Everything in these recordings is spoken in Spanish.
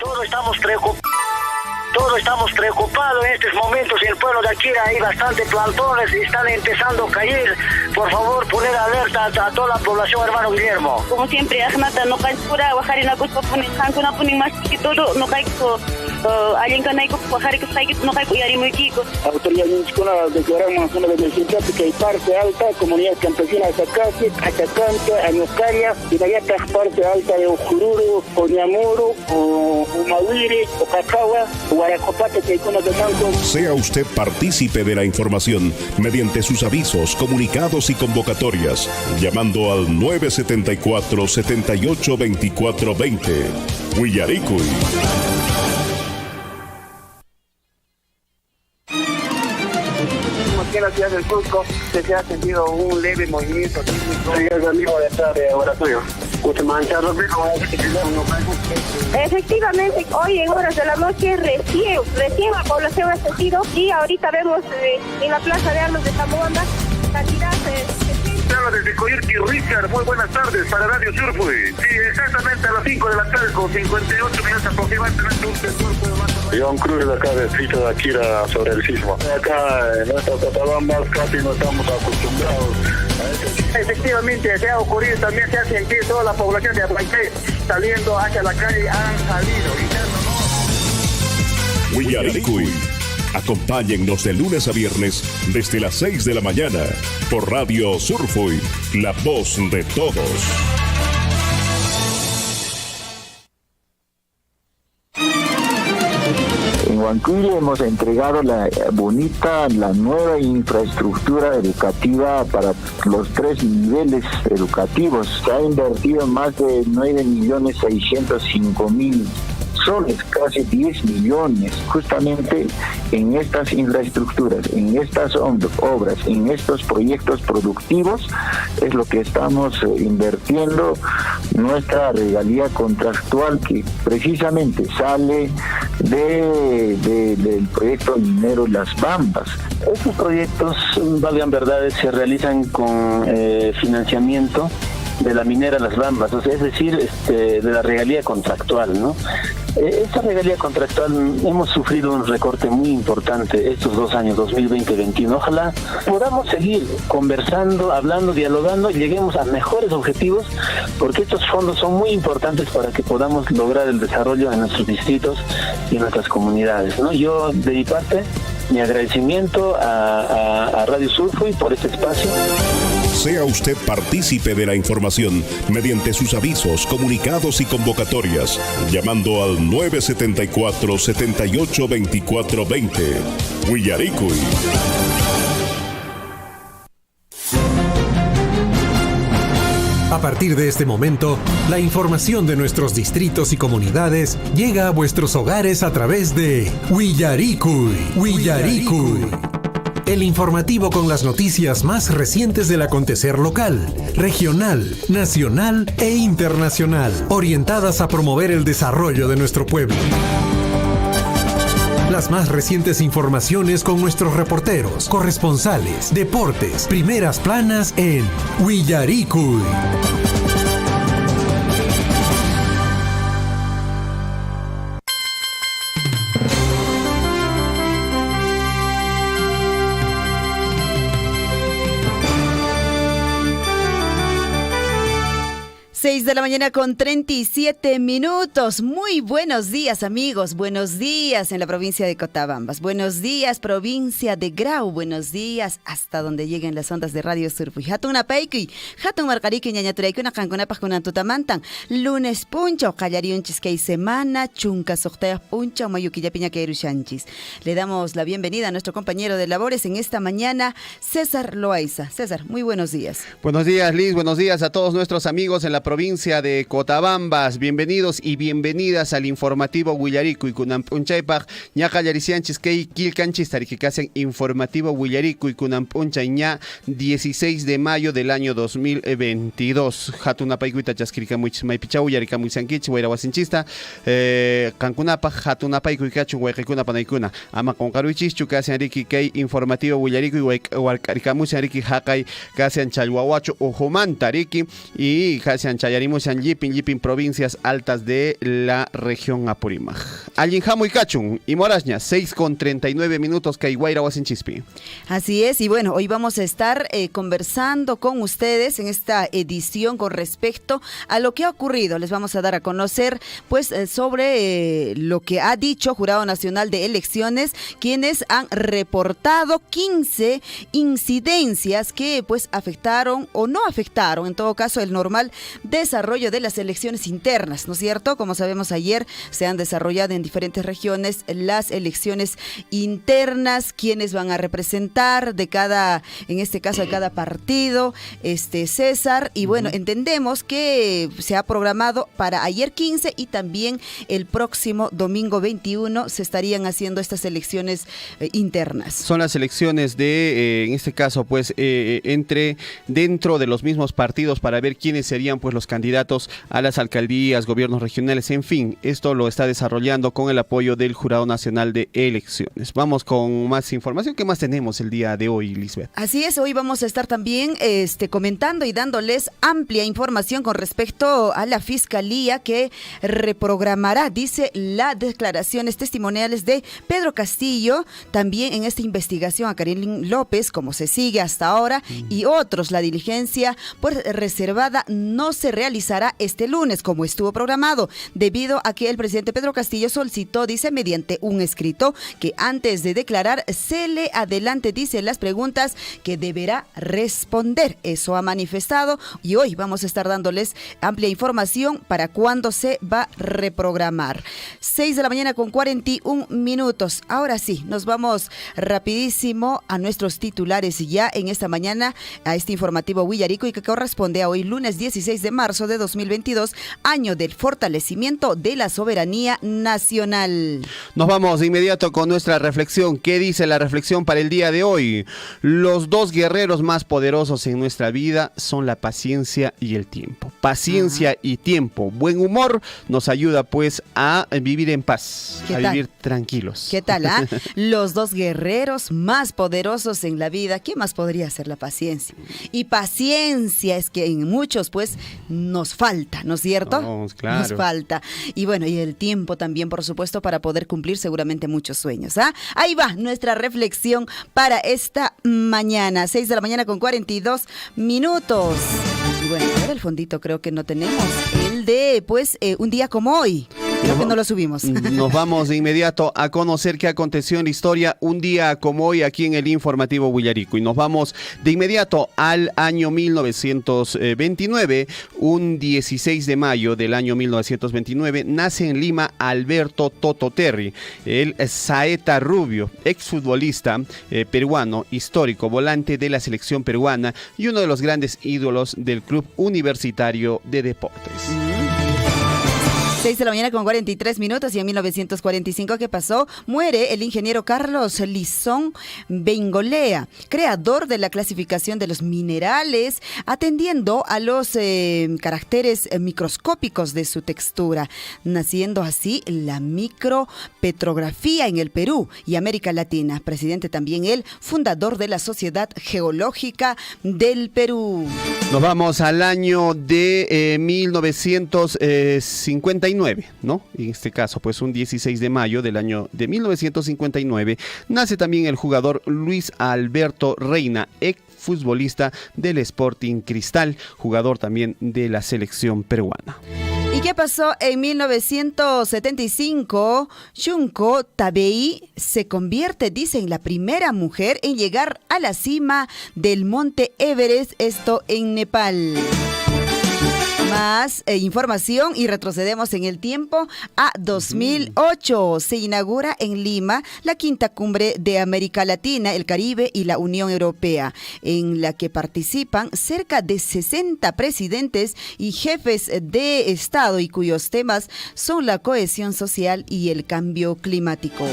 Todos estamos preocupados en estos momentos. En el pueblo de Akira hay bastantes plantones y están empezando a caer. Por favor, poner alerta a toda la población, hermano Guillermo. Como siempre, Ahmata, no cae pura, bajar en la costa, ponen más que todo, no cae alguien que no cae y muy kiko. Autoridades escolares declaramos una emergencia que hay parte alta, comunidad campesina de Zacate, Atacante, Añoscaria, y de allá está parte alta de Ujururu, Oñamuru, Umawiri, Ocacagua, Guaracopate, que hay con los demás. Sea usted partícipe de la información mediante sus avisos, comunicados y convocatorias, llamando al 974-782420. Huillaricuy. Aquí en la ciudad del Cusco se ha sentido un leve movimiento sísmico. Sí, es amigo de esta de laboratorio. Efectivamente, hoy en horas de la noche recién la población ha sentido y ahorita vemos en la plaza de armas de Tamuanda cantidad de... Desde Coyurqui, Richard, muy buenas tardes para Radio Surfui. Sí, exactamente a las 5 de la tarde con 58 minutos aproximadamente un cuerpo de mando. John Cruz de acá del distrito de Akira sobre el sismo. Acá en nuestras Cotabambas casi no estamos acostumbrados a ese sismo. Efectivamente, se ha ocurrido, también se ha sentido toda la población de Aguayté saliendo hacia la calle, han salido. Huillaricuy. Acompáñennos de lunes a viernes desde las 6 de la mañana por Radio Surfui, la voz de todos. En Huancuire hemos entregado la nueva infraestructura educativa para los 3 niveles educativos. Se ha invertido más de 9.605.000 soles, casi 10 millones, justamente en estas infraestructuras, en estas obras, en estos proyectos productivos, es lo que estamos invirtiendo nuestra regalía contractual que precisamente sale del proyecto minero Las Bambas. Estos proyectos, valgan verdades, se realizan con financiamiento de la minera Las Bambas, o sea, es decir, de la regalía contractual, ¿no? Esta regalía contractual hemos sufrido un recorte muy importante estos 2 años, 2020-2021. Ojalá podamos seguir conversando, hablando, dialogando y lleguemos a mejores objetivos, porque estos fondos son muy importantes para que podamos lograr el desarrollo en nuestros distritos y en nuestras comunidades, ¿no? Yo, de mi parte, mi agradecimiento a Radio Surfui por este espacio. Sea usted partícipe de la información mediante sus avisos, comunicados y convocatorias, llamando al 974-782420. Huillaricuy. A partir de este momento, la información de nuestros distritos y comunidades llega a vuestros hogares a través de Huillaricuy. Huillaricuy. El informativo con las noticias más recientes del acontecer local, regional, nacional e internacional, orientadas a promover el desarrollo de nuestro pueblo. Las más recientes informaciones con nuestros reporteros, corresponsales, deportes, primeras planas en Huillaricuy. 6 de la mañana con 37 minutos. Muy buenos días, amigos. Buenos días en la provincia de Cotabambas. Buenos días, provincia de Grau. Buenos días hasta donde lleguen las ondas de Radio Surfui. Hatun apaykuy, hatun marqariki ñañaturaykuna qankunapaq kunan tutamantan. Lunes punchaw qallariunchis kay semana chunka suqtayaq punchaw mayu killapiña kayrushanchis. Le damos la bienvenida a nuestro compañero de labores en esta mañana, César Loaiza. César, muy buenos días. Buenos días, Liz. Buenos días a todos nuestros amigos en la provincia de Cotabambas. Bienvenidos y bienvenidas al informativo Huillaricuy kunan punchaypaq ña qallarisianchis kay kilkanchis tarikikasen informativo Huillaricuy kunan punchay ña 16 de mayo del año 2022. Hatunapaykuita chaskirikamuchis maypichaw yarikamusankichis wayrawasinchista kankunapaq hatunapaykuy kachun wayqikuna panaykuna ama qonqaruychischu kasan riki kay informativo Huillaricuy warkarikamusan riki haqay kasan challwawachu ujumanta riki y kasan chayari Yarimushan Yipin provincias altas de la región Apurímac. Allinjamu y Cachun y Moraña, 6:39 Caiguaira Huasinchispi. Así es, y bueno, hoy vamos a estar conversando con ustedes en esta edición con respecto a lo que ha ocurrido. Les vamos a dar a conocer pues sobre lo que ha dicho Jurado Nacional de Elecciones, quienes han reportado 15 incidencias que pues afectaron o no afectaron, en todo caso, el normal desarrollo de las elecciones internas, ¿no es cierto? Como sabemos, ayer se han desarrollado en diferentes regiones las elecciones internas, quienes van a representar de cada, en este caso de cada partido, César, y bueno, entendemos que se ha programado para ayer 15 y también el próximo domingo 21 se estarían haciendo estas elecciones internas. Son las elecciones de, en este caso, pues, dentro de los mismos partidos para ver quiénes serían pues los candidatos a las alcaldías, gobiernos regionales, en fin, esto lo está desarrollando con el apoyo del Jurado Nacional de Elecciones. Vamos con más información. ¿Qué más tenemos el día de hoy, Lisbeth? Así es, hoy vamos a estar también comentando y dándoles amplia información con respecto a la Fiscalía que reprogramará, dice, las declaraciones testimoniales de Pedro Castillo, también en esta investigación a Karin López, como se sigue hasta ahora, y otros. La diligencia pues reservada no se realizará este lunes como estuvo programado, debido a que el presidente Pedro Castillo solicitó, dice, mediante un escrito, que antes de declarar se le adelante, dice, las preguntas que deberá responder. Eso ha manifestado y hoy vamos a estar dándoles amplia información para cuándo se va a reprogramar. 6:41 a.m. Ahora sí, nos vamos rapidísimo a nuestros titulares ya en esta mañana, a este informativo Huillarico, y que corresponde a hoy, lunes 16 de marzo de 2022, año del fortalecimiento de la soberanía nacional. Nos vamos de inmediato con nuestra reflexión. ¿Qué dice la reflexión para el día de hoy? Los dos guerreros más poderosos en nuestra vida son la paciencia y el tiempo. Paciencia y tiempo. Buen humor nos ayuda pues a vivir en paz, a vivir tranquilos. ¿Qué tal? Los dos guerreros más poderosos en la vida. ¿Qué más podría ser la paciencia? Y paciencia es que en muchos pues nos falta, ¿no es cierto? No, claro. Nos falta. Y bueno, y el tiempo también, por supuesto, para poder cumplir seguramente muchos sueños. Ahí va nuestra reflexión para esta mañana, 6:42 a.m. Y bueno, ahora el fondito creo que no tenemos, el de pues un día como hoy. Creo que no lo subimos. Nos vamos de inmediato a conocer qué aconteció en la historia un día como hoy aquí en el informativo Huillarico. Y nos vamos de inmediato al año 1929. Un 16 de mayo del año 1929 nace en Lima Alberto Toto Terry, el Saeta Rubio, exfutbolista peruano, histórico, volante de la selección peruana y uno de los grandes ídolos del Club Universitario de Deportes. 6:43 a.m. y en 1945, ¿qué pasó? Muere el ingeniero Carlos Lizón Bengolea, creador de la clasificación de los minerales, atendiendo a los caracteres microscópicos de su textura, naciendo así la micropetrografía en el Perú y América Latina. Presidente también él, fundador de la Sociedad Geológica del Perú. Nos vamos al año de 1959. ¿No? En este caso, pues un 16 de mayo del año de 1959, nace también el jugador Luis Alberto Reina, exfutbolista del Sporting Cristal, jugador también de la selección peruana. ¿Y qué pasó en 1975? Junko Tabei se convierte, dice, en la primera mujer en llegar a la cima del monte Everest, esto en Nepal. Más información y retrocedemos en el tiempo a 2008. Se inaugura en Lima la quinta cumbre de América Latina, el Caribe y la Unión Europea, en la que participan cerca de 60 presidentes y jefes de Estado y cuyos temas son la cohesión social y el cambio climático.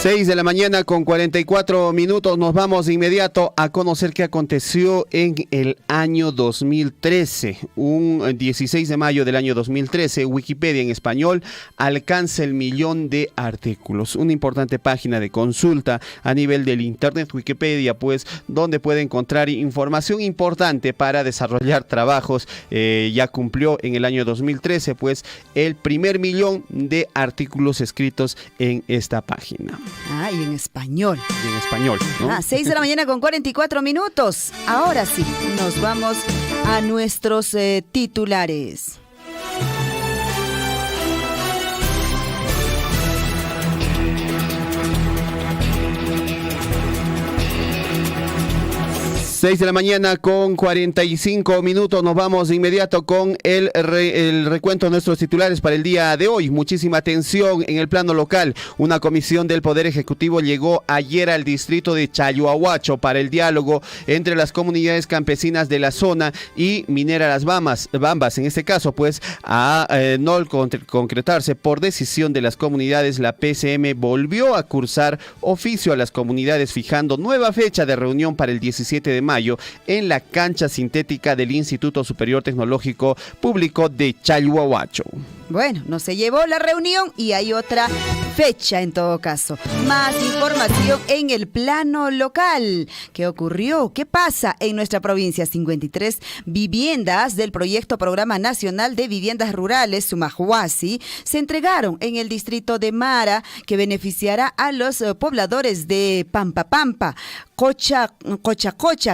6 de la mañana con 44 minutos. Nos vamos de inmediato a conocer qué aconteció en el año 2013. Un 16 de mayo del año 2013, Wikipedia en español alcanza el 1.000.000 de artículos. Una importante página de consulta a nivel del Internet, Wikipedia, pues, donde puede encontrar información importante para desarrollar trabajos. Ya cumplió en el año 2013, pues, el primer 1.000.000 de artículos escritos en esta página. Ah, y en español. Y en español, ¿no? 6 de la mañana con 44 minutos. Ahora sí, nos vamos a nuestros titulares. Seis de la mañana con 45 minutos. Nos vamos de inmediato con el recuento de nuestros titulares para el día de hoy. Muchísima atención en el plano local. Una comisión del Poder Ejecutivo llegó ayer al distrito de Chalhuahuacho para el diálogo entre las comunidades campesinas de la zona y Minera Las Bambas. En este caso, pues, a no concretarse por decisión de las comunidades, la PCM volvió a cursar oficio a las comunidades fijando nueva fecha de reunión para el 17 de mayo en la cancha sintética del Instituto Superior Tecnológico Público de Chalhuahuacho. Bueno, no se llevó la reunión y hay otra fecha en todo caso. Más información en el plano local. ¿Qué ocurrió? ¿Qué pasa en nuestra provincia? 53 viviendas del proyecto Programa Nacional de Viviendas Rurales, Sumahuasi, se entregaron en el distrito de Mara, que beneficiará a los pobladores de Pampa, Cocha,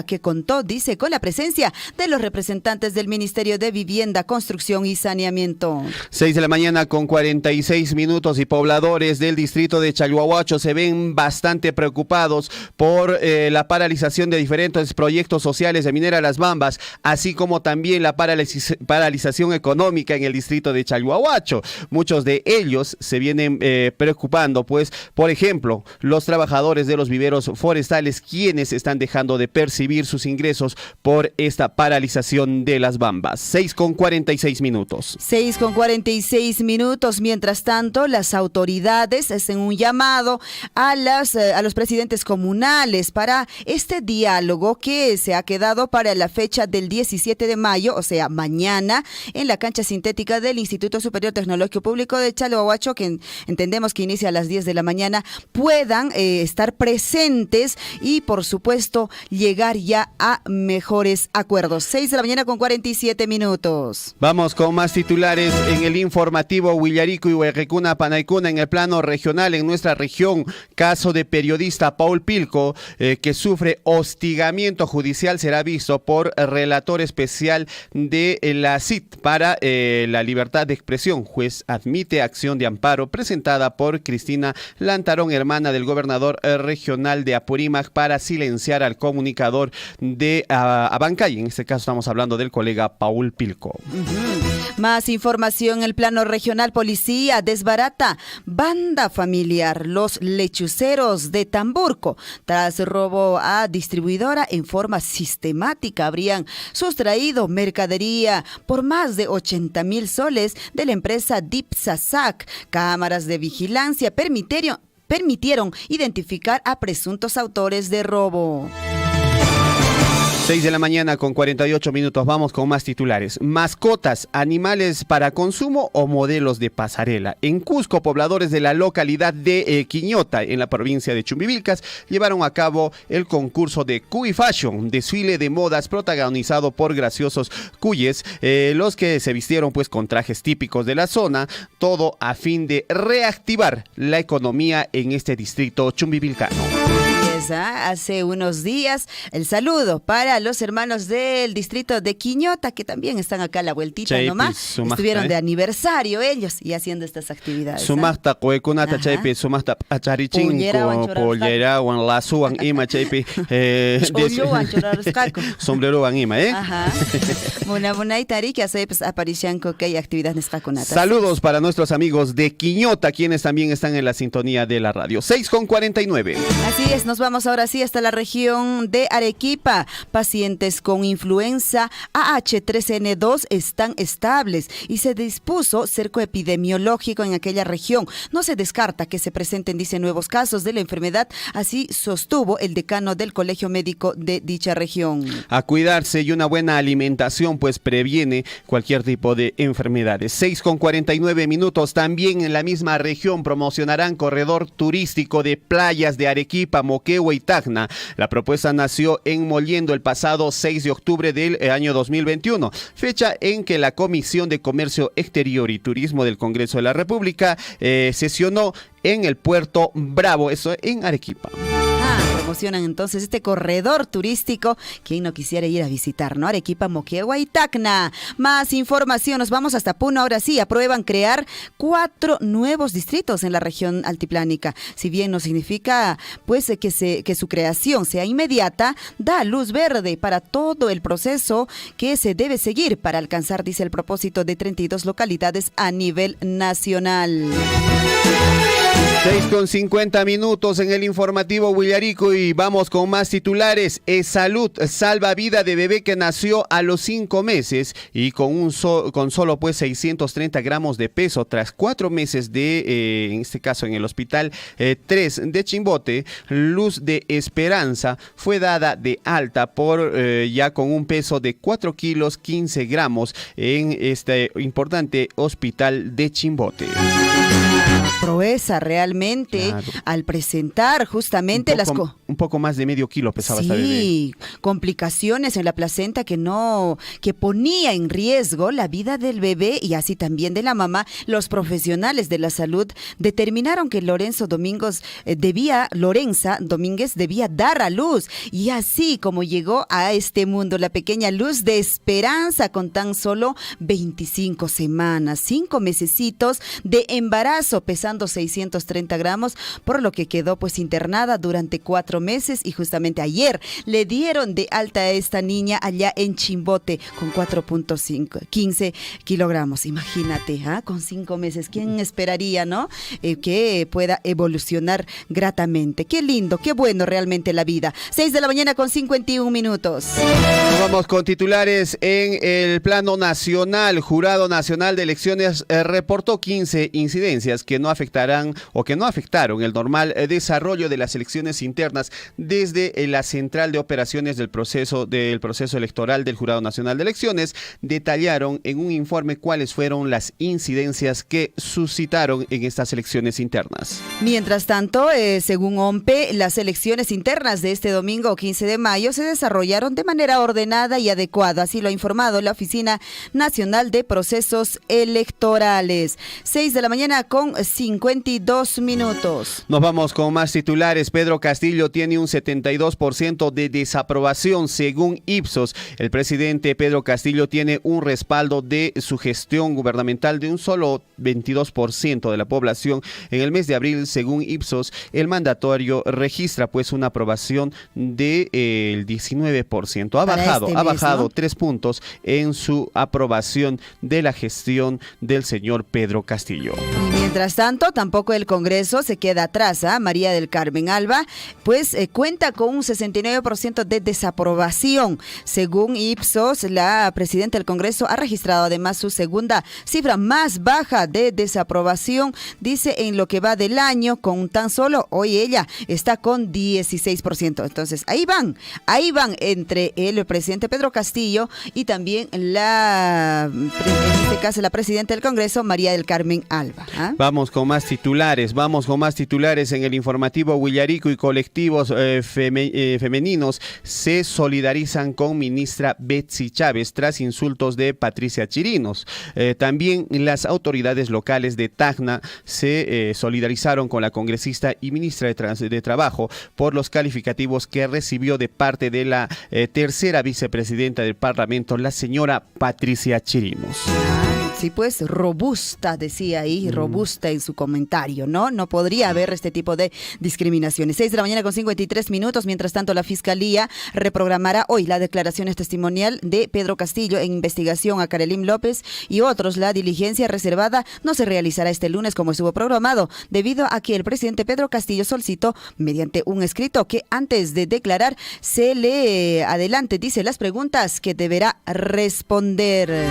que contó, dice, con la presencia de los representantes del Ministerio de Vivienda, Construcción y Saneamiento. 6 de la mañana con 46 minutos y pobladores del distrito de Chalhuahuacho se ven bastante preocupados por la paralización de diferentes proyectos sociales de Minera Las Bambas, así como también la paralización económica en el distrito de Chalhuahuacho. Muchos de ellos se vienen preocupando, pues, por ejemplo, los trabajadores de los viveros forestales, quienes están dejando de percibir sus ingresos por esta paralización de las bambas. 6 con 46 minutos. 6 con 46 minutos. Mientras tanto, las autoridades hacen un llamado a los presidentes comunales para este diálogo que se ha quedado para la fecha del 17 de mayo, o sea, mañana, en la cancha sintética del Instituto Superior Tecnológico Público de Chalhuahuacho, que entendemos que inicia a las 10 de la mañana, puedan estar presentes y, por supuesto, llegar ya a mejores acuerdos. 6 de la mañana con 47 minutos. Vamos con más titulares en el informativo Huillarico y Huerrecuna Panaicuna. En el plano regional, en nuestra región, caso de periodista Paul Pilco, que sufre hostigamiento judicial, será visto por relator especial de la CIT para la libertad de expresión. Juez admite acción de amparo presentada por Cristina Lantarón, hermana del gobernador regional de Apurímac, para silenciar al comunicador de Abancay. En este caso estamos hablando del colega Paul Pilco. Más información en el plano regional. Policía desbarata banda familiar Los Lechuceros de Tamburco. Tras robo a distribuidora en forma sistemática, habrían sustraído mercadería por más de 80,000 soles de la empresa Dipsasac. Cámaras de vigilancia permitieron identificar a presuntos autores de robo. 6 de la mañana con 48 minutos. Vamos con más titulares. Mascotas, animales para consumo o modelos de pasarela. En Cusco, pobladores de la localidad de Quiñota, en la provincia de Chumbivilcas, llevaron a cabo el concurso de Cuy Fashion, desfile de modas protagonizado por graciosos cuyes, los que se vistieron pues con trajes típicos de la zona, todo a fin de reactivar la economía en este distrito chumbivilcano. Hace unos días, el saludo para los hermanos del distrito de Quiñota, que también están acá a la vueltita nomás. Estuvieron de aniversario ellos y haciendo estas actividades. Sumasta cueconata chaypi, sumasta acharichin, pollera, wan lasuan ima chaypi, sombrero wan ima, Ajá. Muna itari que hace aparición que hay actividades nescaconatas. Saludos para nuestros amigos de Quiñota, quienes también están en la sintonía de la radio. 6 con 49. Así es, nos vamos vamos ahora sí hasta la región de Arequipa. Pacientes con influenza AH3N2 están estables y se dispuso cerco epidemiológico en aquella región. No se descarta que se presenten, dice, nuevos casos de la enfermedad, así sostuvo el decano del Colegio Médico de dicha región. A cuidarse y una buena alimentación pues previene cualquier tipo de enfermedades. 6:49. También en la misma región promocionarán corredor turístico de playas de Arequipa, Moquegua y Tacna. La propuesta nació en Moliendo el pasado 6 de octubre del año 2021, fecha en que la Comisión de Comercio Exterior y Turismo del Congreso de la República sesionó en el Puerto Bravo, eso en Arequipa. Promocionan entonces este corredor turístico. ¿Quién no quisiera ir a visitar, no? Arequipa, Moquegua y Tacna. Más información, nos vamos hasta Puno. Ahora sí, aprueban crear 4 nuevos distritos en la región altiplánica. Si bien no significa pues que su creación sea inmediata, da luz verde para todo el proceso que se debe seguir para alcanzar, dice, el propósito de 32 localidades a nivel nacional. 6:50 en el informativo Huillarico y vamos con más titulares. Salud salva vida de bebé que nació a los 5 meses y con solo pues 630 gramos de peso tras 4 meses de, en este caso en el hospital 3 de Chimbote. Luz de Esperanza fue dada de alta por ya con un peso de 4 kilos 15 gramos en este importante hospital de Chimbote. Proeza realmente, claro, al presentar justamente un poco más de medio kilo pesaba esta bebé. Sí, complicaciones en la placenta que ponía en riesgo la vida del bebé y así también de la mamá. Los profesionales de la salud determinaron que Lorenza Domínguez debía dar a luz y así como llegó a este mundo la pequeña Luz de Esperanza con tan solo 25 semanas, 5 mesecitos de embarazo, pesando 630 gramos, por lo que quedó pues internada durante 4 meses y justamente ayer le dieron de alta a esta niña allá en Chimbote con 4.15 kilogramos. Imagínate, con 5 meses, ¿quién esperaría, no? Que pueda evolucionar gratamente. Qué lindo, qué bueno realmente la vida. 6:51 a.m. Vamos con titulares en el plano nacional. Jurado Nacional de Elecciones reportó 15 incidencias que no afectaron el normal desarrollo de las elecciones internas desde la central de operaciones del proceso electoral del Jurado Nacional de Elecciones. Detallaron en un informe cuáles fueron las incidencias que suscitaron en estas elecciones internas. Mientras tanto, según OMPE, las elecciones internas de este domingo 15 de mayo se desarrollaron de manera ordenada y adecuada, así lo ha informado la Oficina Nacional de Procesos Electorales. 6:52 a.m. Nos vamos con más titulares. Pedro Castillo tiene un 72% de desaprobación según Ipsos. El presidente Pedro Castillo tiene un respaldo de su gestión gubernamental de un solo 22% de la población. En el mes de abril, según Ipsos, el mandatario registra pues una aprobación del 19%. Ha bajado 3 puntos en su aprobación de la gestión del señor Pedro Castillo. Mientras tanto, tampoco el Congreso se queda atrás. María del Carmen Alba, pues cuenta con un 69% de desaprobación. Según Ipsos, la presidenta del Congreso ha registrado además su segunda cifra más baja de desaprobación, dice, en lo que va del año, con tan solo, hoy ella está con 16%. Entonces, ahí van entre el presidente Pedro Castillo y también en este caso la presidenta del Congreso, María del Carmen Alba. Vamos con más titulares en el informativo Huillarico y colectivos femeninos se solidarizan con ministra Betsy Chávez tras insultos de Patricia Chirinos. También las autoridades locales de Tacna se solidarizaron con la congresista y ministra de Trabajo por los calificativos que recibió de parte de la tercera vicepresidenta del Parlamento, la señora Patricia Chirinos. Sí, pues robusta, decía ahí, robusta en su comentario, ¿no? No podría haber este tipo de discriminaciones. 6 de la mañana con 53 minutos. Mientras tanto, la Fiscalía reprogramará hoy las declaraciones testimonial de Pedro Castillo en investigación a Karelim López y otros. La diligencia reservada no se realizará este lunes como estuvo programado, debido a que el presidente Pedro Castillo solicitó mediante un escrito que antes de declarar se le adelante, dice, las preguntas que deberá responder.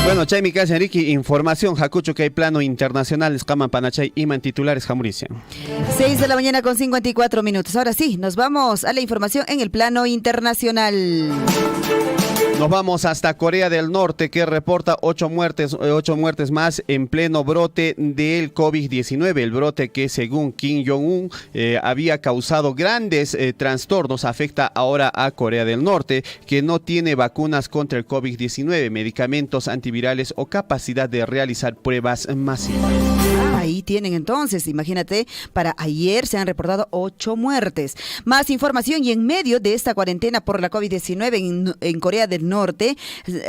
Bueno, Chay Mikasa Enrique, información, Jacucho, que hay plano internacional, Escaman Panachay, Iman titulares, Jamuricia. 6 de la mañana con 54 minutos. Ahora sí, nos vamos a la información en el plano internacional. Nos vamos hasta Corea del Norte, que reporta 8 muertes más en pleno brote del COVID-19. El brote que, según Kim Jong-un, había causado grandes trastornos, afecta ahora a Corea del Norte, que no tiene vacunas contra el COVID-19, medicamentos antivirales o capacidad de realizar pruebas masivas. Ahí tienen entonces, imagínate, para ayer se han reportado 8 muertes. Más información, y en medio de esta cuarentena por la COVID-19 en Corea del Norte,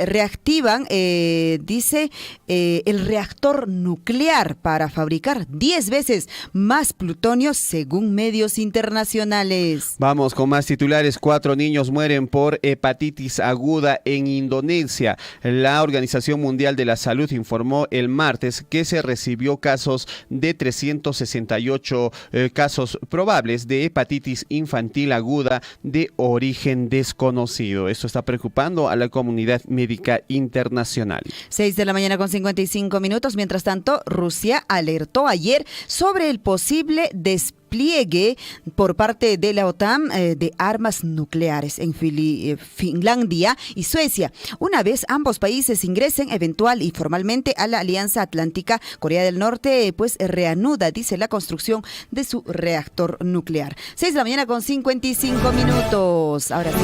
reactivan, dice, el reactor nuclear para fabricar 10 veces más plutonio, según medios internacionales. Vamos con más titulares. 4 niños mueren por hepatitis aguda en Indonesia. La Organización Mundial de la Salud informó el martes que se recibió casos de 368 casos probables de hepatitis infantil aguda de origen desconocido. Esto está preocupando a la comunidad médica internacional. 6 de la mañana con 55 minutos. Mientras tanto, Rusia alertó ayer sobre el posible despliegue por parte de la OTAN de armas nucleares en Finlandia y Suecia. Una vez ambos países ingresen eventual y formalmente a la Alianza Atlántica, Corea del Norte pues reanuda, dice, la construcción de su reactor nuclear. 6 de la mañana con 55 minutos. Ahora sí.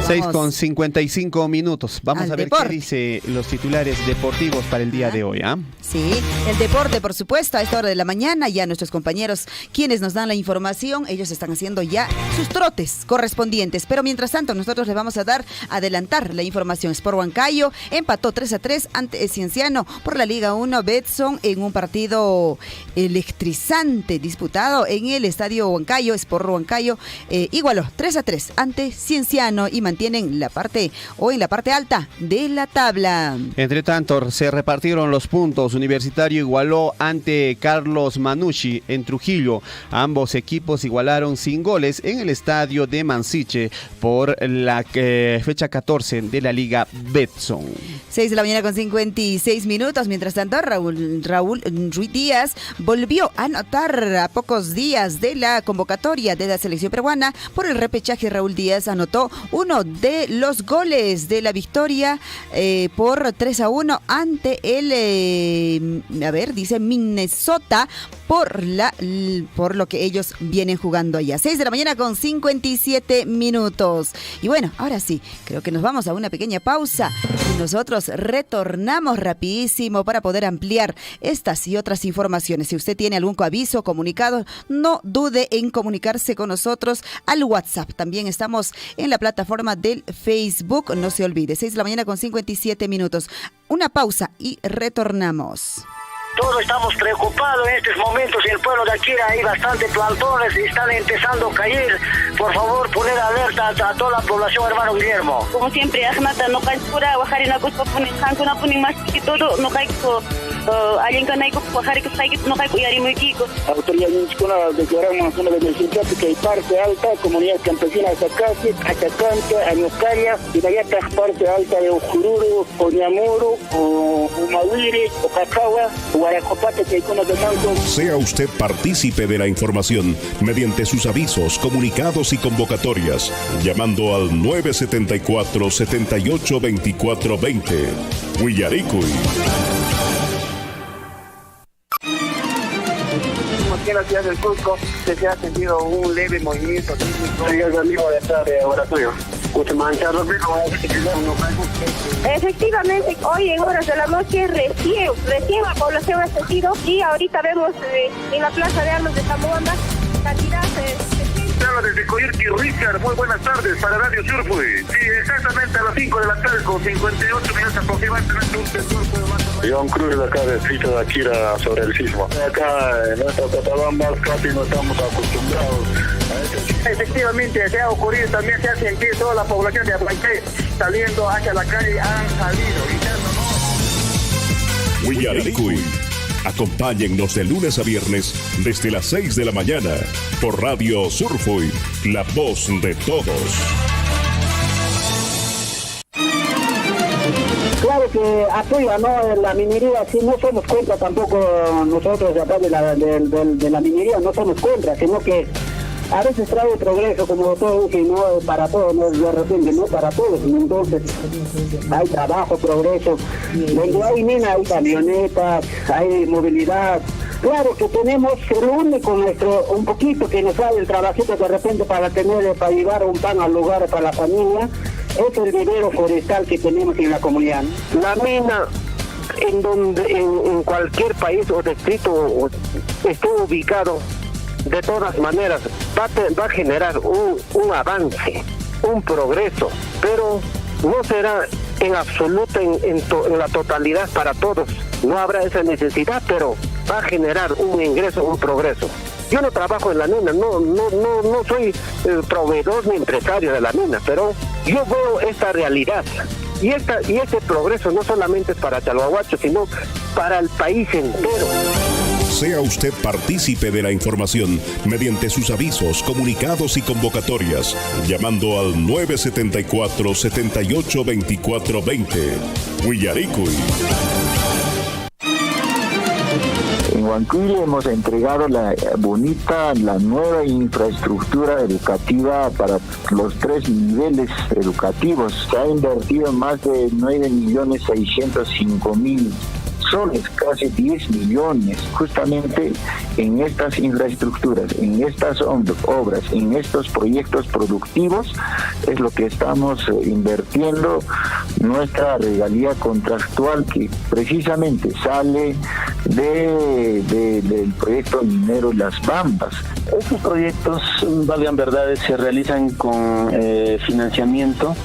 6 con 55 minutos. Vamos a ver qué dice los titulares deportivos para el día de hoy. Sí, el deporte, por supuesto, a esta hora de la mañana. Ya nuestros compañeros, quienes nos dan la información, ellos están haciendo ya sus trotes correspondientes. Pero mientras tanto, nosotros les vamos a adelantar la información. Sport Huancayo empató 3-3 ante Cienciano por la Liga 1 Betson en un partido electrizante disputado en el Estadio Huancayo. Sport Huancayo igualó 3-3 ante Cienciano y mantienen en la parte alta de la tabla. Entre tanto, se repartieron los puntos. Universitario igualó ante Carlos Manucci en Trujillo. Ambos equipos igualaron sin goles en el estadio de Mansiche por la fecha 14 de la Liga Betson. 6 de la mañana con 56 minutos. Mientras tanto, Raúl Ruiz Díaz volvió a anotar a pocos días de la convocatoria de la selección peruana por el repechaje. Raúl Díaz anotó uno de los goles de la victoria por 3-1 ante el Minnesota por lo que ellos vienen jugando allá. 6 de la mañana con 57 minutos. Y bueno, ahora sí, creo que nos vamos a una pequeña pausa y nosotros retornamos rapidísimo para poder ampliar estas y otras informaciones. Si usted tiene algún aviso, comunicado, no dude en comunicarse con nosotros al WhatsApp. También estamos en la plataforma del Facebook, no se olvide. 6 de la mañana con 57 minutos. Una pausa y retornamos. Todos estamos preocupados en estos momentos. En el pueblo de Akira hay bastantes plantones y están empezando a caer. Por favor, poner alerta a toda la población, hermano Guillermo. Como siempre, Ajnata, no cae pura, bajar en la costa, no ponen más que todo, no cae alguien que no cae y muy kiko. Autoridades declaramos una emergencia que hay parte alta, comunidad campesina de Zacasi, Atacante, Añoscaria, y de allá está parte alta de Ujururu, Oñamuru, Umawiri, Ocacagua, Guaracopate, que hay con los demás. Sea usted partícipe de la información mediante sus avisos, comunicados y convocatorias, llamando al 974-782420. Huillaricuy. Aquí en la ciudad del Cusco se ha sentido un leve movimiento sísmico. Amigo de estar de laboratorio. Efectivamente, hoy en horas de la noche recién la población ha sentido, y ahorita vemos en la plaza de armas de Zamboanga cantidad de gente Te habla desde Coyerqui, Richard. Muy buenas tardes para Radio Surfui. Sí, exactamente a las 5 de la tarde con 58 minutos aproximadamente. John Cruz de acá, de Frito de Akira, sobre el sismo. Acá en nuestra Cotabambas casi no estamos acostumbrados a eso. Efectivamente, se ha ocurrido, también se ha sentido toda la población de Abancay saliendo hacia la calle, han salido y ya no. Huillaricui. Acompáñennos de lunes a viernes desde las 6 de la mañana por Radio Surfui, la voz de todos. Claro que apoya, ¿no? La minería, sí, no somos contra tampoco nosotros de acá de la minería, no somos contra, sino que a veces trae progreso, como todo, que no para todos, no de repente, no para todos, entonces hay trabajo, progreso, donde hay mina, hay camionetas, hay movilidad. Claro que tenemos el único un poquito que nos sale el trabajito de repente para llevar un pan al lugar para la familia, es el vivero forestal que tenemos en la comunidad. La mina, en cualquier país o distrito esté ubicado, de todas maneras va a generar un avance, un progreso, pero no será en absoluto en la totalidad para todos. No habrá esa necesidad, pero va a generar un ingreso, un progreso. Yo no trabajo en la mina, no soy proveedor ni empresario de la mina, pero yo veo esta realidad. Y este progreso no solamente es para Chalhuahuacho, sino para el país entero. Sea usted partícipe de la información mediante sus avisos, comunicados y convocatorias, llamando al 974-782420. Huillaricui. En Huancuire hemos entregado la nueva infraestructura educativa para los 3 niveles educativos. Se ha invertido más de 9.605.000 soles, casi 10 millones, justamente en estas infraestructuras, en estas obras, en estos proyectos productivos, es lo que estamos invirtiendo nuestra regalía contractual que precisamente sale del proyecto minero Las Bambas. Estos proyectos, valgan verdades, se realizan con financiamiento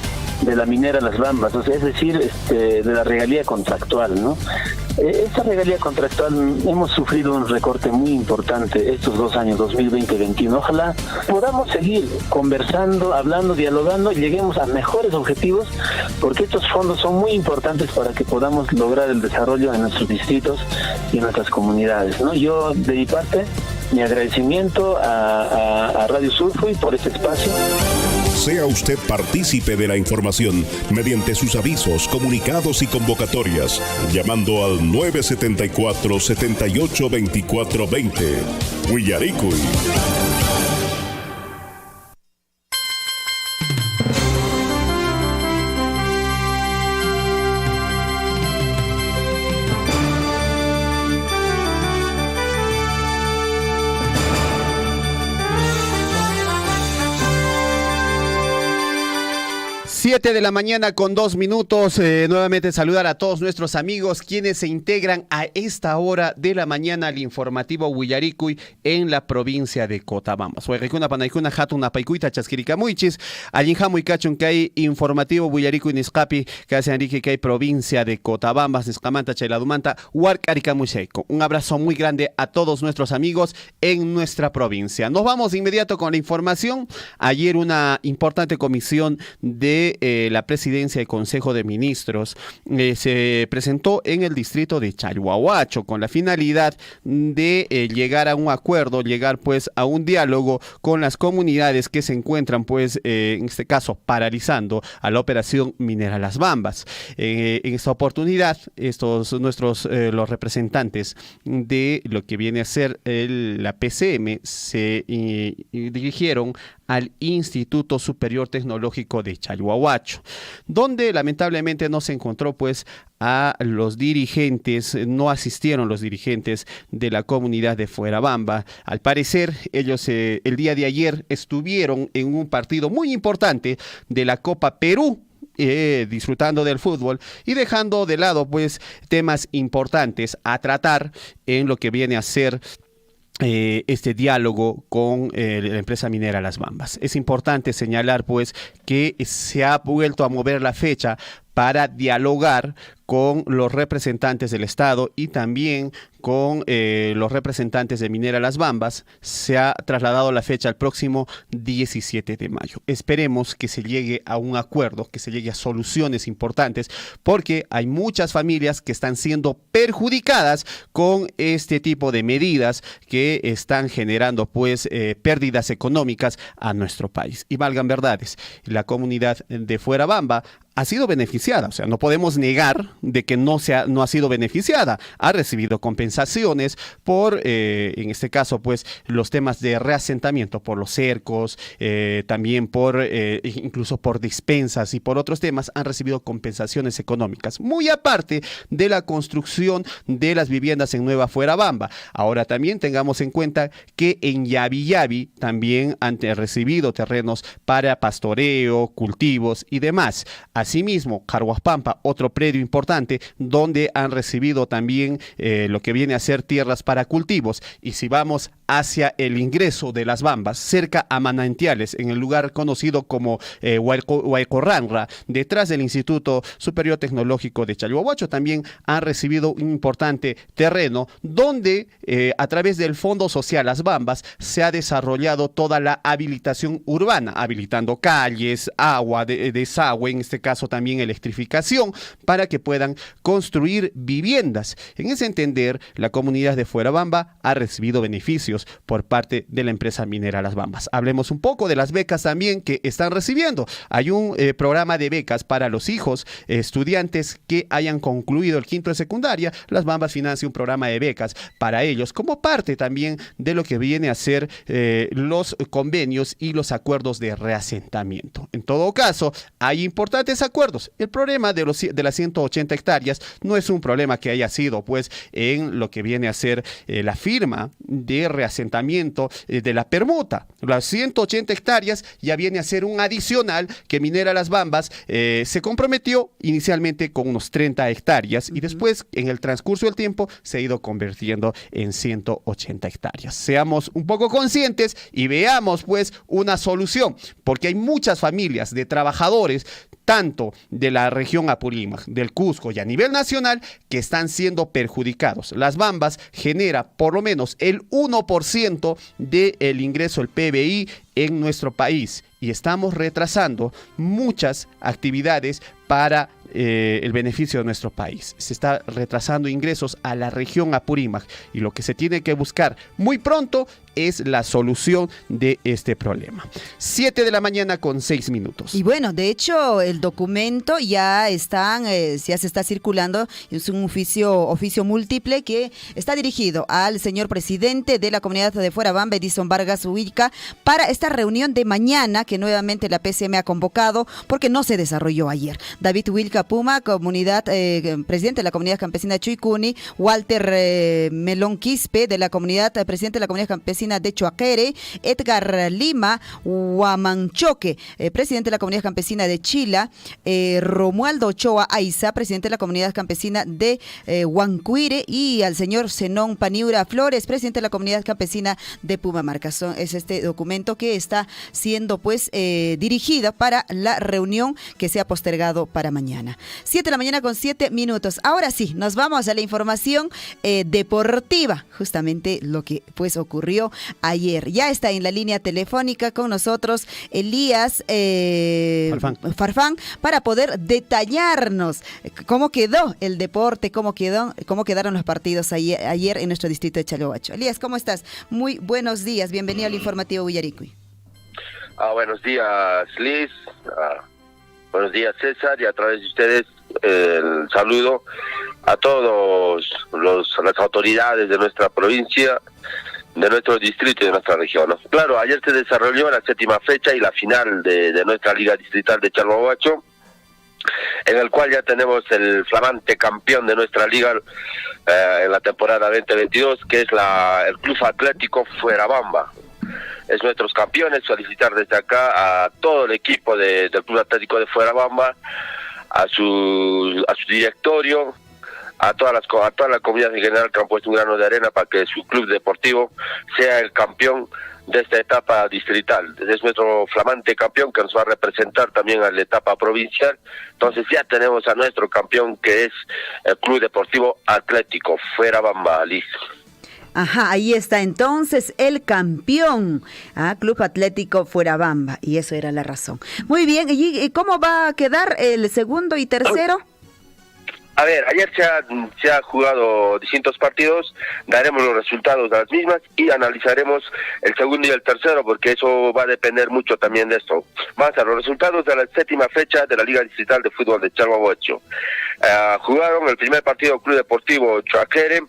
de la minera Las Bambas, o sea, es decir, de la regalía contractual, ¿no? Esta regalía contractual hemos sufrido un recorte muy importante estos 2 años, 2020 y 2021. Ojalá podamos seguir conversando, hablando, dialogando y lleguemos a mejores objetivos, porque estos fondos son muy importantes para que podamos lograr el desarrollo en nuestros distritos y en nuestras comunidades, ¿no? Yo, de mi parte, mi agradecimiento a Radio Surfui por este espacio. Sea usted partícipe de la información mediante sus avisos, comunicados y convocatorias, llamando al 974-782420. Huillaricui. Siete de la mañana con 2 minutos. Nuevamente saludar a todos nuestros amigos quienes se integran a esta hora de la mañana al informativo Huillaricui en la provincia de Cotabambas. Huayrecuna panaykuna hatuna paykuyta chasquiricamuichis. Allinjamuy cachun kay informativo Huillaricui nisqapi kasi Enrique kay provincia de Cotabambas nisqamanta chayladumanta huarcarikamushayko. Un abrazo muy grande a todos nuestros amigos en nuestra provincia. Nos vamos de inmediato con la información. Ayer una importante comisión de la presidencia del Consejo de Ministros se presentó en el distrito de Chalhuahuacho con la finalidad de llegar a un acuerdo, llegar pues a un diálogo con las comunidades que se encuentran pues en este caso paralizando a la operación minera Las Bambas. En esta oportunidad nuestros los representantes de lo que viene a ser la PCM se dirigieron al Instituto Superior Tecnológico de Chalhuahuacho, donde lamentablemente no se encontró pues a los dirigentes, no asistieron los dirigentes de la comunidad de Fuerabamba. Al parecer, ellos el día de ayer estuvieron en un partido muy importante de la Copa Perú, disfrutando del fútbol y dejando de lado pues temas importantes a tratar en lo que viene a ser este diálogo con la empresa minera Las Bambas. Es importante señalar pues que se ha vuelto a mover la fecha para dialogar con los representantes del Estado y también con los representantes de Minera Las Bambas. Se ha trasladado la fecha al próximo 17 de mayo. Esperemos que se llegue a un acuerdo, que se llegue a soluciones importantes, porque hay muchas familias que están siendo perjudicadas con este tipo de medidas que están generando pues pérdidas económicas a nuestro país. Y valgan verdades, la comunidad de Fuerabamba ha sido beneficiada, o sea, no podemos negar de que no ha sido beneficiada. Ha recibido compensaciones por, en este caso, pues, los temas de reasentamiento por los cercos, también por, incluso por despensas y por otros temas, han recibido compensaciones económicas, muy aparte de la construcción de las viviendas en Nueva Fuerabamba. Ahora también tengamos en cuenta que en Yavi también han recibido terrenos para pastoreo, cultivos y demás. Asimismo, Carhuaspampa, otro predio importante donde han recibido también lo que viene a ser tierras para cultivos. Y si vamos hacia el ingreso de Las Bambas, cerca a Manantiales, en el lugar conocido como Huaycorranra, detrás del Instituto Superior Tecnológico de Chalhuahuacho, también han recibido un importante terreno donde a través del Fondo Social Las Bambas se ha desarrollado toda la habilitación urbana, habilitando calles, agua, desagüe, en este caso también electrificación, para que puedan construir viviendas. En ese entender, la comunidad de Fuerabamba ha recibido beneficios por parte de la empresa minera Las Bambas. Hablemos un poco de las becas también que están recibiendo. Hay un programa de becas para los hijos estudiantes que hayan concluido el quinto de secundaria. Las Bambas financia un programa de becas para ellos como parte también de lo que viene a ser los convenios y los acuerdos de reasentamiento. En todo caso, hay importantes acuerdos. El problema de las 180 hectáreas no es un problema que haya sido pues en lo que viene a ser la firma de reasentamiento de la permuta. Las 180 hectáreas ya viene a ser un adicional que Minera Las Bambas se comprometió inicialmente con unos 30 hectáreas y después en el transcurso del tiempo se ha ido convirtiendo en 180 hectáreas. Seamos un poco conscientes y veamos pues una solución, porque hay muchas familias de trabajadores tanto de la región Apurímac, del Cusco y a nivel nacional que están siendo perjudicados. Las Bambas genera por lo menos el 1% del ingreso, el PBI en nuestro país, y estamos retrasando muchas actividades para el beneficio de nuestro país. Se está retrasando ingresos a la región Apurímac y lo que se tiene que buscar muy pronto es la solución de este problema. 7 de la mañana con 6 minutos. Y bueno, de hecho, el documento ya se está circulando. Es un oficio múltiple que está dirigido al señor presidente de la comunidad de Fuerabamba, Edison Vargas Huilca, para esta reunión de mañana que nuevamente la PCM ha convocado porque no se desarrolló ayer. David Huilca Puma, presidente de la comunidad campesina Chuicuni, Walter Melón Quispe, de la comunidad, presidente de la comunidad campesina de Choaquere, Edgar Lima Huamanchoque, presidente de la comunidad campesina de Chila, Romualdo Ochoa Aiza, presidente de la comunidad campesina de Huancuire, y al señor Zenón Paniura Flores, presidente de la comunidad campesina de Pumamarca. Es este documento que está siendo pues dirigida para la reunión que se ha postergado para mañana. 7 de la mañana con 7 minutos. Ahora sí, nos vamos a la información deportiva, justamente lo que pues ocurrió ayer. Ya está en la línea telefónica con nosotros Elías Farfán para poder detallarnos cómo quedó el deporte, cómo quedaron los partidos ayer en nuestro distrito de Chalhuahuacho. Elías, ¿cómo estás? Muy buenos días, bienvenido al informativo Huillaricui. Buenos días, Liz. Buenos días, César, y a través de ustedes el saludo a todos las autoridades de nuestra provincia, de nuestro distrito y de nuestra región, ¿no? Claro, ayer se desarrolló la 7ª fecha y la final de nuestra Liga Distrital de Chalhuahuacho, en el cual ya tenemos el flamante campeón de nuestra liga en la temporada 2022, que es el Club Atlético Fuerabamba. Es nuestros campeones. Solicitar desde acá a todo el equipo del Club Atlético de Fuerabamba, a su directorio, a toda la comunidad en general que han puesto un grano de arena para que su club deportivo sea el campeón de esta etapa distrital. Es nuestro flamante campeón que nos va a representar también a la etapa provincial. Entonces ya tenemos a nuestro campeón, que es el Club Deportivo Atlético Fuerabamba, Liz. Ajá, ahí está entonces el campeón, Club Atlético Fuerabamba, y eso era la razón. Muy bien, ¿y cómo va a quedar el segundo y tercero? A ver, ayer se ha jugado distintos partidos, daremos los resultados de las mismas y analizaremos el segundo y el tercero, porque eso va a depender mucho también de esto. Vamos a los resultados de la 7ª fecha de la Liga Distrital de Fútbol de Chalhuahuacho. Jugaron el primer partido Club Deportivo Chuacere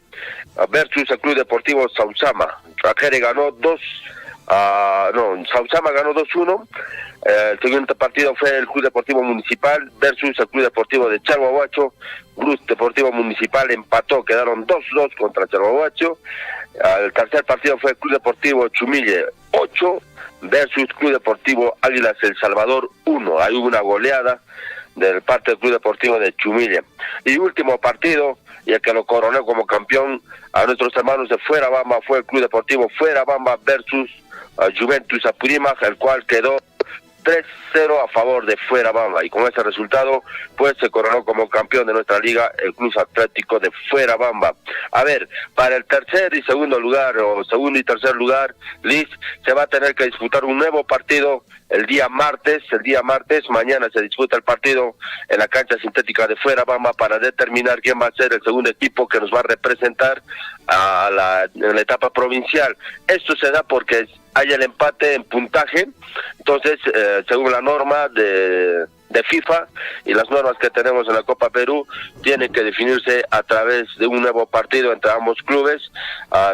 versus el Club Deportivo Sausama. Chuacere ganó Sausama ganó 2-1. El siguiente partido fue el Club Deportivo Municipal versus el Club Deportivo de Chalhuahuacho. Club Deportivo Municipal empató, quedaron 2-2 contra Chalhuahuacho. El tercer partido fue el Club Deportivo Chumille 8 versus Club Deportivo Águilas El Salvador 1. Hay una goleada del parte del Club Deportivo de Chumille. Y último partido, y el que lo coronó como campeón a nuestros hermanos de Fuerabamba, fue el Club Deportivo Fuerabamba versus Juventus Apurímac, el cual quedó 3-0 a favor de Fuerabamba, y con ese resultado pues se coronó como campeón de nuestra liga el Club Atlético de Fuerabamba. A ver, para el tercer y segundo lugar, o segundo y tercer lugar, Liz, se va a tener que disputar un nuevo partido el día martes. Mañana se disputa el partido en la cancha sintética de Fuerabamba para determinar quién va a ser el segundo equipo que nos va a representar en la etapa provincial. Esto se da porque hay el empate en puntaje. Entonces, según la norma de FIFA y las normas que tenemos en la Copa Perú, tiene que definirse a través de un nuevo partido entre ambos clubes,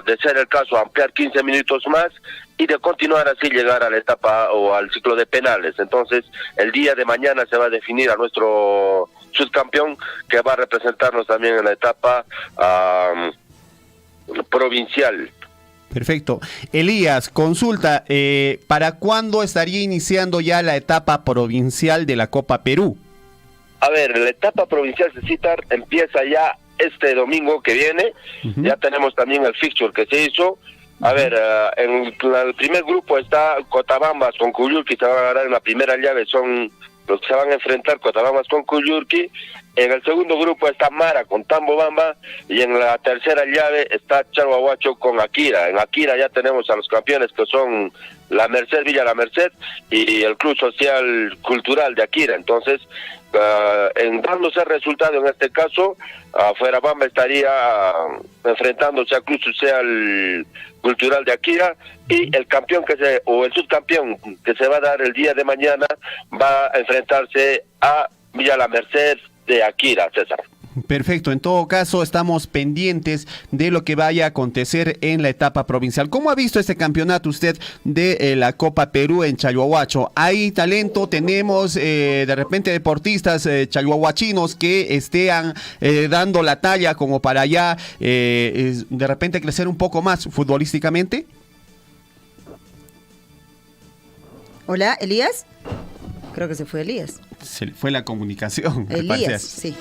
de ser el caso ampliar 15 minutos más y de continuar así llegar a la etapa o al ciclo de penales. Entonces, el día de mañana se va a definir a nuestro subcampeón, que va a representarnos también en la etapa provincial. Perfecto. Elías, consulta, ¿para cuándo estaría iniciando ya la etapa provincial de la Copa Perú? A ver, la etapa provincial de Citar empieza ya este domingo que viene. Ya tenemos también el fixture que se hizo. A ver, en el primer grupo está Cotabambas con Cuyurqui, se van a ganar en la primera llave, son los que se van a enfrentar, Cotabambas con Cuyurqui. En el segundo grupo está Mara con Tambobamba, y en la tercera llave está Chalhuahuacho con Akira. En Akira ya tenemos a los campeones, que son La Merced, Villa La Merced, y el Club Social Cultural de Akira. Entonces, en dándose el resultado en este caso, Fuerabamba estaría enfrentándose al Club Social Cultural de Akira, y el campeón o el subcampeón que se va a dar el día de mañana va a enfrentarse a Villa La Merced de Akira, César. Perfecto, en todo caso estamos pendientes de lo que vaya a acontecer en la etapa provincial. ¿Cómo ha visto este campeonato usted de la Copa Perú en Chalhuahuacho? ¿Hay talento? ¿Tenemos de repente deportistas chalhuahuachinos que estén dando la talla como para ya de repente crecer un poco más futbolísticamente? Hola, Elías. Creo que se fue Elías. Se le fue la comunicación. Elías, sí.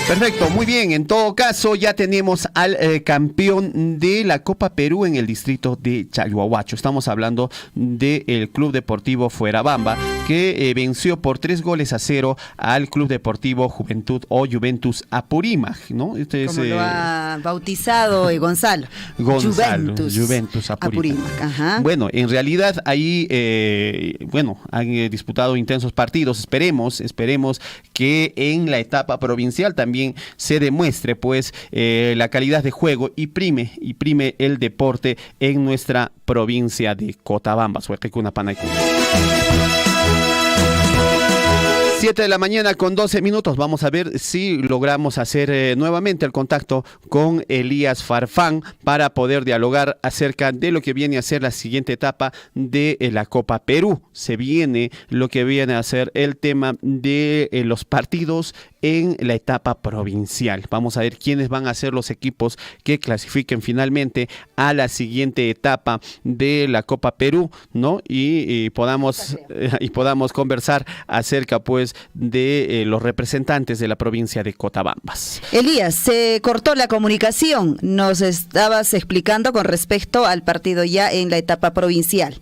Perfecto, muy bien. En todo caso, ya tenemos al campeón de la Copa Perú en el distrito de Chalhuahuacho. Estamos hablando del Club Deportivo Fuerabamba, que venció por 3-0 al Club Deportivo Juventud o Juventus Apurímac, ¿no? Como lo ha bautizado Gonzalo. Juventus Apurímac. Ajá. Bueno, en realidad ahí, han disputado intensos partidos. Esperemos que en la etapa provincial también se demuestre pues la calidad de juego y prime el deporte en nuestra provincia de Cotabamba. 7 de la mañana con 12 minutos. Vamos a ver si logramos hacer nuevamente el contacto con Elías Farfán para poder dialogar acerca de lo que viene a ser la siguiente etapa de la Copa Perú. Se viene lo que viene a ser el tema de los partidos en la etapa provincial. Vamos a ver quiénes van a ser los equipos que clasifiquen finalmente a la siguiente etapa de la Copa Perú, ¿no? Y podamos conversar acerca pues de los representantes de la provincia de Cotabambas. Elías, se cortó la comunicación. Nos estabas explicando con respecto al partido ya en la etapa provincial.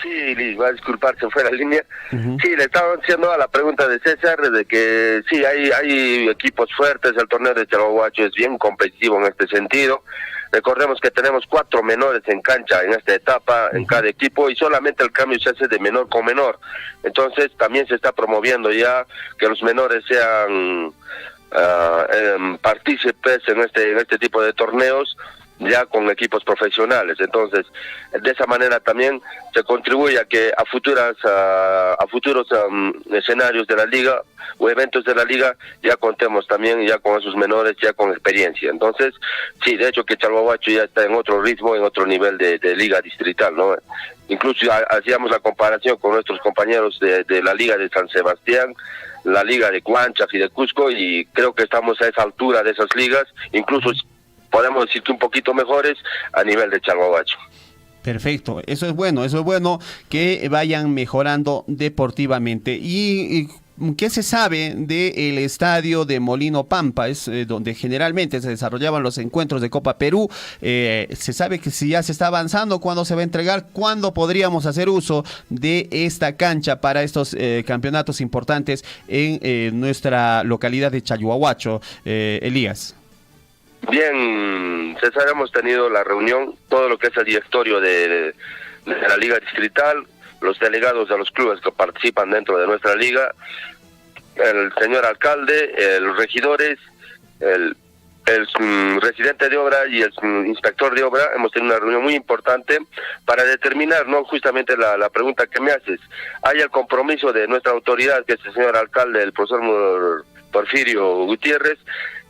Sí, Liz, va a disculpar, se fue la línea. Sí, le estaba haciendo a la pregunta de César de que sí, hay equipos fuertes, el torneo de Chalhuahuacho es bien competitivo en este sentido. Recordemos que tenemos 4 menores en cancha en esta etapa, en cada equipo, y solamente el cambio se hace de menor con menor. Entonces también se está promoviendo ya que los menores sean partícipes en este tipo de torneos, ya con equipos profesionales. Entonces, de esa manera también se contribuye a que a futuros escenarios de la liga o eventos de la liga ya contemos también ya con esos menores, ya con experiencia. Entonces, sí, de hecho que Chalhuahuacho ya está en otro ritmo, en otro nivel de liga distrital, ¿no? Incluso hacíamos la comparación con nuestros compañeros de la liga de San Sebastián, la liga de Huanchaf y de Cusco, y creo que estamos a esa altura de esas ligas, incluso podemos decir que un poquito mejores a nivel de Chalhuahuacho. Perfecto, eso es bueno que vayan mejorando deportivamente. ¿Y qué se sabe del estadio de Molino Pampa? Es donde generalmente se desarrollaban los encuentros de Copa Perú. ¿Se sabe que si ya se está avanzando? ¿Cuándo se va a entregar? ¿Cuándo podríamos hacer uso de esta cancha para estos campeonatos importantes en nuestra localidad de Chalhuahuacho, Elías? Bien, César, hemos tenido la reunión, todo lo que es el directorio de la Liga Distrital, los delegados de los clubes que participan dentro de nuestra liga, el señor alcalde, los regidores, el residente de obra y el inspector de obra. Hemos tenido una reunión muy importante para determinar, ¿no?, justamente la pregunta que me haces. Hay el compromiso de nuestra autoridad, que es el señor alcalde, el profesor Porfirio Gutiérrez,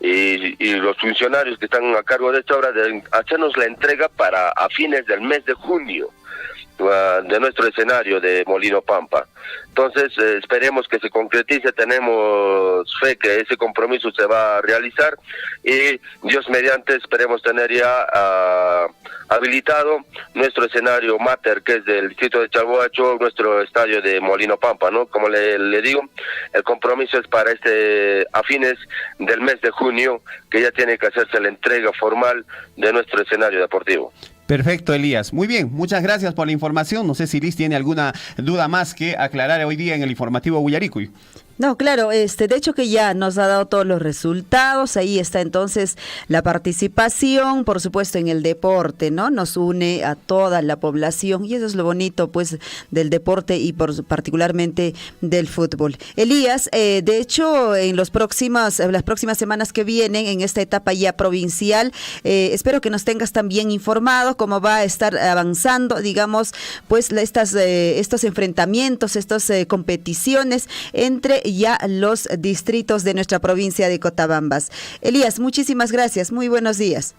y los funcionarios que están a cargo de esta obra, de hacernos la entrega para a fines del mes de junio de nuestro escenario de Molino Pampa. Entonces esperemos que se concretice, tenemos fe que ese compromiso se va a realizar, y Dios mediante esperemos tener ya habilitado nuestro escenario mater, que es del distrito de Chalhuahuacho, nuestro estadio de Molino Pampa, ¿no? Como le digo, el compromiso es para a fines del mes de junio, que ya tiene que hacerse la entrega formal de nuestro escenario deportivo. Perfecto, Elías. Muy bien, muchas gracias por la información. No sé si Liz tiene alguna duda más que aclarar hoy día en el informativo Huillaricuy. No, claro, de hecho que ya nos ha dado todos los resultados. Ahí está entonces la participación, por supuesto, en el deporte, ¿no? Nos une a toda la población, y eso es lo bonito, pues, del deporte y particularmente del fútbol. Elías, de hecho, en las próximas semanas que vienen, en esta etapa ya provincial, espero que nos tengas también informado cómo va a estar avanzando, digamos, pues, estos enfrentamientos, estas competiciones entre ya los distritos de nuestra provincia de Cotabambas. Elías, muchísimas gracias, muy buenos días.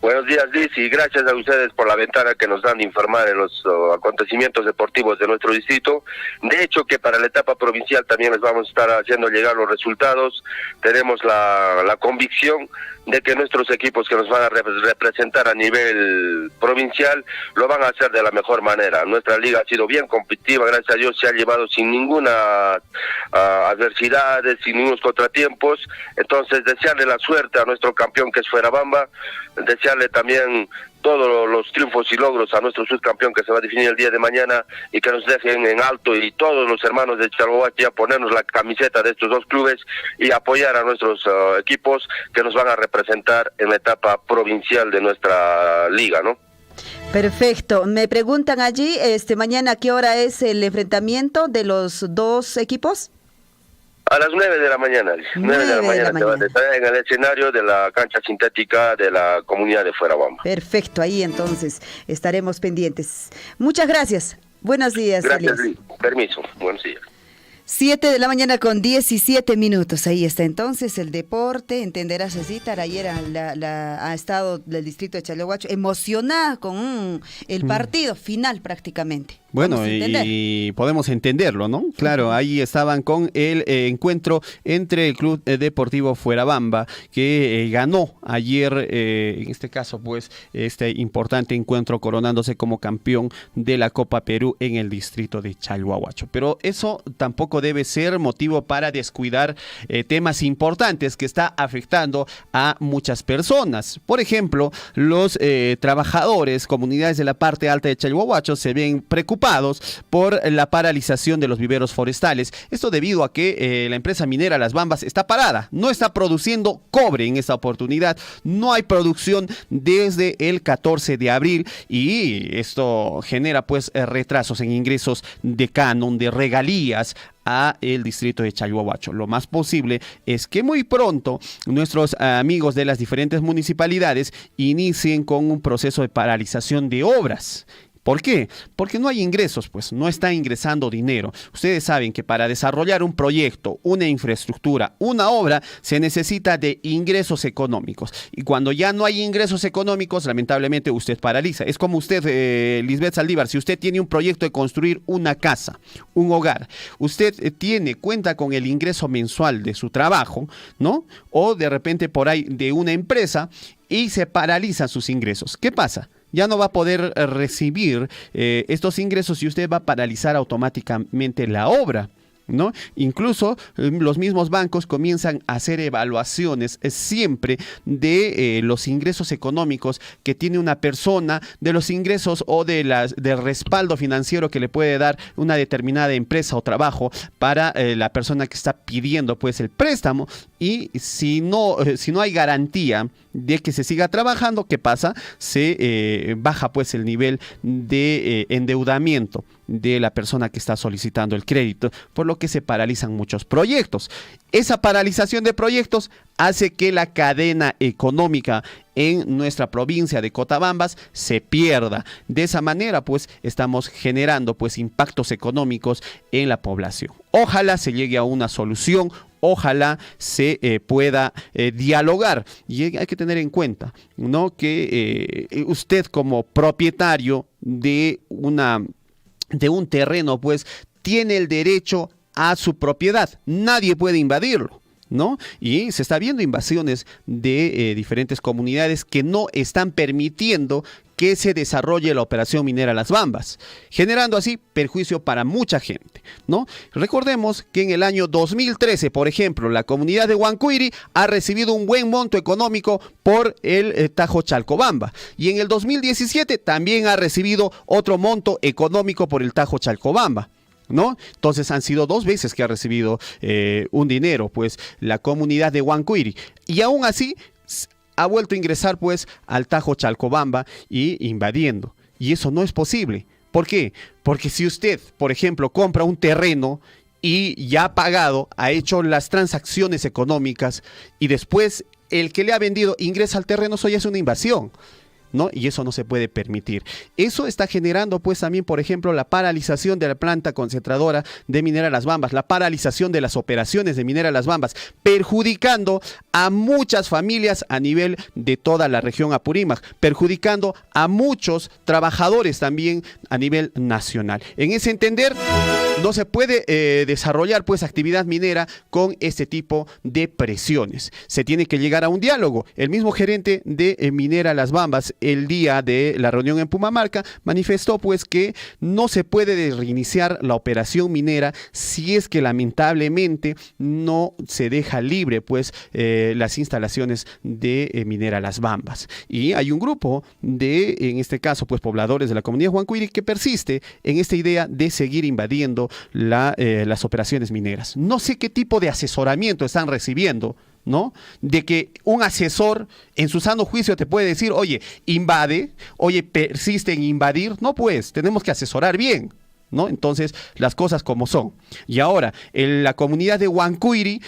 Buenos días, Liz, y gracias a ustedes por la ventana que nos dan de informar en los acontecimientos deportivos de nuestro distrito. De hecho, que para la etapa provincial también les vamos a estar haciendo llegar los resultados. Tenemos la convicción de que nuestros equipos que nos van a representar a nivel provincial lo van a hacer de la mejor manera. Nuestra liga ha sido bien competitiva, gracias a Dios se ha llevado sin ninguna adversidades, sin ningunos contratiempos. Entonces, desearle la suerte a nuestro campeón, que es Fuerabamba, desearle también todos los triunfos y logros a nuestro subcampeón, que se va a definir el día de mañana, y que nos dejen en alto, y todos los hermanos de Chalhuahuacho ponernos la camiseta de estos dos clubes y apoyar a nuestros equipos que nos van a representar en la etapa provincial de nuestra liga, ¿no? Perfecto. Me preguntan allí, mañana, ¿a qué hora es el enfrentamiento de los dos equipos? A las 9 de la mañana. 9 de la mañana. Se va a estar en el escenario de la cancha sintética de la comunidad de Fuerabamba. Perfecto, ahí entonces estaremos pendientes. Muchas gracias. Buenos días. Gracias, Liz. Permiso. Buenos días. 7 de la mañana con 17 minutos. Ahí está entonces el deporte. Entenderás así, ayer ha estado del distrito de Chalhuahuacho emocionada con el partido final prácticamente. Bueno, y podemos entenderlo, ¿no? Claro, ahí estaban con el encuentro entre el Club Deportivo Fuerabamba, que ganó ayer, en este caso, pues, este importante encuentro coronándose como campeón de la Copa Perú en el distrito de Chalhuahuacho. Pero eso tampoco debe ser motivo para descuidar temas importantes que está afectando a muchas personas. Por ejemplo, los trabajadores, comunidades de la parte alta de Chalhuahuacho se ven preocupados por la paralización de los viveros forestales. Esto debido a que la empresa minera Las Bambas está parada, no está produciendo cobre en esta oportunidad, no hay producción desde el 14 de abril y esto genera pues retrasos en ingresos de canon, de regalías a el distrito de Chalhuahuacho. Lo más posible es que muy pronto nuestros amigos de las diferentes municipalidades inicien con un proceso de paralización de obras. ¿Por qué? Porque no hay ingresos, pues no está ingresando dinero. Ustedes saben que para desarrollar un proyecto, una infraestructura, una obra, se necesita de ingresos económicos. Y cuando ya no hay ingresos económicos, lamentablemente usted paraliza. Es como usted, Lisbeth Saldívar, si usted tiene un proyecto de construir una casa, un hogar, usted cuenta con el ingreso mensual de su trabajo, ¿no? O de repente por ahí de una empresa y se paralizan sus ingresos. ¿Qué pasa? Ya no va a poder recibir estos ingresos y usted va a paralizar automáticamente la obra, ¿no? Incluso los mismos bancos comienzan a hacer evaluaciones siempre de los ingresos económicos que tiene una persona, de los ingresos o del respaldo financiero que le puede dar una determinada empresa o trabajo para la persona que está pidiendo pues el préstamo. Y si no hay garantía de que se siga trabajando, ¿qué pasa? Se baja pues el nivel de endeudamiento de la persona que está solicitando el crédito, por lo que se paralizan muchos proyectos. Esa paralización de proyectos hace que la cadena económica en nuestra provincia de Cotabambas se pierda. De esa manera, pues, estamos generando pues impactos económicos en la población. Ojalá se llegue a una solución. Ojalá se pueda dialogar. Y hay que tener en cuenta, ¿no?, que usted como propietario de un terreno, pues, tiene el derecho a su propiedad. Nadie puede invadirlo, ¿no? Y se está viendo invasiones de diferentes comunidades que no están permitiendo que se desarrolle la operación minera Las Bambas, generando así perjuicio para mucha gente, ¿no? Recordemos que en el año 2013, por ejemplo, la comunidad de Huancuiri ha recibido un buen monto económico por el Tajo Chalcobamba, y en el 2017 también ha recibido otro monto económico por el Tajo Chalcobamba, ¿no? Entonces han sido 2 veces que ha recibido un dinero, pues, la comunidad de Huancuiri, y aún así ha vuelto a ingresar pues al Tajo Chalcobamba y invadiendo. Y eso no es posible. ¿Por qué? Porque si usted, por ejemplo, compra un terreno y ya ha pagado, ha hecho las transacciones económicas y después el que le ha vendido ingresa al terreno, eso ya es una invasión, ¿no? Y eso no se puede permitir. Eso está generando pues también, por ejemplo, la paralización de la planta concentradora de Minera Las Bambas, la paralización de las operaciones de Minera Las Bambas, perjudicando a muchas familias a nivel de toda la región Apurímac, perjudicando a muchos trabajadores también a nivel nacional. En ese entender, no se puede desarrollar pues actividad minera con este tipo de presiones. Se tiene que llegar a un diálogo. El mismo gerente de Minera Las Bambas, el día de la reunión en Pumamarca, manifestó pues que no se puede reiniciar la operación minera si es que lamentablemente no se deja libre pues las instalaciones de Minera Las Bambas. Y hay un grupo de, en este caso pues pobladores de la comunidad Huancuiri, que persiste en esta idea de seguir invadiendo las operaciones mineras. No sé qué tipo de asesoramiento están recibiendo, ¿no? De que un asesor en su sano juicio te puede decir, oye, invade, oye, persiste en invadir. No, pues, tenemos que asesorar bien, ¿no? Entonces, las cosas como son. Y ahora, la comunidad de Huancuiri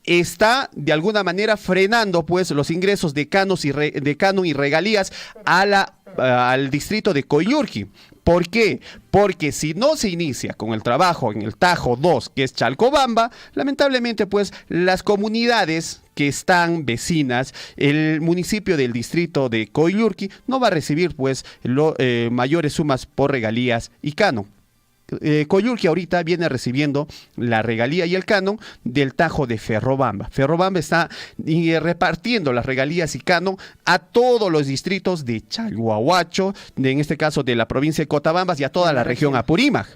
está de alguna manera frenando pues los ingresos de canon y regalías al distrito de Coyurqui. ¿Por qué? Porque si no se inicia con el trabajo en el Tajo 2, que es Chalcobamba, lamentablemente pues las comunidades que están vecinas, el municipio del distrito de Coyurqui no va a recibir pues mayores sumas por regalías y canon. Coyulqui ahorita viene recibiendo la regalía y el canon del Tajo de Ferrobamba. Ferrobamba está repartiendo las regalías y canon a todos los distritos de Chalhuahuacho, en este caso de la provincia de Cotabambas y a toda la región Apurímac.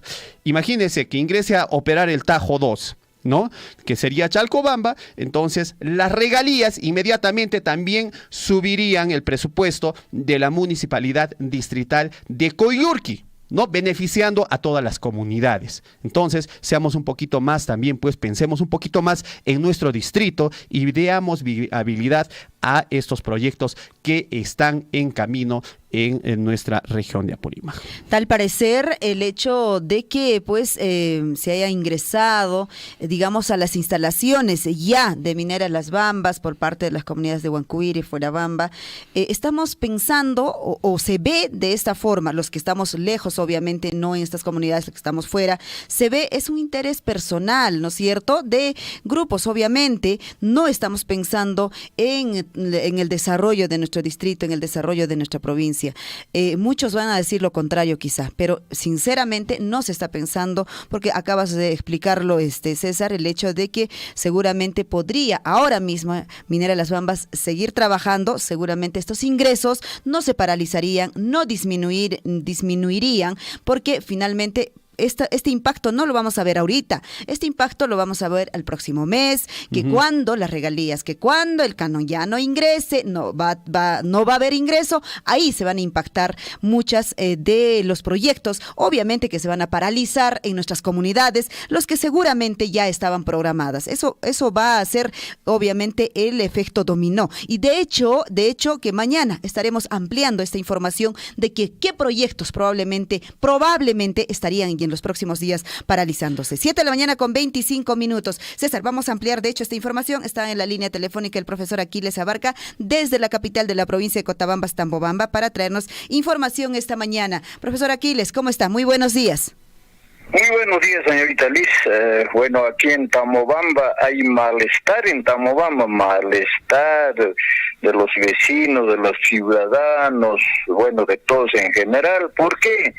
Imagínense que ingrese a operar el Tajo 2, ¿no? Que sería Chalcobamba, entonces las regalías inmediatamente también subirían el presupuesto de la municipalidad distrital de Coyulqui, ¿no? Beneficiando a todas las comunidades. Entonces, seamos un poquito más también, pues pensemos un poquito más en nuestro distrito y veamos viabilidad a estos proyectos que están en camino en nuestra región de Apurímac. Tal parecer el hecho de que pues se haya ingresado, digamos, a las instalaciones ya de Minera Las Bambas por parte de las comunidades de Huancuire y Fuerabamba, estamos pensando o se ve de esta forma, los que estamos lejos, obviamente no en estas comunidades, los que estamos fuera, se ve, es un interés personal, ¿no es cierto?, de grupos, obviamente, no estamos pensando en el desarrollo de nuestro distrito, en el desarrollo de nuestra provincia. Muchos van a decir lo contrario quizá, pero sinceramente no se está pensando, porque acabas de explicarlo, César, el hecho de que seguramente podría ahora mismo Minera Las Bambas seguir trabajando, seguramente estos ingresos no se paralizarían, no disminuirían, porque finalmente este impacto no lo vamos a ver ahorita, este impacto lo vamos a ver el próximo mes, que cuando las regalías, que cuando el canon ya no ingrese, no va a haber ingreso, ahí se van a impactar muchas de los proyectos, obviamente que se van a paralizar en nuestras comunidades, los que seguramente ya estaban programadas. Eso va a ser obviamente el efecto dominó, y de hecho que mañana estaremos ampliando esta información de que qué proyectos probablemente estarían en los próximos días paralizándose. 7:25 a.m. César, vamos a ampliar de hecho esta información. Está en la línea telefónica el profesor Aquiles Abarca desde la capital de la provincia de Cotabambas, Tambobamba, para traernos información esta mañana. Profesor Aquiles, ¿cómo está? Muy buenos días. Muy buenos días, señorita Liz. Bueno, aquí en Tambobamba hay malestar malestar de los vecinos, de los ciudadanos, bueno, de todos en general. ¿Por qué?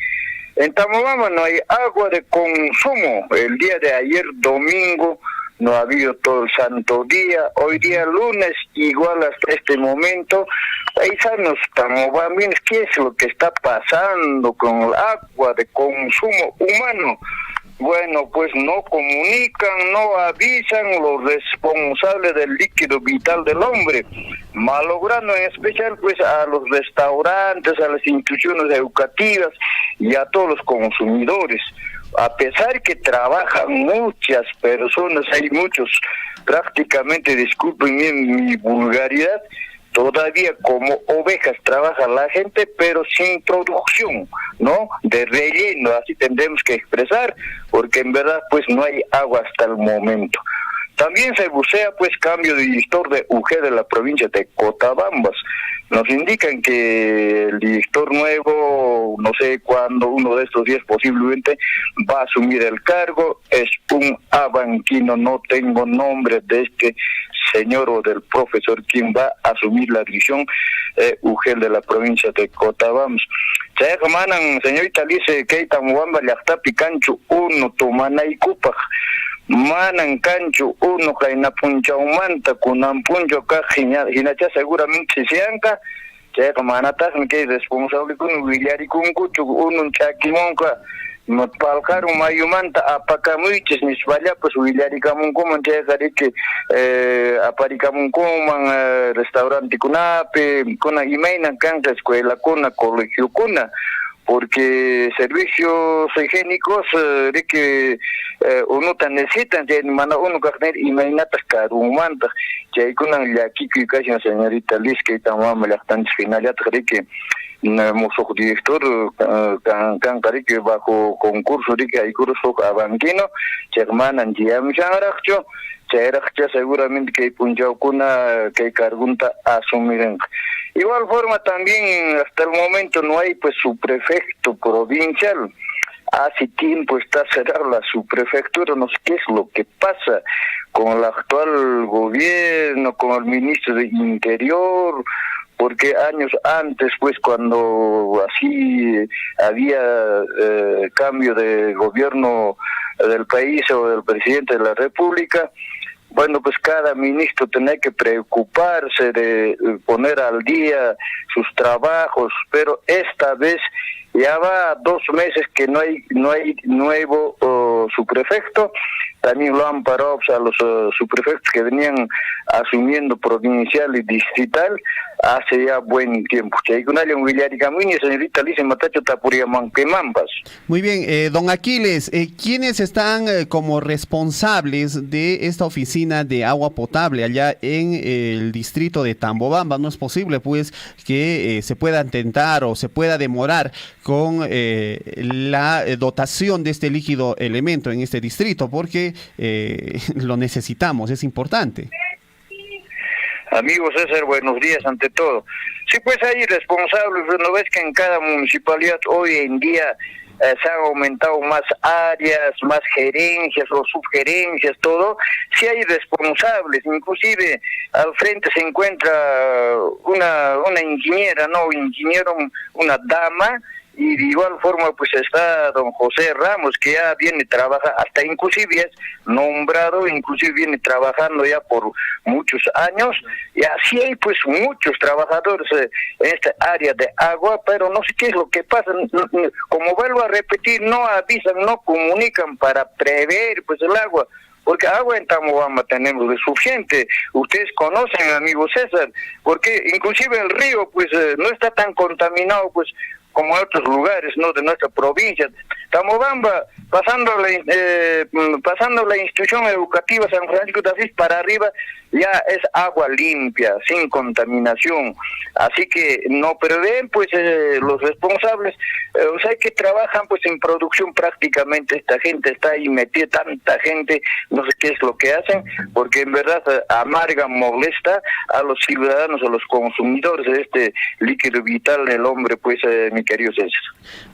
En Tambobamba no hay agua de consumo. El día de ayer, domingo, no ha habido todo el santo día. Hoy día, lunes, igual hasta este momento. Paisanos tambobambinos, ¿qué es lo que está pasando con el agua de consumo humano? Bueno, pues no comunican, no avisan los responsables del líquido vital del hombre, malogrando en especial pues a los restaurantes, a las instituciones educativas y a todos los consumidores. A pesar que trabajan muchas personas, hay muchos, prácticamente, disculpen mi vulgaridad, todavía como ovejas trabaja la gente, pero sin producción, ¿no? De relleno, así tendremos que expresar, porque en verdad pues no hay agua hasta el momento. También se bucea pues cambio de director de UG de la provincia de Cotabambas. Nos indican que el director nuevo, no sé cuándo, uno de estos días posiblemente, va a asumir el cargo. Es un abanquino, no tengo nombre de este señor o del profesor quien va a asumir la dirección UGEL de la provincia de Cotabambas. Señorita Lice, que Tambobamba le está picancho uno, Tumanaycupaj. Manan cancho uno jaina puncha umanta kunan puncho ka hinacha seguramente se anca que manatas que responsable con Villari con cucho uno chaquimonca no palcar un mayumanta apacamuiches ni vaya pues Villari camun como que aparicamun como restaurante kunape kuna imaina cancha escuela kuna colegio kuna, porque servicios higiénicos de que uno tan necesitan de mana uno carnet y mainatas carumanta que hay con la kiki casi señorita Liz que también la tan final ya que nuestro director can que bajo concurso de que hay curso abanquino que hermanan ya me chanaracho seguramente que punjao kuna que cargunta asumiren. Igual forma también hasta el momento no hay pues subprefecto provincial. Hace tiempo está cerrada la subprefectura, no sé qué es lo que pasa con el actual gobierno, con el ministro de Interior, porque años antes, pues cuando así había cambio de gobierno del país o del presidente de la República, bueno, pues cada ministro tenía que preocuparse de poner al día sus trabajos, pero esta vez ya va 2 meses que no hay nuevo subprefecto. También lo han parado a los subprefectos que venían asumiendo provincial y distrital hace ya buen tiempo. Señorita Lice Matacho Tapuria Manquemambas. Muy bien, don Aquiles, ¿quiénes están como responsables de esta oficina de agua potable allá en el distrito de Tambobamba? No es posible pues que se pueda intentar o se pueda demorar con la dotación de este líquido elemento en este distrito, porque lo necesitamos, es importante. Amigo César, buenos días ante todo. Sí, pues hay responsables, ¿no ves que en cada municipalidad hoy en día se han aumentado más áreas, más gerencias o subgerencias, todo? Sí hay responsables, inclusive al frente se encuentra una ingeniera, no, ingeniero, una dama, y de igual forma pues está don José Ramos, que ya viene trabajando, hasta inclusive es nombrado, inclusive viene trabajando ya por muchos años, y así hay pues muchos trabajadores en esta área de agua, pero no sé qué es lo que pasa, como vuelvo a repetir, no avisan, no comunican para prever pues el agua, porque agua en Tambobamba tenemos de suficiente. Ustedes conocen, amigo César, porque inclusive el río pues no está tan contaminado pues como en otros lugares, ¿no?, de nuestra provincia. Tambobamba, pasando la institución educativa San Francisco de Asís para arriba, ya es agua limpia, sin contaminación. Así que no prevén pues los responsables, o sea que trabajan pues en producción prácticamente. Esta gente está ahí metida, tanta gente, no sé qué es lo que hacen, porque en verdad amarga, molesta a los ciudadanos, a los consumidores de este líquido vital del hombre, pues mi querido César.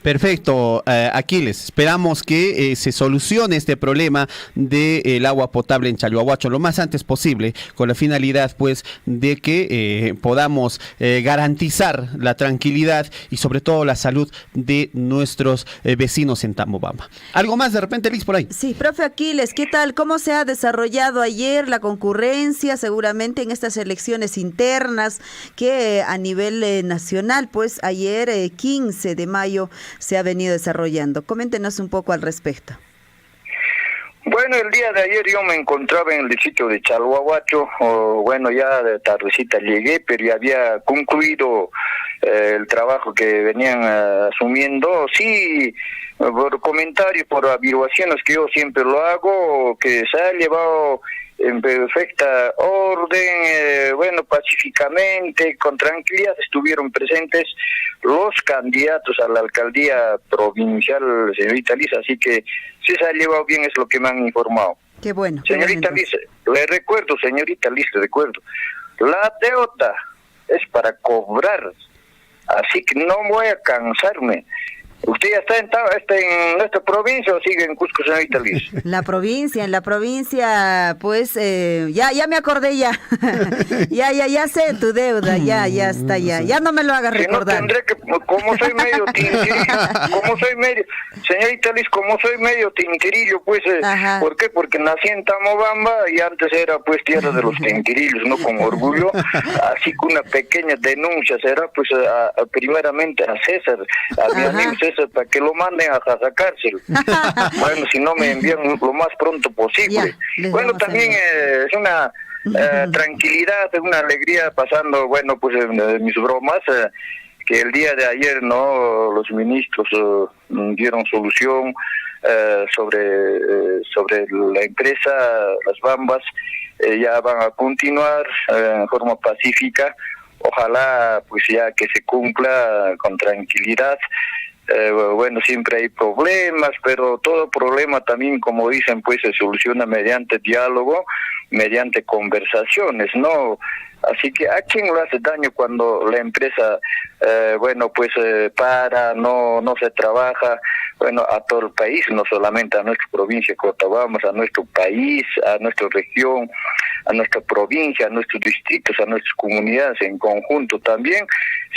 Perfecto, Aquiles, esperamos que se solucione este problema del agua potable en Chalhuahuacho lo más antes posible, con la finalidad pues de que podamos garantizar la tranquilidad y sobre todo la salud de nuestros vecinos en Tambobamba. ¿Algo más de repente, Liz, por ahí? Sí, profe Aquiles, ¿qué tal? ¿Cómo se ha desarrollado ayer la concurrencia seguramente en estas elecciones internas que a nivel nacional, pues ayer 15 de mayo se ha venido desarrollando? Coméntenos un poco al respecto. Bueno, el día de ayer yo me encontraba en el distrito de Chalhuahuacho, bueno, ya de tardecita llegué, pero ya había concluido el trabajo que venían asumiendo. Sí, por comentarios, por averiguaciones que yo siempre lo hago, que se ha llevado en perfecta orden, bueno, pacíficamente, con tranquilidad estuvieron presentes los candidatos a la alcaldía provincial, señorita Liz, así que sí se ha llevado bien, es lo que me han informado. Qué bueno. Señorita Liz, le recuerdo, la deuda es para cobrar, así que no voy a cansarme. ¿Usted ya está en nuestra provincia o sigue en Cusco, señorita Liz? En la provincia, pues, ya me acordé ya. ya sé tu deuda, ya está, ya no me lo hagas recordar. No tendré que, como soy medio tintirillo, señorita Liz, como soy medio tintirillo, pues, ¿por qué? Porque nací en Tambobamba y antes era, pues, tierra de los tintirillos, ¿no? Con orgullo, así que una pequeña denuncia será, pues, primeramente a César, a mi amigo César, para que lo manden a la cárcel. Bueno, si no me envían lo más pronto posible. Bueno, también es una tranquilidad, es una alegría pasando, bueno, pues mis bromas, que el día de ayer, ¿no?, los ministros dieron solución sobre la empresa, las Bambas, ya van a continuar en forma pacífica. Ojalá, pues ya que se cumpla con tranquilidad. Bueno, siempre hay problemas, pero todo problema también, como dicen, pues se soluciona mediante diálogo, mediante conversaciones, ¿no? Así que ¿a quién le hace daño cuando la empresa, bueno, pues no se trabaja? Bueno, a todo el país, no solamente a nuestra provincia de Cotabambas, a nuestro país, a nuestra región. a nuestra provincia, a nuestros distritos, a nuestras comunidades en conjunto también.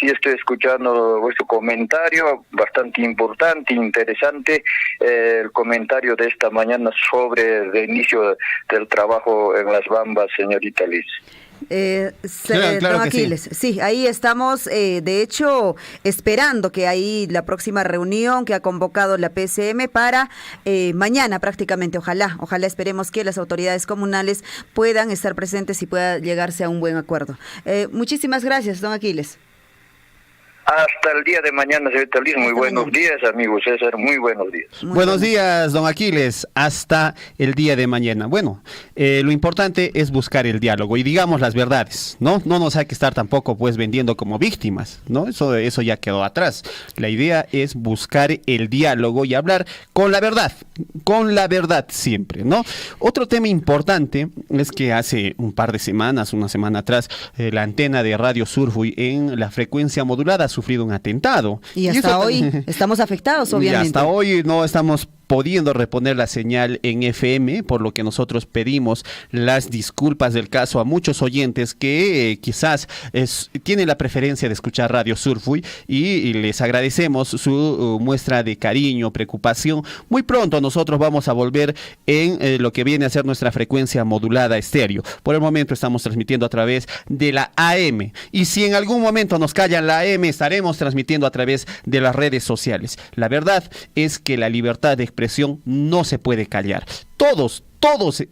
Sí, estoy escuchando vuestro comentario, bastante importante, interesante, el comentario de esta mañana sobre el inicio del trabajo en Las Bambas, señorita Liz. Don Aquiles, sí, ahí estamos, de hecho, esperando que ahí la próxima reunión que ha convocado la PCM para mañana prácticamente, ojalá esperemos que las autoridades comunales puedan estar presentes y pueda llegarse a un buen acuerdo. Muchísimas gracias, don Aquiles. Hasta el día de mañana, señorita Liz. Muy buenos días, amigo César. Muy buenos días. Buenos días, don Aquiles. Hasta el día de mañana. Bueno, lo importante es buscar el diálogo y digamos las verdades, ¿no? No nos hay que estar tampoco pues vendiendo como víctimas, ¿no? Eso ya quedó atrás. La idea es buscar el diálogo y hablar con la verdad siempre, ¿no? Otro tema importante es que hace un par de semanas, una semana atrás, la antena de Radio Surfui en la frecuencia modulada sufrido un atentado. Y hasta hoy estamos afectados, obviamente. Y hasta hoy no estamos pudiendo reponer la señal en FM, por lo que nosotros pedimos las disculpas del caso a muchos oyentes que quizás tienen la preferencia de escuchar Radio Surfui y les agradecemos su muestra de cariño, preocupación. Muy pronto nosotros vamos a volver en lo que viene a ser nuestra frecuencia modulada estéreo. Por el momento estamos transmitiendo a través de la AM y si en algún momento nos callan la AM estaremos transmitiendo a través de las redes sociales. La verdad es que la libertad de expresión no se puede callar. Todos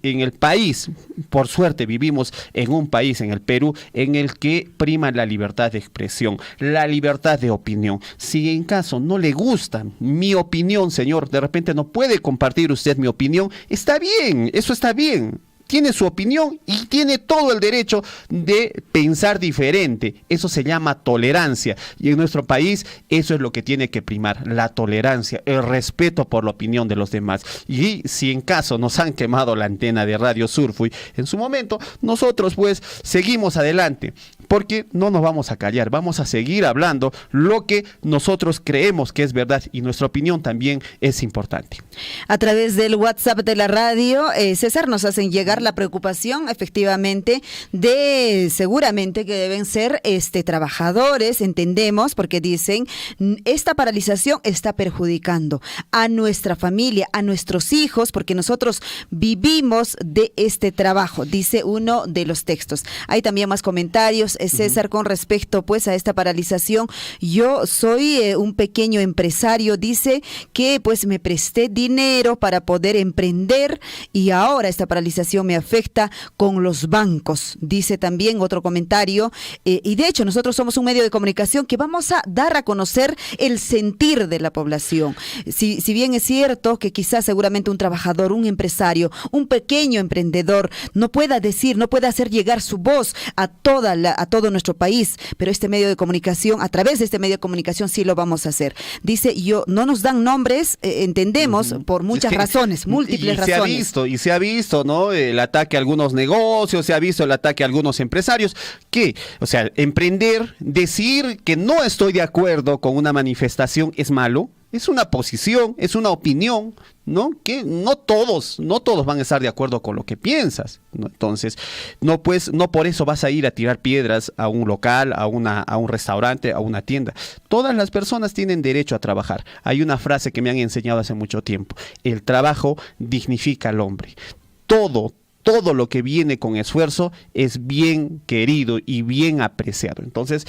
en el país, por suerte vivimos en un país, en el Perú, en el que prima la libertad de expresión, la libertad de opinión. Si en caso no le gusta mi opinión, señor, de repente no puede compartir usted mi opinión, está bien, eso está bien. Tiene su opinión y tiene todo el derecho de pensar diferente. Eso se llama tolerancia. Y en nuestro país eso es lo que tiene que primar, la tolerancia, el respeto por la opinión de los demás. Y si en caso nos han quemado la antena de Radio Surfui en su momento, nosotros pues seguimos adelante. Porque no nos vamos a callar, vamos a seguir hablando lo que nosotros creemos que es verdad y nuestra opinión también es importante. A través del WhatsApp de la radio, César, nos hacen llegar la preocupación efectivamente de seguramente que deben ser trabajadores, entendemos, porque dicen esta paralización está perjudicando a nuestra familia, a nuestros hijos, porque nosotros vivimos de este trabajo, dice uno de los textos. Hay también más comentarios, César, con respecto pues a esta paralización. Yo soy un pequeño empresario, dice que pues me presté dinero para poder emprender y ahora esta paralización me afecta con los bancos, dice también otro comentario. Y de hecho nosotros somos un medio de comunicación que vamos a dar a conocer el sentir de la población. Si bien es cierto que quizás seguramente un trabajador, un empresario, un pequeño emprendedor no pueda decir, no pueda hacer llegar su voz a todo nuestro país, pero este medio de comunicación, a través de este medio de comunicación sí lo vamos a hacer. Dice, no nos dan nombres, entendemos, por muchas razones, múltiples razones. Se ha visto, ¿no? El ataque a algunos negocios, se ha visto el ataque a algunos empresarios, que, o sea, emprender, decir que no estoy de acuerdo con una manifestación es malo. Es una posición, es una opinión, ¿no? Que no todos van a estar de acuerdo con lo que piensas, ¿no? Entonces, no por eso vas a ir a tirar piedras a un local, a un restaurante, a una tienda. Todas las personas tienen derecho a trabajar. Hay una frase que me han enseñado hace mucho tiempo: el trabajo dignifica al hombre. Todo lo que viene con esfuerzo es bien querido y bien apreciado. Entonces,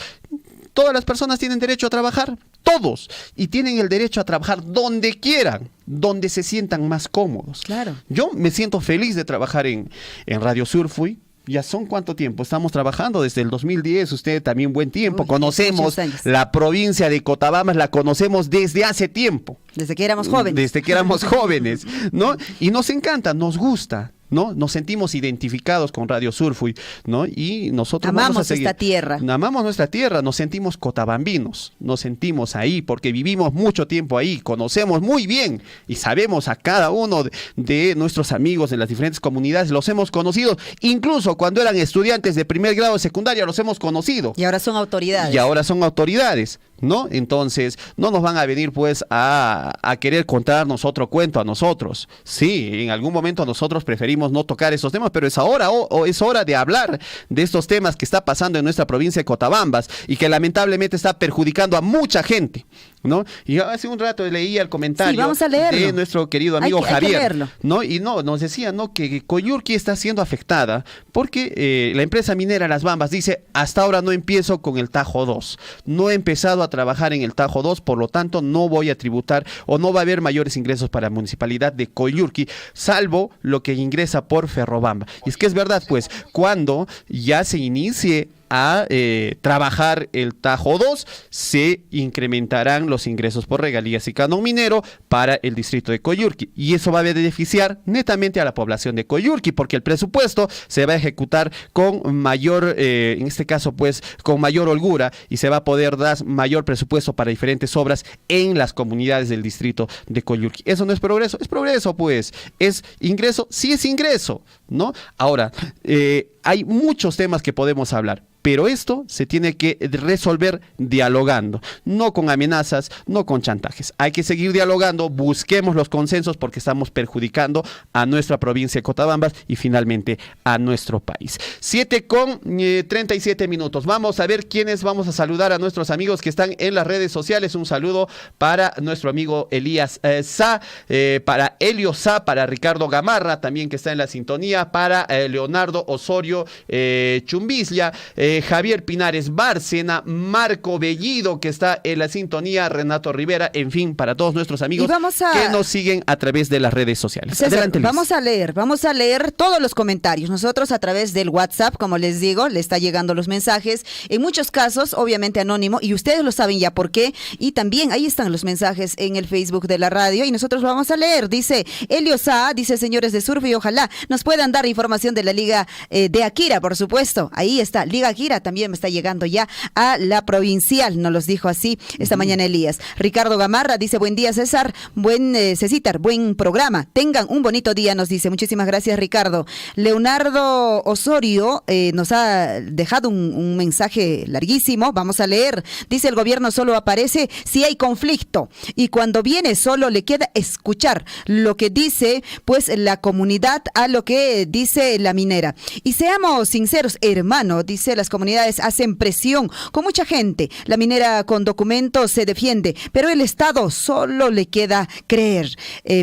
todas las personas tienen derecho a trabajar, todos, y tienen el derecho a trabajar donde quieran, donde se sientan más cómodos. Claro. Yo me siento feliz de trabajar en Radio Surfui. Ya son ¿cuánto tiempo? Estamos trabajando desde el 2010, usted también buen tiempo. Conocemos la provincia de Cotabambas, la conocemos desde hace tiempo. Desde que éramos jóvenes. Desde que éramos jóvenes, ¿no? Y nos encanta, nos gusta, ¿no? Nos sentimos identificados con Radio Surfui, ¿no? Y nosotros amamos vamos a seguir. Esta tierra. Amamos nuestra tierra, nos sentimos cotabambinos, nos sentimos ahí porque vivimos mucho tiempo ahí, conocemos muy bien y sabemos a cada uno de nuestros amigos en las diferentes comunidades, los hemos conocido, incluso cuando eran estudiantes de primer grado de secundaria los hemos conocido. Y ahora son autoridades. ¿no? Entonces, no nos van a venir pues a querer contarnos otro cuento a nosotros. Sí, en algún momento nosotros preferimos no tocar esos temas, pero es ahora es hora de hablar de estos temas que está pasando en nuestra provincia de Cotabambas y que lamentablemente está perjudicando a mucha gente, ¿no? Y hace un rato leía el comentario de nuestro querido amigo Javier, ¿no? Y nos decía, ¿no?, que Coyurqui está siendo afectada porque la empresa minera Las Bambas dice, hasta ahora no empiezo con el Tajo 2, no he empezado a trabajar en el Tajo 2, por lo tanto no voy a tributar o no va a haber mayores ingresos para la municipalidad de Coyurqui, salvo lo que ingresa por Ferrobamba. Y es que es verdad, pues, cuando ya se inicie a trabajar el Tajo 2, se incrementarán los ingresos por regalías y canon minero para el distrito de Coyurqui, y eso va a beneficiar netamente a la población de Coyurqui, porque el presupuesto se va a ejecutar con mayor, en este caso pues, con mayor holgura, y se va a poder dar mayor presupuesto para diferentes obras en las comunidades del distrito de Coyurqui. ¿Eso no es progreso? Es progreso, pues. ¿Es ingreso? Sí es ingreso, ¿no? Ahora, hay muchos temas que podemos hablar, pero esto se tiene que resolver dialogando, no con amenazas, no con chantajes. Hay que seguir dialogando, busquemos los consensos porque estamos perjudicando a nuestra provincia de Cotabambas y finalmente a nuestro país. 7:37. Vamos a ver quiénes vamos a saludar a nuestros amigos que están en las redes sociales. Un saludo para nuestro amigo Elías Sá, para Elio Sá, para Ricardo Gamarra, también que está en la sintonía, para Leonardo Osorio Chumbislia, Javier Pinares Bárcena, Marco Bellido, que está en la sintonía, Renato Rivera, en fin, para todos nuestros amigos que nos siguen a través de las redes sociales. César, adelante, Liz. Vamos a leer todos los comentarios. Nosotros a través del WhatsApp, como les digo, le está llegando los mensajes, en muchos casos, obviamente anónimo, y ustedes lo saben ya por qué, y también ahí están los mensajes en el Facebook de la radio, y nosotros lo vamos a leer. Dice Elio Sá, dice, señores de Surf, y ojalá nos puedan dar información de la Liga de Akira, por supuesto. Ahí está, Liga Akira también me está llegando ya a la provincial, nos los dijo así esta mañana Elías. Ricardo Gamarra dice, buen día César, Cecitar, buen programa, tengan un bonito día, nos dice, muchísimas gracias Ricardo. Leonardo Osorio nos ha dejado un mensaje larguísimo, vamos a leer, dice, el gobierno solo aparece si hay conflicto y cuando viene solo le queda escuchar lo que dice pues la comunidad a lo que dice la minera. Y seamos sinceros, hermano, dice, las comunidades hacen presión con mucha gente. La minera con documentos se defiende, pero el Estado solo le queda creer.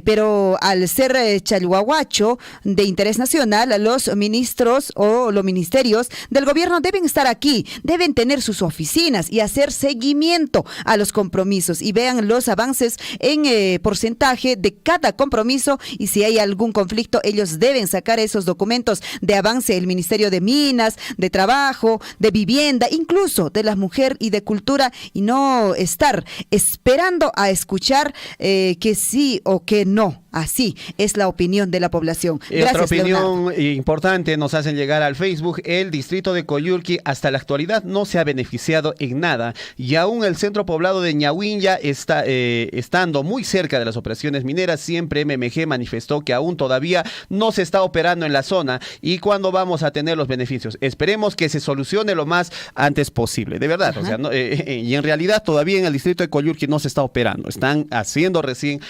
Pero al ser chalhuahuacho de interés nacional, los ministros o los ministerios del gobierno deben estar aquí, deben tener sus oficinas y hacer seguimiento a los compromisos y vean los avances en porcentaje de cada compromiso, y si hay algún conflicto, ellos deben sacar esos documentos de avance, el Ministerio de Minas, de Trabajo, de Vivienda, incluso de la Mujer y de Cultura, y no estar esperando a escuchar que sí o que no. Así es la opinión de la población. Gracias, otra opinión Leonardo. Importante nos hacen llegar al Facebook. El distrito de Coyurqui hasta la actualidad no se ha beneficiado en nada, y aún el centro poblado de Ñahuinya está estando muy cerca de las operaciones mineras. Siempre MMG manifestó que aún todavía no se está operando en la zona, y cuándo vamos a tener los beneficios. Esperemos que se solucione lo más antes posible, de verdad. O sea, no, y en realidad todavía en el distrito de Coyurqui no se está operando, están haciendo recién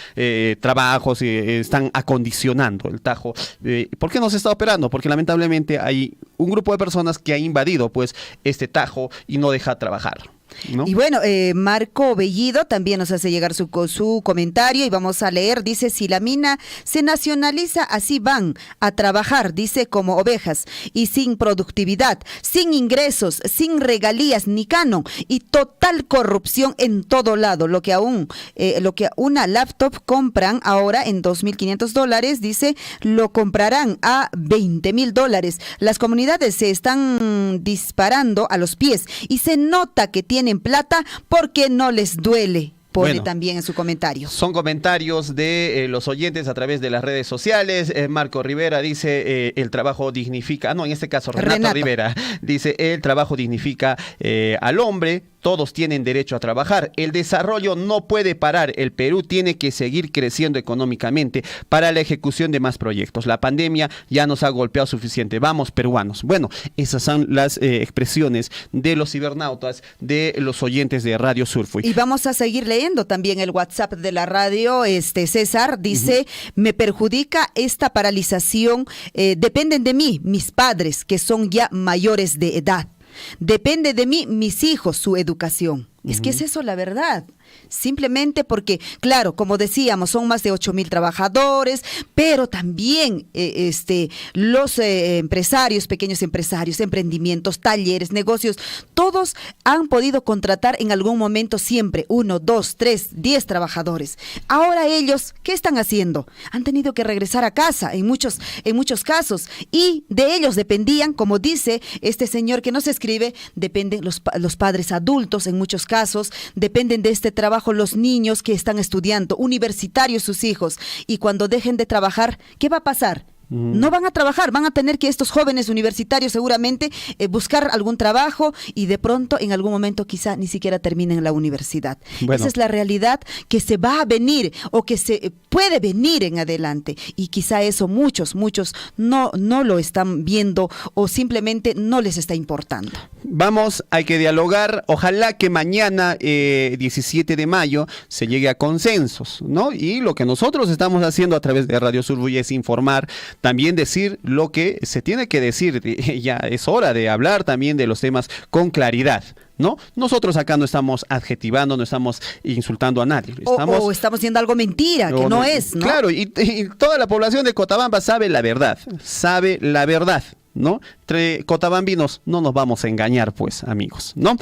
trabajos y están acondicionando el Tajo. ¿Por qué no se está operando? Porque lamentablemente hay un grupo de personas que ha invadido pues este Tajo y no deja trabajar, ¿no? Y bueno, Marco Bellido también nos hace llegar su comentario y vamos a leer. Dice, si la mina se nacionaliza, así van a trabajar, dice, como ovejas, y sin productividad, sin ingresos, sin regalías ni canon, y total corrupción en todo lado. Lo que una laptop compran ahora en $2,500, dice, lo comprarán a $20,000. Las comunidades se están disparando a los pies y se nota que tienen plata porque no les duele. pone también en su comentario. Son comentarios de los oyentes a través de las redes sociales. Marco Rivera dice, el trabajo dignifica, en este caso Renato Rivera, dice, el trabajo dignifica al hombre. Todos tienen derecho a trabajar. El desarrollo no puede parar. El Perú tiene que seguir creciendo económicamente para la ejecución de más proyectos. La pandemia ya nos ha golpeado suficiente. Vamos, peruanos. Bueno, esas son las expresiones de los cibernautas, de los oyentes de Radio Surfui. Y vamos a seguir leyendo también el WhatsApp de la radio. César dice, me perjudica esta paralización. Dependen de mí, mis padres, que son ya mayores de edad. Depende de mí, mis hijos, su educación. Es que es eso la verdad. Simplemente porque, claro, como decíamos, son más de 8,000 trabajadores, pero también los empresarios, pequeños empresarios, emprendimientos, talleres, negocios, todos han podido contratar en algún momento siempre 1, 2, 3, 10 trabajadores. Ahora ellos, ¿qué están haciendo? Han tenido que regresar a casa en muchos casos, y de ellos dependían, como dice este señor que nos escribe, dependen los padres adultos en muchos casos, dependen de este trabajo los niños que están estudiando, universitarios sus hijos, y cuando dejen de trabajar, ¿qué va a pasar? No van a trabajar, van a tener que estos jóvenes universitarios seguramente buscar algún trabajo, y de pronto en algún momento quizá ni siquiera terminen la universidad. Esa es la realidad que se va a venir o que se puede venir en adelante, y quizá eso muchos no lo están viendo o simplemente no les está importando. Vamos, hay que dialogar. Ojalá que mañana, 17 de mayo, se llegue a consensos, ¿no? Y lo que nosotros estamos haciendo a través de Radio Surfui es informar, también decir lo que se tiene que decir. Ya es hora de hablar también de los temas con claridad, ¿no? Nosotros acá no estamos adjetivando, no estamos insultando a nadie. O estamos diciendo algo mentira, que no es, ¿no? Claro, y toda la población de Cotabamba sabe la verdad, ¿no? Entre cotabambinos no nos vamos a engañar, pues, amigos, ¿no?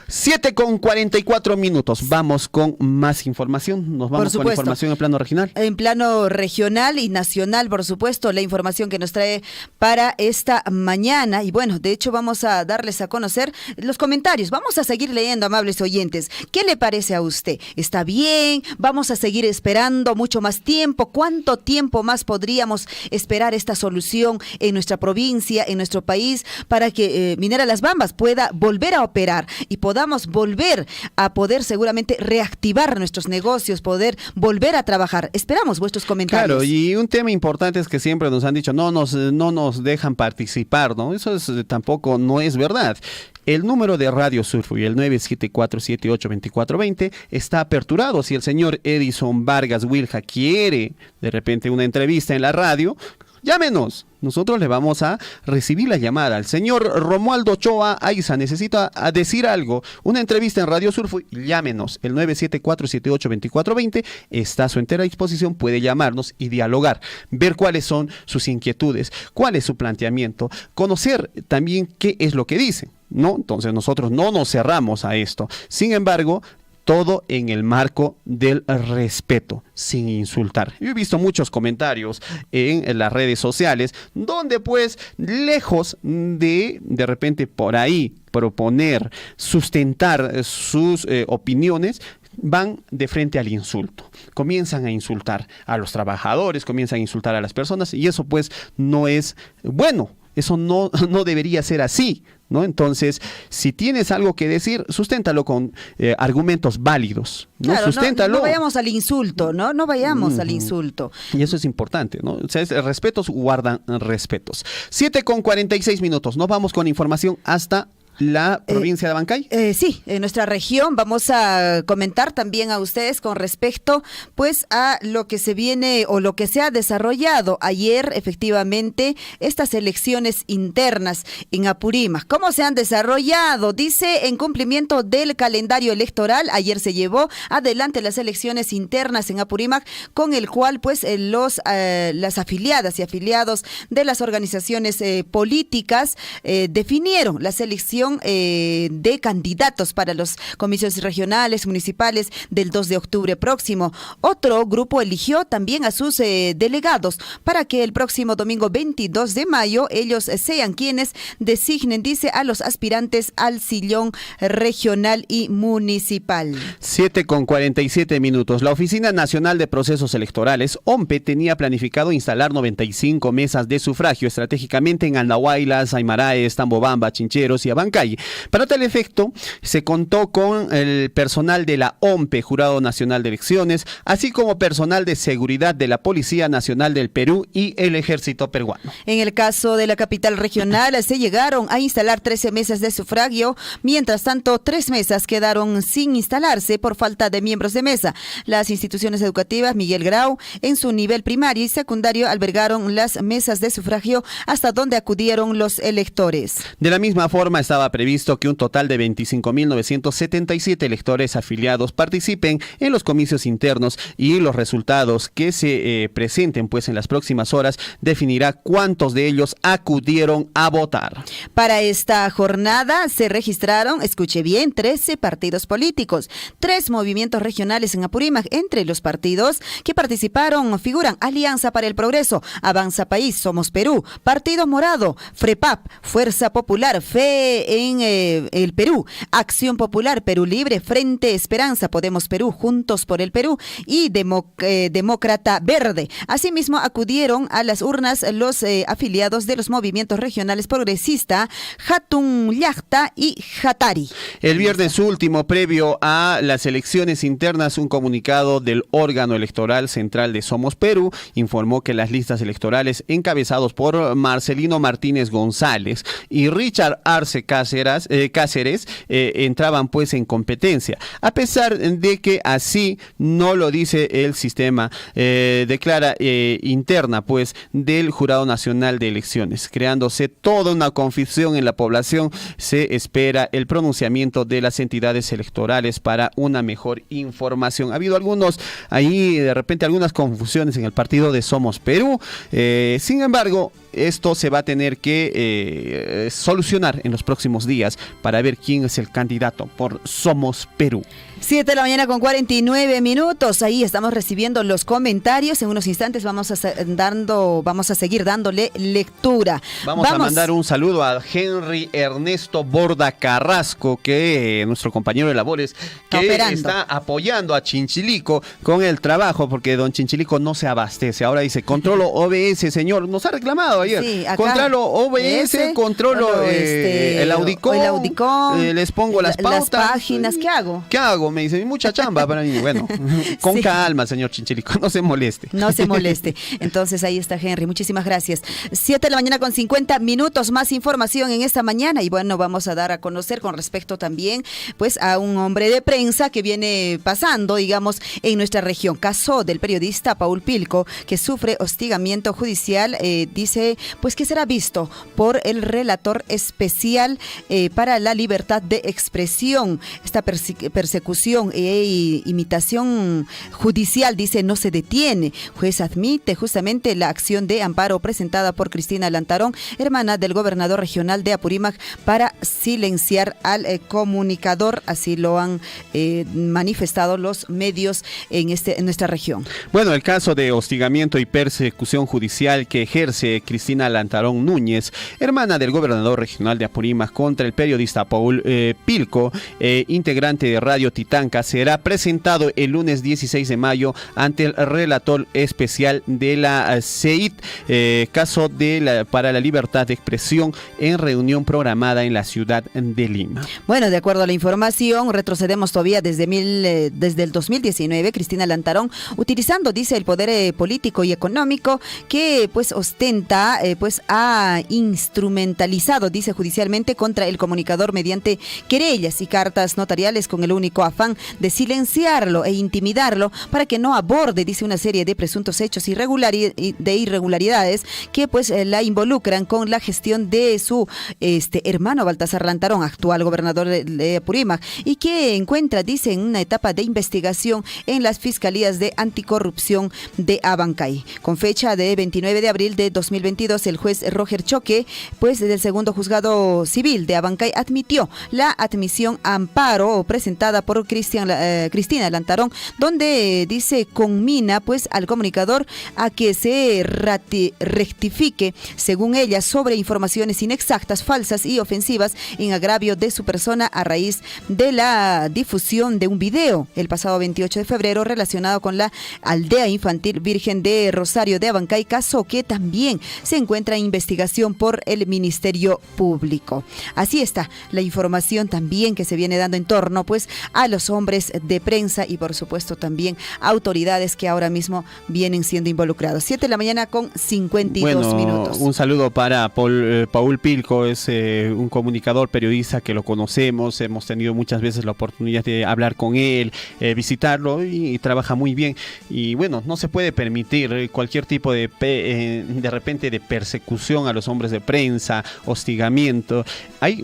7:44. Vamos con más información. Nos vamos con información en plano regional. En plano regional y nacional, por supuesto, la información que nos trae para esta mañana. Y bueno, de hecho vamos a darles a conocer los comentarios. Vamos a seguir leyendo, amables oyentes. ¿Qué le parece a usted? ¿Está bien? ¿Vamos a seguir esperando mucho más tiempo? ¿Cuánto tiempo más podríamos esperar esta solución en nuestra provincia, en nuestro país, para que Minera Las Bambas pueda volver a operar y podamos volver a poder seguramente reactivar nuestros negocios, poder volver a trabajar? Esperamos vuestros comentarios. Claro, y un tema importante es que siempre nos han dicho no nos dejan participar, ¿no? Eso tampoco no es verdad. El número de Radio Surfui, el 974782420, está aperturado. Si el señor Edison Vargas Wilja quiere de repente una entrevista en la radio, llámenos. Nosotros le vamos a recibir la llamada. El señor Romualdo Ochoa Aiza necesita decir algo, una entrevista en Radio Surfui, llámenos. El 974782420 está a su entera disposición, puede llamarnos y dialogar, ver cuáles son sus inquietudes, cuál es su planteamiento, conocer también qué es lo que dicen, ¿no? Entonces nosotros no nos cerramos a esto. Sin embargo, todo en el marco del respeto, sin insultar. Yo he visto muchos comentarios en las redes sociales donde, pues, lejos de repente por ahí proponer, sustentar sus opiniones, van de frente al insulto. Comienzan a insultar a los trabajadores, comienzan a insultar a las personas, y eso pues no es bueno. Eso no debería ser así, ¿no? Entonces, si tienes algo que decir, susténtalo con argumentos válidos, ¿no? Claro, susténtalo. No vayamos al insulto, ¿no? No vayamos al insulto. Y eso es importante, ¿no? O sea, respetos guardan respetos. 7:46. Nos vamos con información hasta la provincia de Abancay. Sí, en nuestra región. Vamos a comentar también a ustedes con respecto pues a lo que se viene o lo que se ha desarrollado ayer, efectivamente, estas elecciones internas en Apurímac. ¿Cómo se han desarrollado? Dice, en cumplimiento del calendario electoral, ayer se llevó adelante las elecciones internas en Apurímac, con el cual pues las afiliadas y afiliados de las organizaciones políticas definieron las elecciones elección de candidatos para los comicios regionales, municipales del 2 de octubre próximo. Otro grupo eligió también a sus delegados para que el próximo domingo 22 de mayo ellos sean quienes designen, dice, a los aspirantes al sillón regional y municipal. 7:47. La Oficina Nacional de Procesos Electorales, OMPE, tenía planificado instalar 95 mesas de sufragio estratégicamente en Andahuaylas, Aymaraes, Tambobamba, Chincheros y Abancay. Para tal efecto, se contó con el personal de la OMPE, Jurado Nacional de Elecciones, así como personal de seguridad de la Policía Nacional del Perú y el Ejército Peruano. En el caso de la capital regional, se llegaron a instalar 13 mesas de sufragio, mientras tanto 3 mesas quedaron sin instalarse por falta de miembros de mesa. Las instituciones educativas Miguel Grau, en su nivel primario y secundario, albergaron las mesas de sufragio hasta donde acudieron los electores. De la misma forma, estaba previsto que un total de 25.977 electores afiliados participen en los comicios internos, y los resultados que se presenten pues en las próximas horas definirá cuántos de ellos acudieron a votar. Para esta jornada se registraron, escuche bien, 13 partidos políticos, 3 movimientos regionales en Apurímac. Entre los partidos que participaron figuran Alianza para el Progreso, Avanza País, Somos Perú, Partido Morado, FREPAP, Fuerza Popular, Fe en el Perú, Acción Popular, Perú Libre, Frente Esperanza, Podemos Perú, Juntos por el Perú y Demócrata Verde. Asimismo, acudieron a las urnas los afiliados de los movimientos regionales Progresista, Hatun Llacta y Jatari. El viernes último, previo a las elecciones internas, un comunicado del órgano electoral central de Somos Perú informó que las listas electorales encabezados por Marcelino Martínez González y Richard Arce Cáceres entraban pues en competencia, a pesar de que así no lo dice el sistema, declara interna pues del Jurado Nacional de Elecciones, creándose toda una confusión en la población. Se espera el pronunciamiento de las entidades electorales para una mejor información. Ha habido de repente algunas confusiones en el partido de Somos Perú. Sin embargo, esto se va a tener que solucionar en los próximos días para ver quién es el candidato por Somos Perú. 7:49. Ahí estamos recibiendo los comentarios. En unos instantes vamos a seguir dándole lectura. Vamos a mandar un saludo a Henry Ernesto Borda Carrasco, que nuestro compañero de labores, que está apoyando a Chinchilico con el trabajo, porque don Chinchilico no se abastece. Ahora dice, controlo OBS, señor. Nos ha reclamado ayer. Sí, controlo OBS, controlo el Audicom, les pongo las pautas. Las páginas, ¿qué hago? ¿Qué hago? Me dice, mucha chamba para mí. Bueno, con calma, señor Chinchilico, no se moleste. No se moleste. Entonces ahí está Henry, muchísimas gracias. 7:50. Más información en esta mañana, y bueno, vamos a dar a conocer con respecto también pues a un hombre de prensa que viene pasando, digamos, en nuestra región. Caso del periodista Paul Pilco, que sufre hostigamiento judicial, dice pues que será visto por el relator especial para la libertad de expresión. Esta persecución e imitación judicial, dice, no se detiene. Juez admite justamente la acción de amparo presentada por Cristina Lantarón, hermana del gobernador regional de Apurímac, para silenciar al comunicador. Así lo han manifestado los medios en nuestra región. Bueno, el caso de hostigamiento y persecución judicial que ejerce Cristina Lantarón Núñez, hermana del gobernador regional de Apurímac, contra el periodista Paul Pilco, integrante de Radio Titanca, será presentado el lunes 16 de mayo ante el relator especial de la CEIT, caso para la libertad de expresión, en reunión programada en la ciudad de Lima. Bueno, de acuerdo a la información, retrocedemos todavía desde el 2019, Cristina Lantarón, utilizando, dice, el poder político y económico que pues ostenta, pues ha instrumentalizado, dice, judicialmente contra el comunicador mediante querellas y cartas notariales con el único afán de silenciarlo e intimidarlo para que no aborde, dice, una serie de presuntos hechos de irregularidades que pues la involucran con la gestión de su hermano Baltasar Baltasar Lantarón, actual gobernador de Apurímac, y que encuentra, dice, en una etapa de investigación en las fiscalías de anticorrupción de Abancay. Con fecha de 29 de abril de 2022, el juez Roger Choque, pues del segundo juzgado civil de Abancay, admitió la admisión a amparo presentada por Cristina Lantarón, donde dice conmina pues al comunicador a que se rectifique, según ella, sobre informaciones inexactas, falsas y ofensivas en agravio de su persona a raíz de la difusión de un video el pasado 28 de febrero relacionado con la aldea infantil Virgen de Rosario de Abancay, caso que también se encuentra en investigación por el Ministerio Público. Así está la información también que se viene dando en torno pues a los hombres de prensa y por supuesto también autoridades que ahora mismo vienen siendo involucrados. 7 de la mañana con 52 minutos. Un saludo para Paul Pilco, es un comunicador, periodista que lo conocemos, hemos tenido muchas veces la oportunidad de hablar con él, visitarlo y trabaja muy bien. Y bueno, no se puede permitir cualquier tipo de repente de persecución a los hombres de prensa, hostigamiento.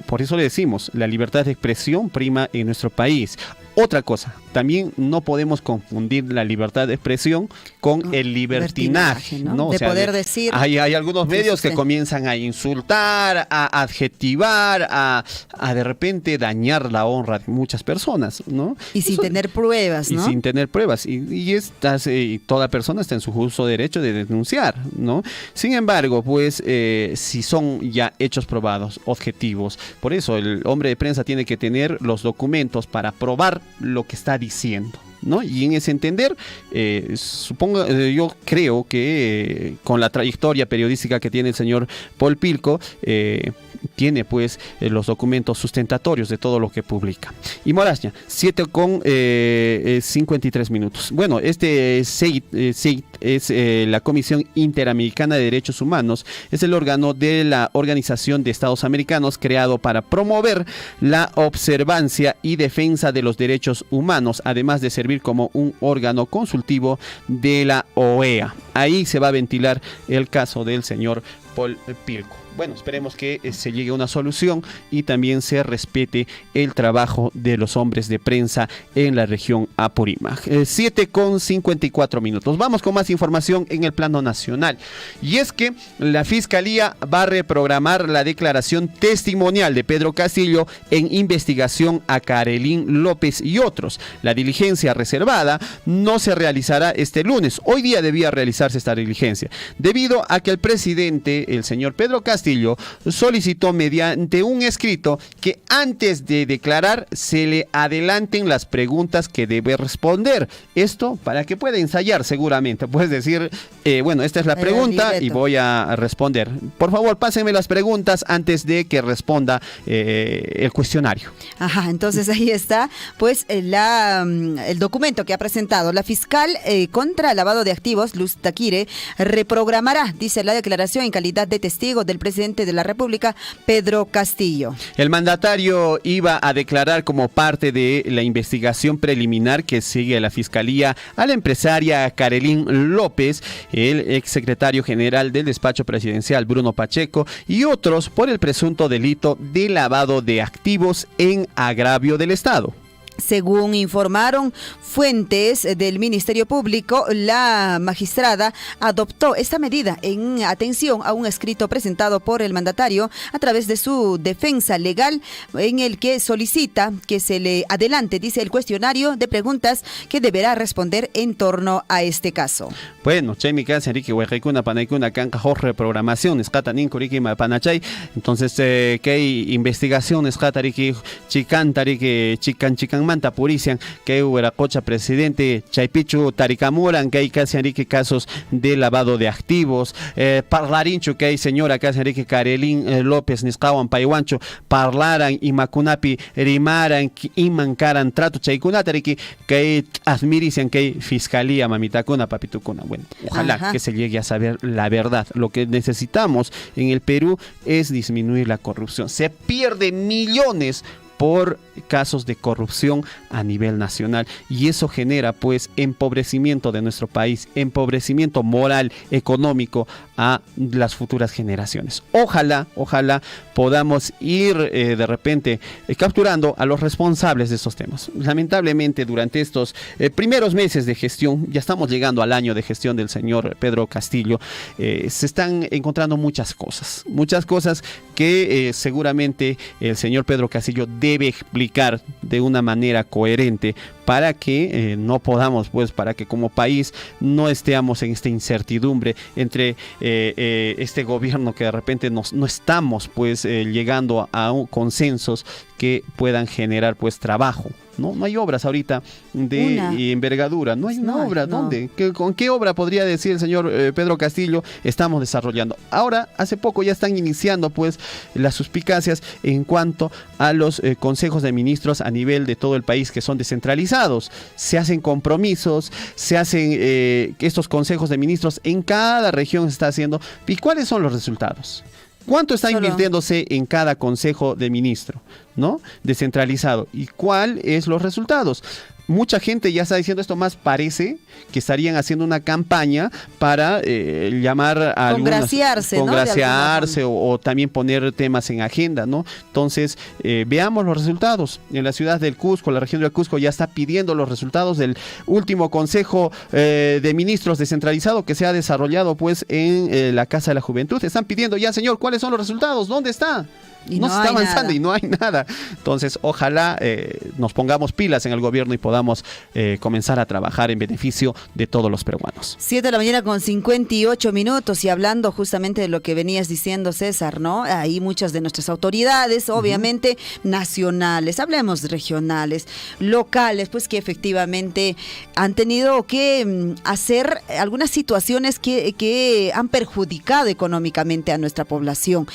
Por eso le decimos, la libertad de expresión prima en nuestro país. Otra cosa, también no podemos confundir la libertad de expresión con el libertinaje, ¿no? De poder decir... Hay algunos medios que comienzan a insultar, a adjetivar, a de repente dañar la honra de muchas personas, ¿no? Y sin tener pruebas, ¿no? Y sin tener pruebas. Y toda persona está en su justo derecho de denunciar, ¿no? Sin embargo, pues, si son ya hechos probados, objetivos, por eso el hombre de prensa tiene que tener los documentos para probar lo que está diciendo, ¿no? Y en ese entender, yo creo que con la trayectoria periodística que tiene el señor Paul Pilco, tiene pues los documentos sustentatorios de todo lo que publica. Y Moraña, 7 con 53 minutos. Bueno, CEIT es la Comisión Interamericana de Derechos Humanos, es el órgano de la Organización de Estados Americanos creado para promover la observancia y defensa de los derechos humanos, además de servir como un órgano consultivo de la OEA. Ahí se va a ventilar el caso del señor Paul Pilco. Bueno, esperemos que se llegue a una solución y también se respete el trabajo de los hombres de prensa en la región Apurímac. 7 con 54 minutos. Vamos con más información en el plano nacional. Y es que la Fiscalía va a reprogramar la declaración testimonial de Pedro Castillo en investigación a Karelyn López y otros. La diligencia reservada no se realizará este lunes. Hoy día debía realizarse esta diligencia, debido a que el presidente, el señor Pedro Castillo, solicitó mediante un escrito que antes de declarar se le adelanten las preguntas que debe responder. Esto para que pueda ensayar seguramente. Puedes decir, bueno, esta es la pregunta y voy a responder. Por favor, pásenme las preguntas antes de que responda el cuestionario. Ajá, entonces ahí está, pues el documento que ha presentado la fiscal contra lavado de activos, Luz Taquire, reprogramará, dice la declaración en calidad de testigo del presidente de la República, Pedro Castillo. El mandatario iba a declarar como parte de la investigación preliminar que sigue la Fiscalía a la empresaria Karelyn López, el exsecretario general del despacho presidencial Bruno Pacheco y otros por el presunto delito de lavado de activos en agravio del Estado. Según informaron fuentes del Ministerio Público, la magistrada adoptó esta medida en atención a un escrito presentado por el mandatario a través de su defensa legal, en el que solicita que se le adelante, dice, el cuestionario de preguntas que deberá responder en torno a este caso. Bueno, Chemikas, Enrique Huejecuna, Panaicuna, Canca, reprogramaciones, Catanín, Curikima, Panachay. Entonces, que hay investigaciones, Catariki, Chicantariki, Chican Manta Purician, que hubiera cocha presidente Chaipichu Taricamuran, que hay casi Enrique casos de lavado de activos, parlarincho que hay señora casi Enrique Karelyn López Niscawan Paiwancho, parlaran y Macunapi rimaran y mancaran trato Chaicunatariki, que hay admirician que hay fiscalía mamitacuna papitucuna. Bueno, ojalá que se llegue a saber la verdad. Lo que necesitamos en el Perú es disminuir la corrupción. Se pierden millones por casos de corrupción a nivel nacional, y eso genera pues empobrecimiento de nuestro país, empobrecimiento moral, económico a las futuras generaciones. Ojalá podamos ir de repente capturando a los responsables de estos temas. Lamentablemente durante estos primeros meses de gestión, ya estamos llegando al año de gestión del señor Pedro Castillo, se están encontrando muchas cosas que seguramente el señor Pedro Castillo debe explicar de una manera coherente para que no podamos, pues, para que como país no estemos en esta incertidumbre entre este gobierno, que de repente no estamos pues llegando a consensos que puedan generar pues trabajo. No hay obras ahorita de envergadura, no hay una obra. ¿Dónde? ¿Con qué obra podría decir el señor Pedro Castillo estamos desarrollando? Ahora, hace poco ya están iniciando pues las suspicacias en cuanto a los consejos de ministros a nivel de todo el país que son descentralizados. Se hacen compromisos, se hacen estos consejos de ministros en cada región se está haciendo. ¿Y cuáles son los resultados? ¿Cuánto está invirtiéndose en cada consejo de ministro, ¿no? Descentralizado. ¿Y cuáles son los resultados? Mucha gente ya está diciendo esto, más parece que estarían haciendo una campaña para llamar a congraciarse, ¿no? o también poner temas en agenda, ¿no? Entonces, veamos los resultados. En la ciudad del Cusco, la región del Cusco ya está pidiendo los resultados del último consejo de ministros descentralizado que se ha desarrollado pues en la Casa de la Juventud. Están pidiendo ya, señor, ¿cuáles son los resultados? ¿Dónde está? No se está avanzando y no hay nada. Entonces, ojalá nos pongamos pilas en el gobierno y podamos comenzar a trabajar en beneficio de todos los peruanos. 7:58 a.m. y hablando justamente de lo que venías diciendo, César, ¿no? Ahí muchas de nuestras autoridades, obviamente nacionales, hablemos regionales, locales, pues que efectivamente han tenido que hacer algunas situaciones que han perjudicado económicamente a nuestra población,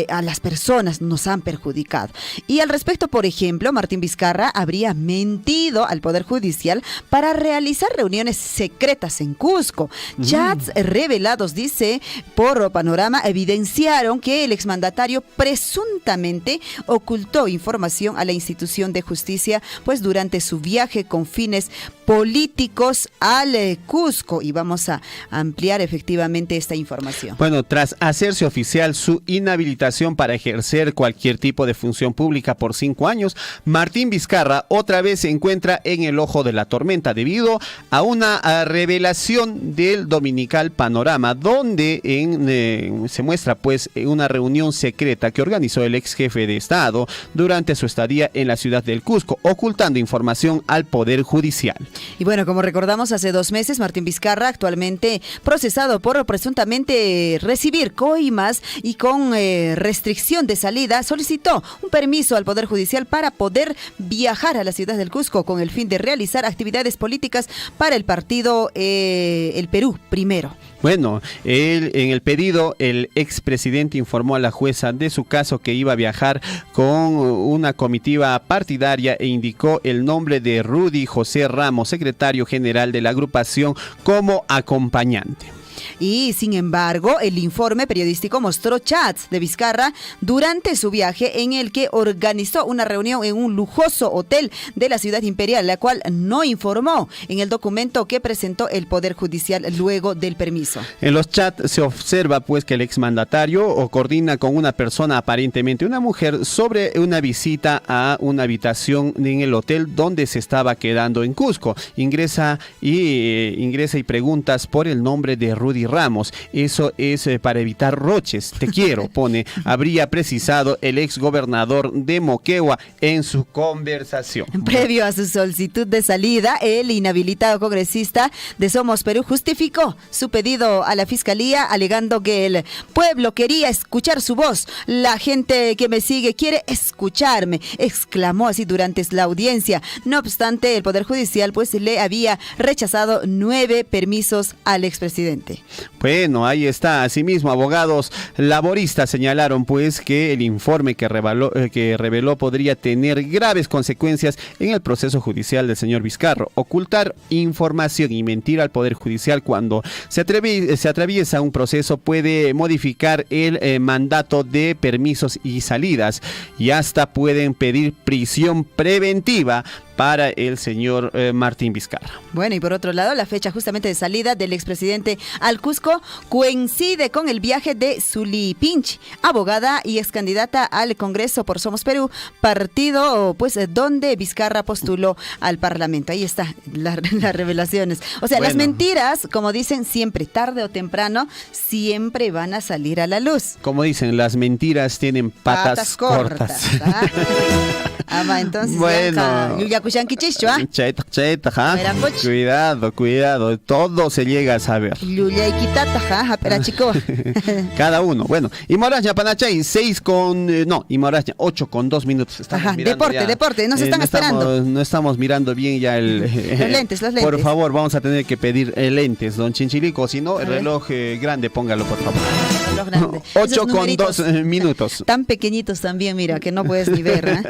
a las personas nos han perjudicado. Y al respecto, por ejemplo, Martín Vizcarra habría mentido al Poder Judicial para realizar reuniones secretas en Cusco. Chats revelados, dice, por Panorama, evidenciaron que el exmandatario presuntamente ocultó información a la institución de justicia, pues durante su viaje con fines políticos al Cusco. Y vamos a ampliar efectivamente esta información. Bueno, tras hacerse oficial su inhabilitación para ejercer cualquier tipo de función pública por 5 años, Martín Vizcarra otra vez se encuentra en el ojo de la tormenta debido a una revelación del dominical Panorama, donde se muestra pues una reunión secreta que organizó el ex jefe de Estado durante su estadía en la ciudad del Cusco, ocultando información al Poder Judicial. Y bueno, como recordamos, hace 2 meses, Martín Vizcarra, actualmente procesado por presuntamente recibir coimas y con restricción de salida, solicitó un permiso al Poder Judicial para poder viajar a la ciudad del Cusco con el fin de realizar actividades políticas para el partido El Perú Primero. Bueno, en el pedido, el expresidente informó a la jueza de su caso que iba a viajar con una comitiva partidaria e indicó el nombre de Rudy José Ramos, secretario general de la agrupación, como acompañante. Y sin embargo, el informe periodístico mostró chats de Vizcarra durante su viaje en el que organizó una reunión en un lujoso hotel de la ciudad imperial, la cual no informó en el documento que presentó el Poder Judicial luego del permiso. En los chats se observa pues que el exmandatario coordina con una persona, aparentemente una mujer, sobre una visita a una habitación en el hotel donde se estaba quedando en Cusco. Ingresa y preguntas por el nombre de Rudy Ramos. Eso es para evitar roches. Te quiero, pone. Habría precisado el ex gobernador de Moquegua en su conversación. Previo a su solicitud de salida, el inhabilitado congresista de Somos Perú justificó su pedido a la fiscalía, alegando que el pueblo quería escuchar su voz. La gente que me sigue quiere escucharme, exclamó así durante la audiencia. No obstante, el Poder Judicial pues le había rechazado 9 permisos al expresidente. Bueno, ahí está. Asimismo, abogados laboristas señalaron pues que el informe que reveló podría tener graves consecuencias en el proceso judicial del señor Vizcarra. Ocultar información y mentir al Poder Judicial cuando se atraviesa un proceso puede modificar el mandato de permisos y salidas, y hasta pueden pedir prisión preventiva para el señor Martín Vizcarra. Bueno, y por otro lado, la fecha justamente de salida del expresidente al Cusco coincide con el viaje de Zuli Pinch, abogada y ex candidata al Congreso por Somos Perú, partido pues donde Vizcarra postuló al Parlamento. Ahí está las revelaciones. O sea, bueno, las mentiras, como dicen, siempre, tarde o temprano, siempre van a salir a la luz. Como dicen, las mentiras tienen patas cortas. Entonces, bueno, cuidado, todo se llega a saber. Cada uno. Bueno, y Moraña Panachay, 8 con 2 minutos. Deporte, nos están esperando. No estamos mirando bien ya los lentes. Por favor, vamos a tener que pedir lentes, don Chinchilico, si no, el reloj grande, póngalo, por favor. 8 con 2 minutos. Tan pequeñitos también, mira, que no puedes ni ver.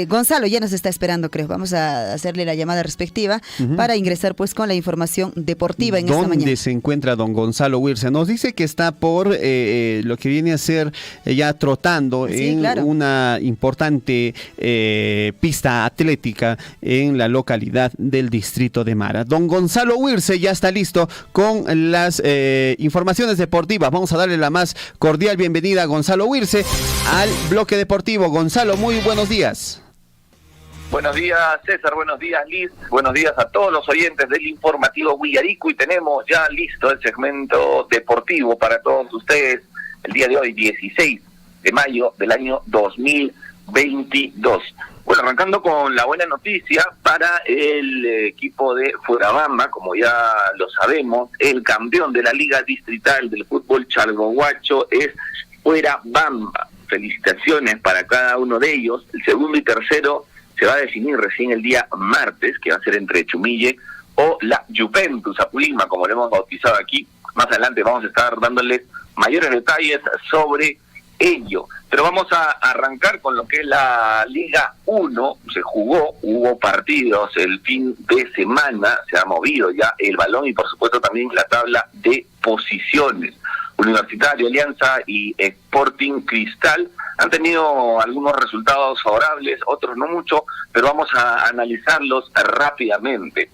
Gonzalo ya nos está esperando, creo. Vamos a hacerle la llamada respectiva para ingresar pues con la información deportiva en esta mañana. ¿Dónde se encuentra don Gonzalo Huirce? Nos dice que está por lo que viene a ser ya trotando en una importante pista atlética en la localidad del distrito de Mara. Don Gonzalo Huirce ya está listo con las informaciones deportivas. Vamos a darle la más cordial bienvenida a Gonzalo Huirce al bloque deportivo. Gonzalo, muy buenos días. Buenos días, César, buenos días, Liz, buenos días a todos los oyentes del informativo Huillarico, y tenemos ya listo el segmento deportivo para todos ustedes el día de hoy, 16 de mayo del año 2022. Bueno, arrancando con la buena noticia para el equipo de Fuerabamba, como ya lo sabemos, el campeón de la Liga Distrital del Fútbol Chalgohuacho es Fuerabamba. Felicitaciones para cada uno de ellos. El segundo y tercero se va a definir recién el día martes, que va a ser entre Chumille o la Juventus Apurímac, como lo hemos bautizado aquí. Más adelante vamos a estar dándoles mayores detalles sobre ello. Pero vamos a arrancar con lo que es la Liga 1. Hubo partidos el fin de semana, se ha movido ya el balón y por supuesto también la tabla de posiciones. Universitario, Alianza y Sporting Cristal han tenido algunos resultados favorables, otros no mucho, pero vamos a analizarlos rápidamente.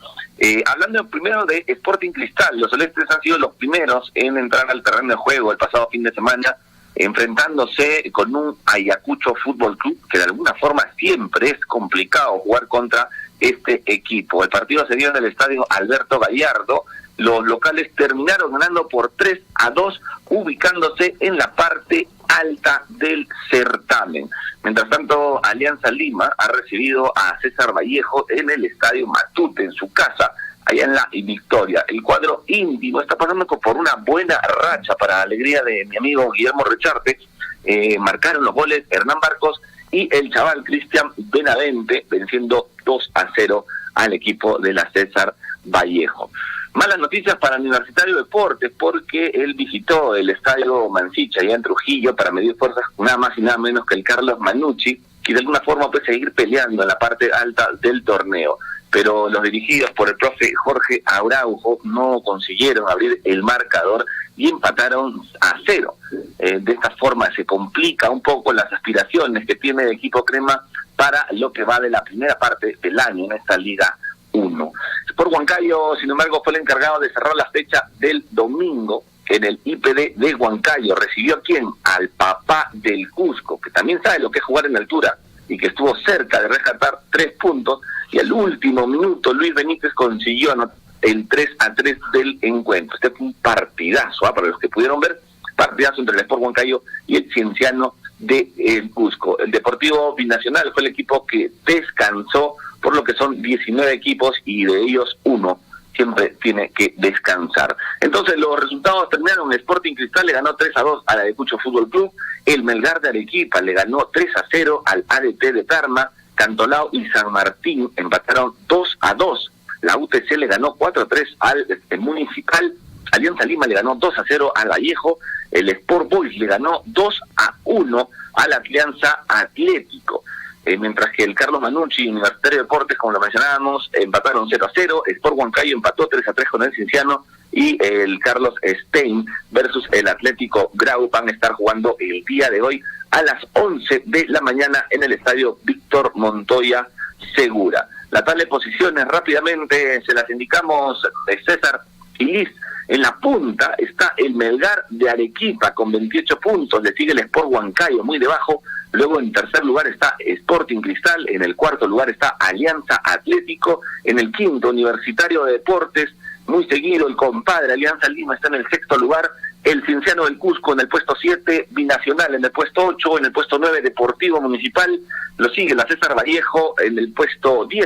Hablando primero de Sporting Cristal, los celestes han sido los primeros en entrar al terreno de juego el pasado fin de semana, enfrentándose con un Ayacucho Fútbol Club, que de alguna forma siempre es complicado jugar contra este equipo. El partido se dio en el estadio Alberto Gallardo. Los locales terminaron ganando por 3-2, ubicándose en la parte alta del certamen. Mientras tanto, Alianza Lima ha recibido a César Vallejo en el estadio Matute, en su casa, allá en la Victoria. El cuadro íntimo está pasando por una buena racha, para alegría de mi amigo Guillermo Recharte. Marcaron los goles Hernán Barcos y el chaval Cristian Benavente, venciendo 2-0 al equipo de la César Vallejo. Malas noticias para Universitario Deportes, porque él visitó el estadio Mancicha allá en Trujillo para medir fuerzas nada más y nada menos que el Carlos Manucci, que de alguna forma puede seguir peleando en la parte alta del torneo. Pero los dirigidos por el profe Jorge Araujo no consiguieron abrir el marcador y empataron a 0. De esta forma se complica un poco las aspiraciones que tiene el equipo crema para lo que va de la primera parte del año en esta Liga 1. Sport Huancayo, sin embargo, fue el encargado de cerrar la fecha del domingo en el IPD de Huancayo. ¿Recibió a quién? Al papá del Cusco, que también sabe lo que es jugar en altura y que estuvo cerca de rescatar 3 puntos, y al último minuto Luis Benítez consiguió el 3-3 del encuentro. Este fue un partidazo, para los que pudieron ver, partidazo entre el Sport Huancayo y el Cienciano de el Cusco. El Deportivo Binacional fue el equipo que descansó, por lo que son 19 equipos y de ellos uno siempre tiene que descansar. Entonces los resultados terminaron: Sporting Cristal le ganó 3-2 al Ayacucho Fútbol Club, el Melgar de Arequipa le ganó 3-0 al ADT de Tarma, Cantolao y San Martín empataron 2-2, la UTC le ganó 4-3 al Municipal, Alianza Lima le ganó 2-0 al Vallejo, el Sport Boys le ganó 2-1 al Alianza Atlético. Mientras que el Carlos Manucci, Universitario de Deportes, como lo mencionábamos, empataron 0-0, Sport Huancayo empató 3-3 con el Cienciano, y el Carlos Stein versus el Atlético Grau van a estar jugando el día de hoy a las 11 de la mañana en el estadio Víctor Montoya Segura. La tabla de posiciones rápidamente se las indicamos, César y Liz. En la punta está el Melgar de Arequipa con 28 puntos, le sigue el Sport Huancayo muy debajo, luego en tercer lugar está Sporting Cristal, en el cuarto lugar está Alianza Atlético, en el quinto Universitario de Deportes, muy seguido el compadre Alianza Lima está en el sexto lugar, el Cienciano del Cusco en el puesto 7, Binacional en el puesto 8, en el puesto 9 Deportivo Municipal, lo sigue la César Vallejo en el puesto 10,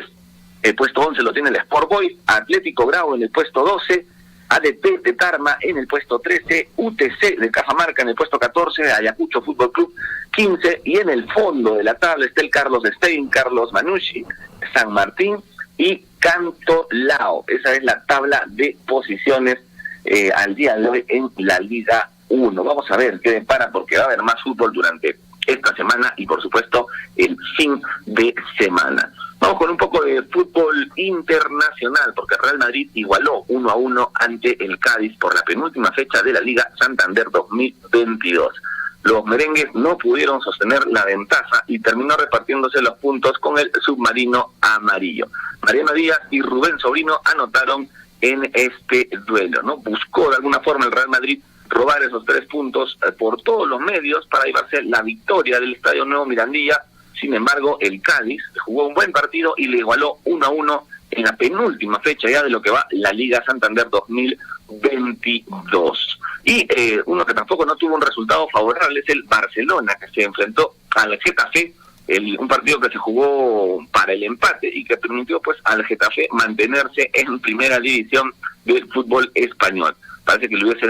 el puesto 11 lo tiene el Sport Boys, Atlético Grau en el puesto 12, ADT de Tarma en el puesto 13, UTC de Cajamarca en el puesto 14, Ayacucho Fútbol Club 15, y en el fondo de la tabla está el Carlos Stein, Carlos Manucci, San Martín y Cantolao. Esa es la tabla de posiciones al día de hoy en la Liga 1. Vamos a ver qué depara, porque va a haber más fútbol durante esta semana y por supuesto el fin de semana. Vamos con un poco de fútbol internacional, porque Real Madrid igualó 1-1 ante el Cádiz por la penúltima fecha de la Liga Santander 2022. Los merengues no pudieron sostener la ventaja y terminó repartiéndose los puntos con el submarino amarillo. Mariano Díaz y Rubén Sobrino anotaron en este duelo, ¿no? Buscó de alguna forma el Real Madrid robar esos 3 puntos por todos los medios para llevarse la victoria del Estadio Nuevo Mirandilla. Sin embargo, el Cádiz jugó un buen partido y le igualó 1-1 en la penúltima fecha ya de lo que va la Liga Santander 2022. Y uno que tampoco no tuvo un resultado favorable es el Barcelona, que se enfrentó al Getafe, un partido que se jugó para el empate y que permitió pues al Getafe mantenerse en primera división del fútbol español. Parece que le hubiese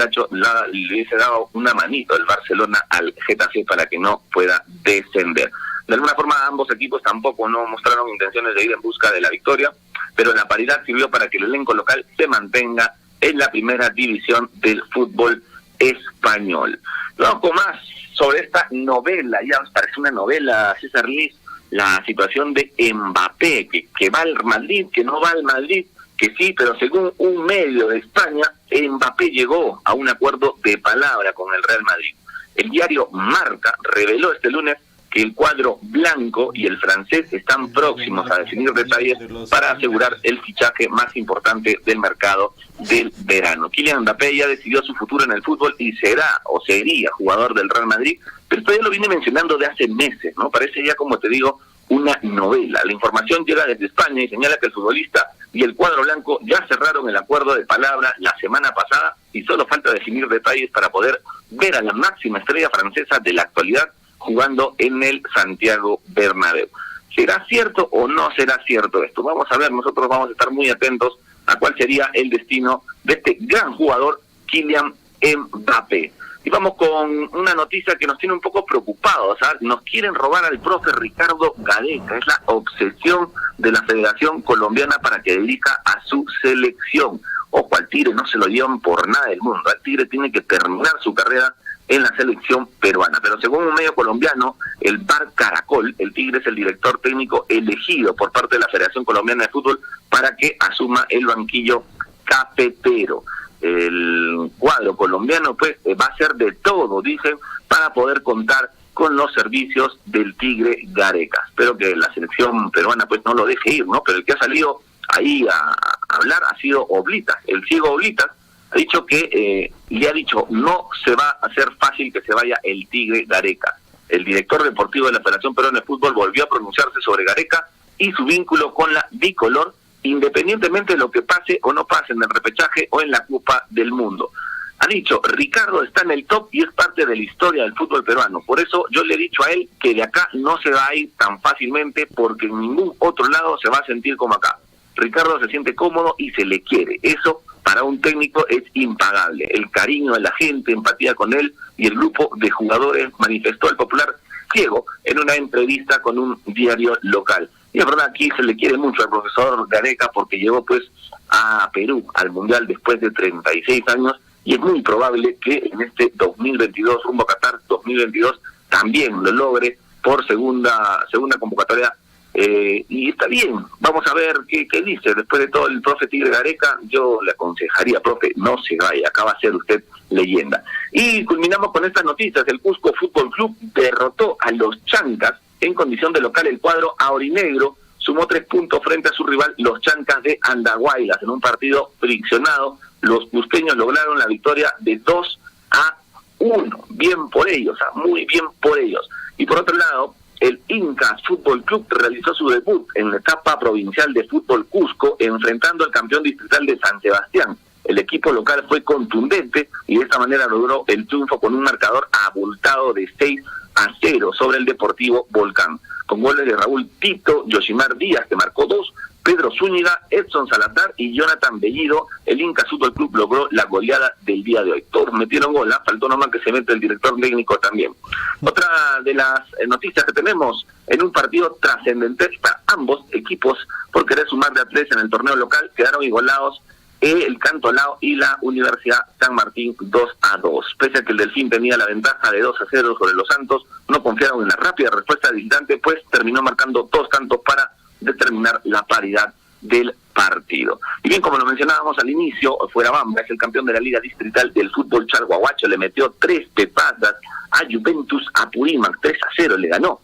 dado una manito el Barcelona al Getafe para que no pueda descender. De alguna forma ambos equipos tampoco no mostraron intenciones de ir en busca de la victoria, pero la paridad sirvió para que el elenco local se mantenga en la primera división del fútbol español. Vamos con más sobre esta novela, ya nos parece una novela, César Liz, la situación de Mbappé, que va al Madrid, que no va al Madrid, que sí, pero según un medio de España, Mbappé llegó a un acuerdo de palabra con el Real Madrid. El diario Marca reveló este lunes que el cuadro blanco y el francés están próximos a definir detalles para asegurar el fichaje más importante del mercado del verano. Kylian Mbappé ya decidió su futuro en el fútbol y será o sería jugador del Real Madrid, pero esto ya lo viene mencionando de hace meses, ¿no? Parece ya, como te digo, una novela. La información llega desde España y señala que el futbolista y el cuadro blanco ya cerraron el acuerdo de palabra la semana pasada y solo falta definir detalles para poder ver a la máxima estrella francesa de la actualidad jugando en el Santiago Bernabéu. ¿Será cierto o no será cierto esto? Vamos a ver, nosotros vamos a estar muy atentos a cuál sería el destino de este gran jugador, Kylian Mbappé. Y vamos con una noticia que nos tiene un poco preocupados, ¿sabes? Nos quieren robar al profe Ricardo Gareca, es la obsesión de la Federación Colombiana para que dirija a su selección. Ojo, al Tigre no se lo llevan por nada del mundo, al Tigre tiene que terminar su carrera en la selección peruana, pero según un medio colombiano, el Bar Caracol, el Tigre es el director técnico elegido por parte de la Federación Colombiana de Fútbol para que asuma el banquillo cafetero. El cuadro colombiano pues va a hacer de todo, dicen, para poder contar con los servicios del Tigre Gareca. Espero que la selección peruana pues no lo deje ir, ¿no? Pero el que ha salido ahí a hablar ha sido Oblitas, el ciego Oblitas. Ha dicho que le ha dicho no se va a hacer fácil que se vaya el Tigre Gareca. El director deportivo de la Federación Peruana de Fútbol volvió a pronunciarse sobre Gareca y su vínculo con la bicolor, independientemente de lo que pase o no pase en el repechaje o en la Copa del Mundo. Ha dicho, Ricardo está en el top y es parte de la historia del fútbol peruano. Por eso yo le he dicho a él que de acá no se va a ir tan fácilmente porque en ningún otro lado se va a sentir como acá. Ricardo se siente cómodo y se le quiere. Eso para un técnico es impagable. El cariño de la gente, empatía con él y el grupo de jugadores, manifestó el popular ciego en una entrevista con un diario local. Y es verdad, aquí se le quiere mucho al profesor Gareca porque llegó pues a Perú al Mundial después de 36 años y es muy probable que en este 2022, rumbo a Qatar 2022, también lo logre por segunda convocatoria. Y está bien, vamos a ver qué dice. Después de todo el profe Tigre Gareca, yo le aconsejaría, profe, no se vaya, acá va a ser usted leyenda. Y culminamos con estas noticias. El Cusco Fútbol Club derrotó a los Chancas en condición de local. El cuadro aurinegro sumó 3 puntos frente a su rival, los Chancas de Andahuaylas, en un partido friccionado. Los cusqueños lograron la victoria de 2-1. Bien por ellos, muy bien por ellos. Y por otro lado, el Inca Fútbol Club realizó su debut en la etapa provincial de fútbol Cusco, enfrentando al campeón distrital de San Sebastián. El equipo local fue contundente y de esta manera logró el triunfo con un marcador abultado de 6-0 sobre el Deportivo Volcán, con goles de Raúl Tito, Yoshimar Díaz, que marcó 2, Pedro Zúñiga, Edson Salazar y Jonathan Bellido. El Inca Fútbol Club logró la goleada del día de hoy. Todos metieron gol, faltó nomás que se mete el director técnico también. Otra de las noticias que tenemos, en un partido trascendental para ambos equipos por querer sumar de a 3 en el torneo local, quedaron igualados el Cantolao y la Universidad San Martín 2-2. Pese a que el Delfín tenía la ventaja de 2-0 sobre los Santos, no confiaron en la rápida respuesta del visitante, pues terminó marcando 2 tantos para determinar la paridad del partido. Y bien, como lo mencionábamos al inicio, Fuerabamba es el campeón de la Liga Distrital del fútbol chalhuahuacho, le metió 3 pepazas a Juventus Apurímac, 3-0 le ganó.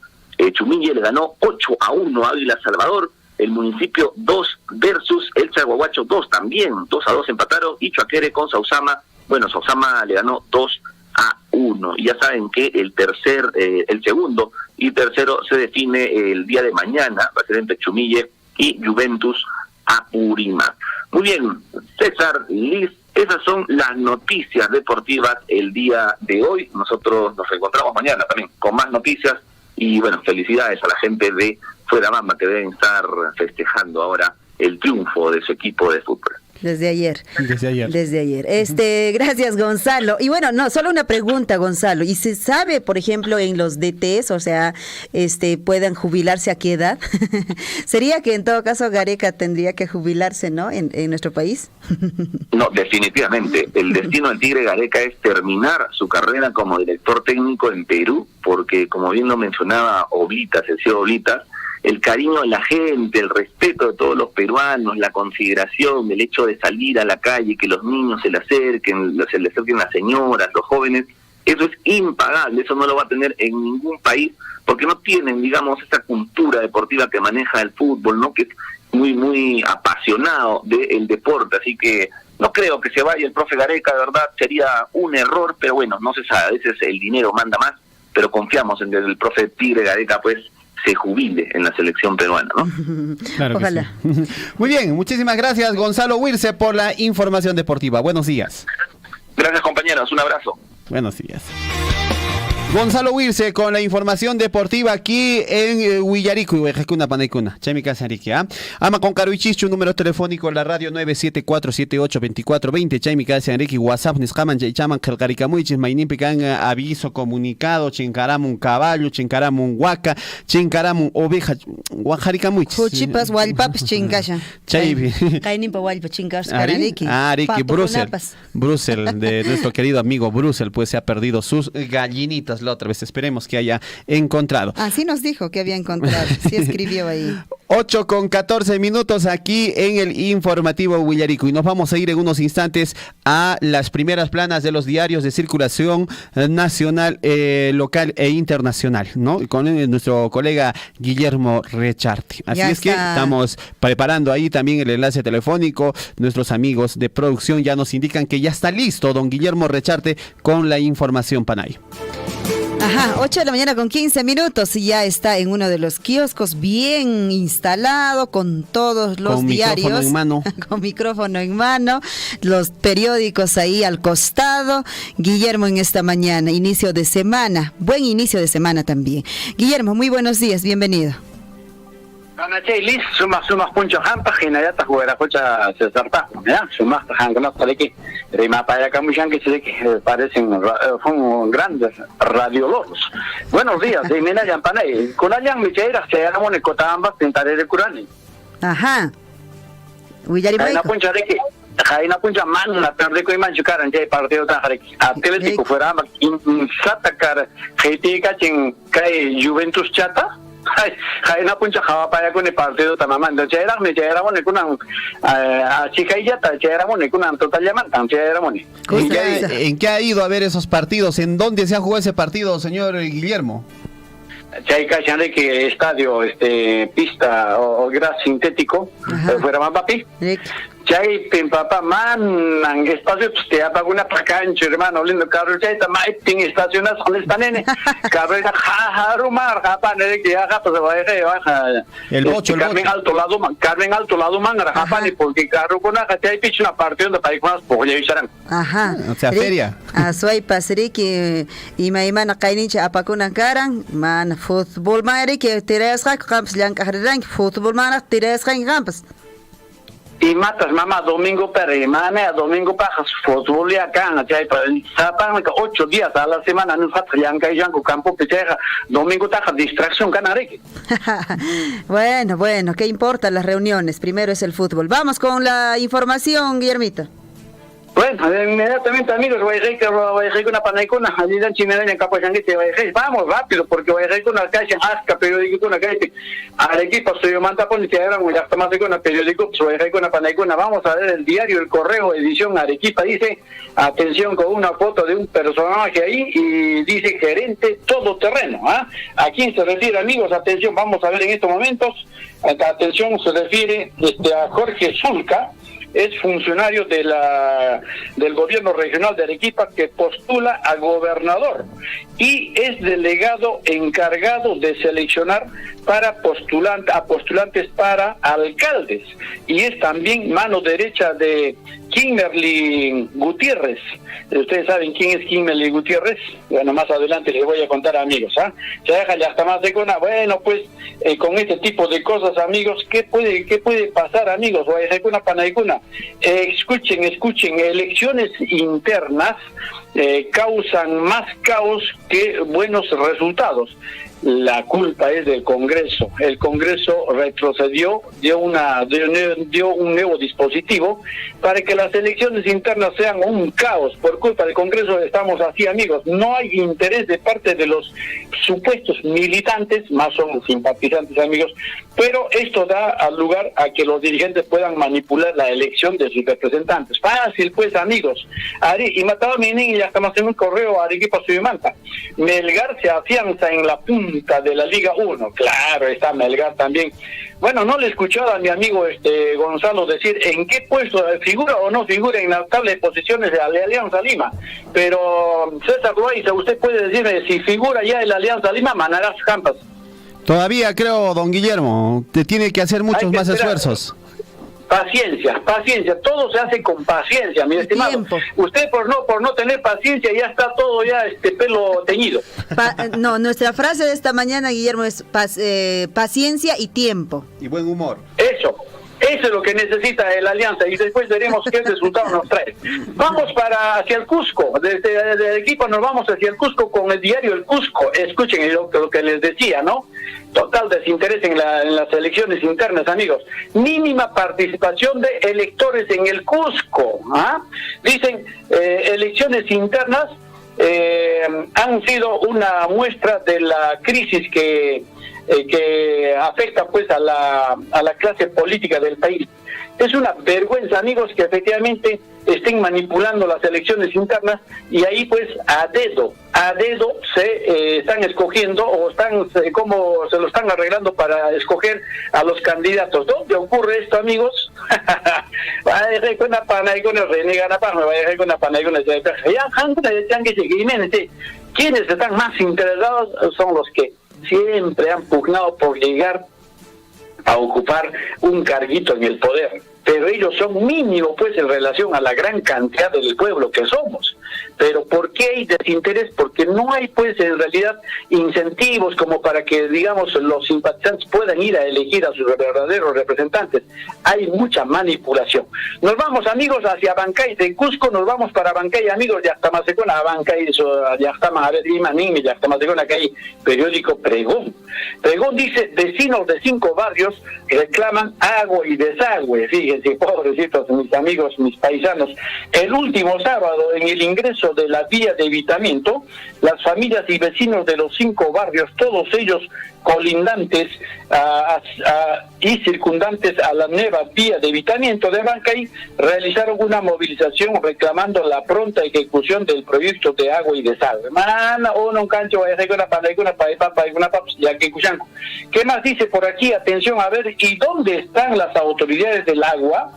Chumille le ganó 8-1 a Águila Salvador. El municipio 2 versus el Chalhuahuacho 2 también, 2-2 empataron. Y Chuaquere con Sausama, bueno, Sausama le ganó 2-1. Y ya saben que el segundo y tercero se define el día de mañana, va a ser entre Chumille y Juventus Apurímac. Muy bien, César, Liz, esas son las noticias deportivas el día de hoy. Nosotros nos encontramos mañana también con más noticias. Y bueno, felicidades a la gente de Fuerabamba que deben estar festejando ahora el triunfo de su equipo de fútbol. Desde ayer. Desde ayer. Gracias, Gonzalo. Y bueno, no, solo una pregunta, Gonzalo. ¿Y se sabe, por ejemplo, en los DTs, o sea, puedan jubilarse a qué edad? Sería que en todo caso Gareca tendría que jubilarse, ¿no? En nuestro país. No, definitivamente. El destino del Tigre Gareca es terminar su carrera como director técnico en Perú, porque como bien lo mencionaba Oblitas, el CEO Oblitas, el cariño de la gente, el respeto de todos los peruanos, la consideración, el hecho de salir a la calle, que los niños se le acerquen las señoras, los jóvenes, eso es impagable, eso no lo va a tener en ningún país, porque no tienen, digamos, esa cultura deportiva que maneja el fútbol, ¿no? Que es muy, muy apasionado del deporte, así que no creo que se vaya el profe Gareca, de verdad, sería un error, pero bueno, no se sabe, a veces el dinero manda más, pero confiamos en que el profe Tigre Gareca, pues, se jubile en la selección peruana, ¿no? Claro. Ojalá. Sí. Muy bien, muchísimas gracias, Gonzalo Huirce, por la información deportiva. Buenos días. Gracias, compañeros, un abrazo. Buenos días. Gonzalo Huirce con la información deportiva aquí en Huillarico, Huejecuna, Panaicuna. Chamica Sariki, Ama con Caruichichu, número telefónico, la radio 974782420. Chamica Sariki, WhatsApp, Niscaman, Chaychaman, Calcaricamuichis, Mainimpican, aviso, comunicado, Chincaramun caballo, Chincaramun huaca, Chincaramun oveja, Guajaricamuichis. Puchipas, Walpapas, Chincasha. Chaybi. Kainimpa, Walpa, Chinkas, Ariki, Brussel, de nuestro querido amigo Brussel, pues se ha perdido sus gallinitas. La otra vez, esperemos que haya encontrado. Sí nos dijo que había encontrado, sí escribió ahí. 8:14 aquí en el informativo Huillarico, y nos vamos a ir en unos instantes a las primeras planas de los diarios de circulación nacional, local e internacional, ¿no? Con nuestro colega Guillermo Recharte. Así ya es que estamos preparando ahí también el enlace telefónico. Nuestros amigos de producción ya nos indican que ya está listo don Guillermo Recharte con la información, Panay. 8:15 y ya está en uno de los kioscos bien instalado con todos los diarios. Micrófono en mano. Con micrófono en mano, los periódicos ahí al costado. Guillermo en esta mañana, inicio de semana, buen inicio de semana también. Guillermo, muy buenos días, bienvenido. Panachaylis, sumas puncho hampa, ginayata jugará cocha César Pajo, ¿ya? Sumas hanganas para que Rima Paya Camuchan que parecen grandes radiólogos. Buenos días, de Mina Yampanay. Con Ayan Micheira se llama en Cotambas, pintaré de Curani. Ajá. Jaina puncha de que. Jaina puncha man la perde ko iman chukaran jay partido ta hari Atlético fuera satakar Heitika chin kai Juventus chata. Jaina puncha java para con el partido tamaman de chera me chera mone kunan chicailla ta chera mone kunan total llaman tan chera mone. ¿En qué ha ido a ver esos partidos? ¿En dónde se ha jugado ese partido, señor Guillermo? Chayka de que estadio, pista o gras sintético, fuera más papi. Chay papá man ang espacio te apaga una cancha hermano lindo carro chay ta mai ting estaciones donde están nene carro rumar japan de que haga pues va el bocho Carmen alto lado man japan porque carro con una chay picha una parte donde país más porque ya hicieron ajá o sea feria soy pasri que y maimana kainicha apakuna karan man fútbol mari que tiras camps yang kahran fútbol man tiras camps y matas mamá domingo a domingo pajas fútbol ya acá chay para sapan 8 días a la semana no fat yang kai yang campo pecheja domingo taja distracción canare. Bueno, ¿qué importan las reuniones? Primero es el fútbol. Vamos con la información, Guillermito. Bueno, inmediatamente amigos, voy a ir con una panaicona, allí dan chimenea en Capoyanguete, vamos rápido, porque voy a ir con una calle asca, periódico, una calle, al equipo, soy yo manta por ni siquiera, ya está más con una periódico, voy a ir con una panaicona, vamos a ver el diario, el Correo, edición Arequipa, dice, atención con una foto de un personaje ahí, y dice gerente todoterreno, ¿ah? ¿A quién se refiere, amigos? Atención, vamos a ver en estos momentos, atención, se refiere a Jorge Zulca, es funcionario del gobierno regional de Arequipa que postula a gobernador y es delegado encargado de seleccionar para postulantes para alcaldes y es también mano derecha de Kimberly Gutiérrez. Ustedes saben quién es Kimberly Gutiérrez. Bueno, más adelante les voy a contar, amigos. Ya está más de cona. Bueno, pues con este tipo de cosas, amigos, ¿qué puede pasar, amigos? Voy a hacer una panaicuna. Escuchen, elecciones internas causan más caos que buenos resultados. La culpa es del Congreso. El Congreso retrocedió, dio un nuevo dispositivo para que las elecciones internas sean un caos. Por culpa del Congreso estamos así, amigos. No hay interés de parte de los supuestos militantes, más son simpatizantes, amigos, pero esto da lugar a que los dirigentes puedan manipular la elección de sus representantes. Fácil, pues, amigos. Y mataba mi niña, ya estamos en un correo a Arequipa Suyumanta. Melgar se afianza en la punta de la Liga 1. Claro, está Melgar también. Bueno, no le he escuchado a mi amigo Gonzalo decir en qué puesto figura o no figura en la tabla de posiciones de la Alianza Lima. Pero César Loaiza, usted puede decirme si figura ya en la Alianza Lima, Manarás Campas. Todavía creo, don Guillermo, te tiene que hacer muchos más esfuerzos. Paciencia, todo se hace con paciencia, mi estimado. Usted por no tener paciencia ya está todo ya pelo teñido. No, nuestra frase de esta mañana, Guillermo, es paciencia y tiempo. Y buen humor. Eso es lo que necesita la Alianza y después veremos qué resultado nos trae. Vamos hacia el Cusco, desde el equipo nos vamos hacia el Cusco con el diario El Cusco. Escuchen lo que les decía, ¿no? Total desinterés en las elecciones internas, amigos. Mínima participación de electores en el Cusco. Dicen, elecciones internas han sido una muestra de la crisis que afecta pues a la clase política del país. Es una vergüenza, amigos, que efectivamente estén manipulando las elecciones internas y ahí pues a dedo se están escogiendo o como se lo están arreglando para escoger a los candidatos. ¿Dónde ocurre esto, amigos? Quienes están más interesados son los que siempre han pugnado por llegar a ocupar un carguito en el poder, pero ellos son mínimos pues en relación a la gran cantidad del pueblo que somos. Pero ¿por qué hay desinterés? Porque no hay, pues, en realidad, incentivos como para que, digamos, los simpatizantes puedan ir a elegir a sus verdaderos representantes. Hay mucha manipulación. Nos vamos, amigos, hacia Bancay de Cusco, nos vamos para Bancay, amigos, de Yaxtamacecona, Bancay, Yaxtama, a ver, Imanimi, Yaxtamacecona, que hay periódico Pregón. Pregón dice, vecinos de 5 barrios reclaman agua y desagüe. Fíjense, pobrecitos mis amigos, mis paisanos. El último sábado, en el ingreso de la vía de evitamiento, las familias y vecinos de los 5 barrios, todos ellos colindantes y circundantes a la nueva vía de evitamiento de Bancay, realizaron una movilización reclamando la pronta ejecución del proyecto de agua y desagüe. ¿Qué más dice por aquí? Atención, a ver, ¿y dónde están las autoridades del agua?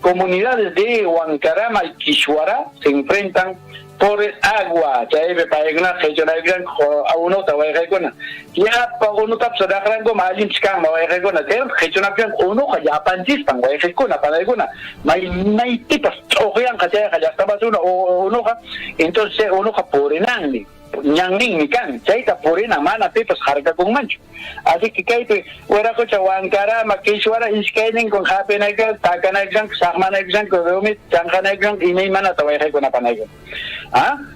Comunidades de Huancarama y Quishuara se enfrentan por el agua. Ya entonces por enangle ñangning ni kan chaita porena mana pepas harga con mancho. Así que kaite fuera cocha Huancarama Quishuara iskainen con japenaikan takanaikan sahmanaikan kodomit changanaikan y nei mana tawai con apanaikan.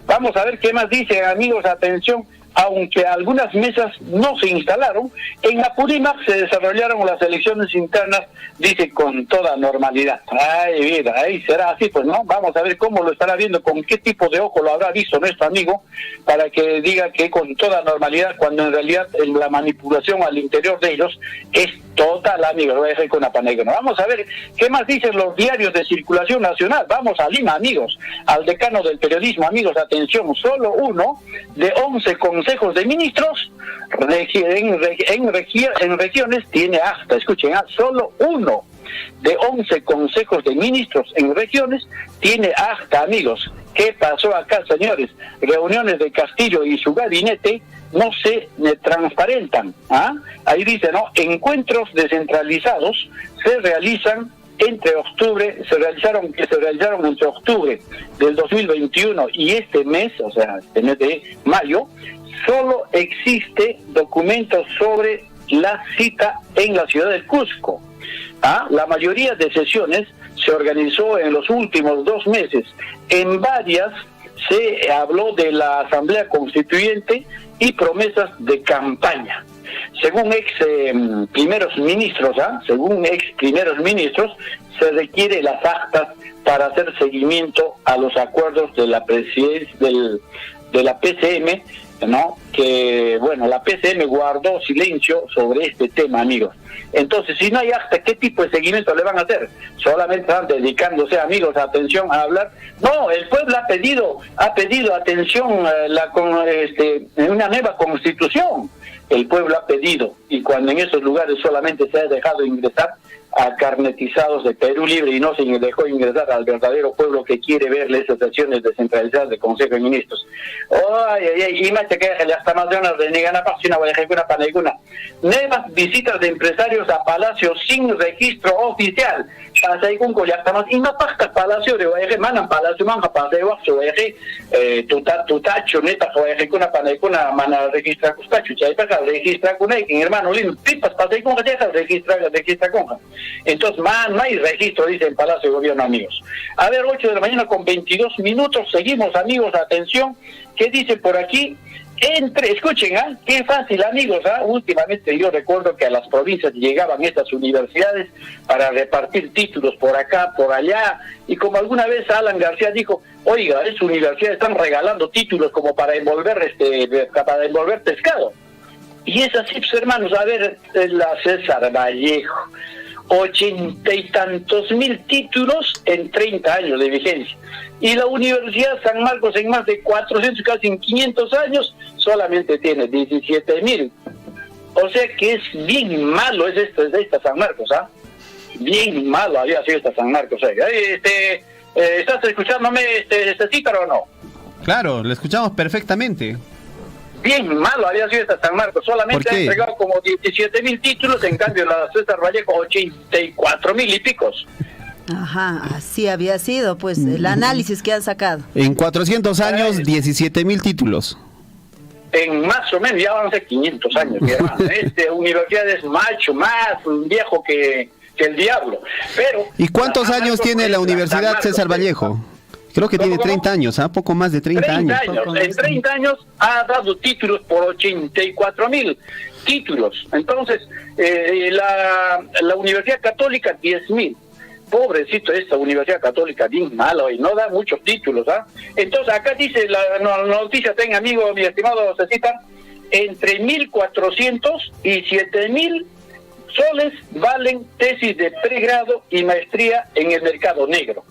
Vamos a ver qué más dice, amigos, atención. Aunque algunas mesas no se instalaron, en Apurímac se desarrollaron las elecciones internas, dice, con toda normalidad. Ay, vida, ahí será así, pues, ¿no? Vamos a ver cómo lo estará viendo, con qué tipo de ojo lo habrá visto nuestro amigo, para que diga que con toda normalidad, cuando en realidad la manipulación al interior de ellos es total, amigo. Lo voy a dejar con Apanegro. Vamos a ver qué más dicen los diarios de circulación nacional. Vamos a Lima, amigos, al decano del periodismo, amigos, atención, solo uno de 11 consejos de ministros en regiones tiene acta. Escuchen, solo uno de 11 consejos de ministros en regiones tiene acta, amigos. ¿Qué pasó acá, señores? Reuniones de Castillo y su gabinete no se transparentan. Ahí dice, ¿no? Encuentros descentralizados se realizaron entre octubre del 2021 y este mes, o sea, este mes de mayo. Solo existe documentos sobre la cita en la ciudad de Cusco. La mayoría de sesiones se organizó en los últimos 2 meses. En varias se habló de la Asamblea Constituyente y promesas de campaña. Según ex primeros ministros, se requiere las actas para hacer seguimiento a los acuerdos de la presidencia de la PCM, ¿no? Que, bueno, la PCM guardó silencio sobre este tema, amigos. Entonces, si no hay acta, ¿qué tipo de seguimiento le van a hacer? Solamente están dedicándose, amigos, atención a hablar. No, el pueblo ha pedido atención en una nueva constitución. El pueblo ha pedido, y cuando en esos lugares solamente se ha dejado ingresar a carnetizados de Perú Libre y no se dejó ingresar al verdadero pueblo que quiere ver esas sesiones descentralizadas de Consejo de Ministros. Nuevas visitas de empresarios a palacios sin registro oficial. Y no pasa palacio de manan palacio manja paseo tutacho neta kuna panecuna mana registra custacho chaypa registra con hermano lindo pipas paseo con registra con. Entonces no hay registro, dice el Palacio de Gobierno, amigos. A ver, 8 de la mañana con 22 minutos, seguimos, amigos, atención. ¿Qué dice por aquí? Escuchen, qué fácil, amigos. Últimamente yo recuerdo que a las provincias llegaban estas universidades para repartir títulos por acá, por allá, y como alguna vez Alan García dijo, oiga, esas universidades están regalando títulos como para envolver pescado. Y es así, pues, hermanos. A ver, la César Vallejo, 80 y tantos mil títulos en 30 años de vigencia. Y la Universidad San Marcos, en más de 400, casi en 500 años, solamente tiene 17,000. O sea que es bien malo esta San Marcos, Bien malo había sido esta San Marcos. ¿Estás escuchándome, Cícaro, o no? Claro, lo escuchamos perfectamente. Bien malo había sido esta San Marcos, solamente ha entregado como 17,000 títulos, en cambio la César Vallejo 84,000 y picos. Ajá, así había sido, pues, el análisis que han sacado. En 400 años, 17.000 títulos. En más o menos, ya van a ser 500 años, mi hermano. Esta universidad es mucho más viejo que el diablo. Pero ¿y cuántos años tiene la Universidad César Vallejo? Creo que tiene 30 años, ¿ah? Poco más de 30 años. En 30 años ha dado títulos por 84.000 títulos. Entonces, la Universidad Católica, 10.000. Pobrecito esta Universidad Católica, bien malo, y no da muchos títulos, ¿ah? Entonces, acá dice la noticia, tenga amigo, mi estimado Cecita, entre 1.400 y 7.000 soles valen tesis de pregrado y maestría en el mercado negro.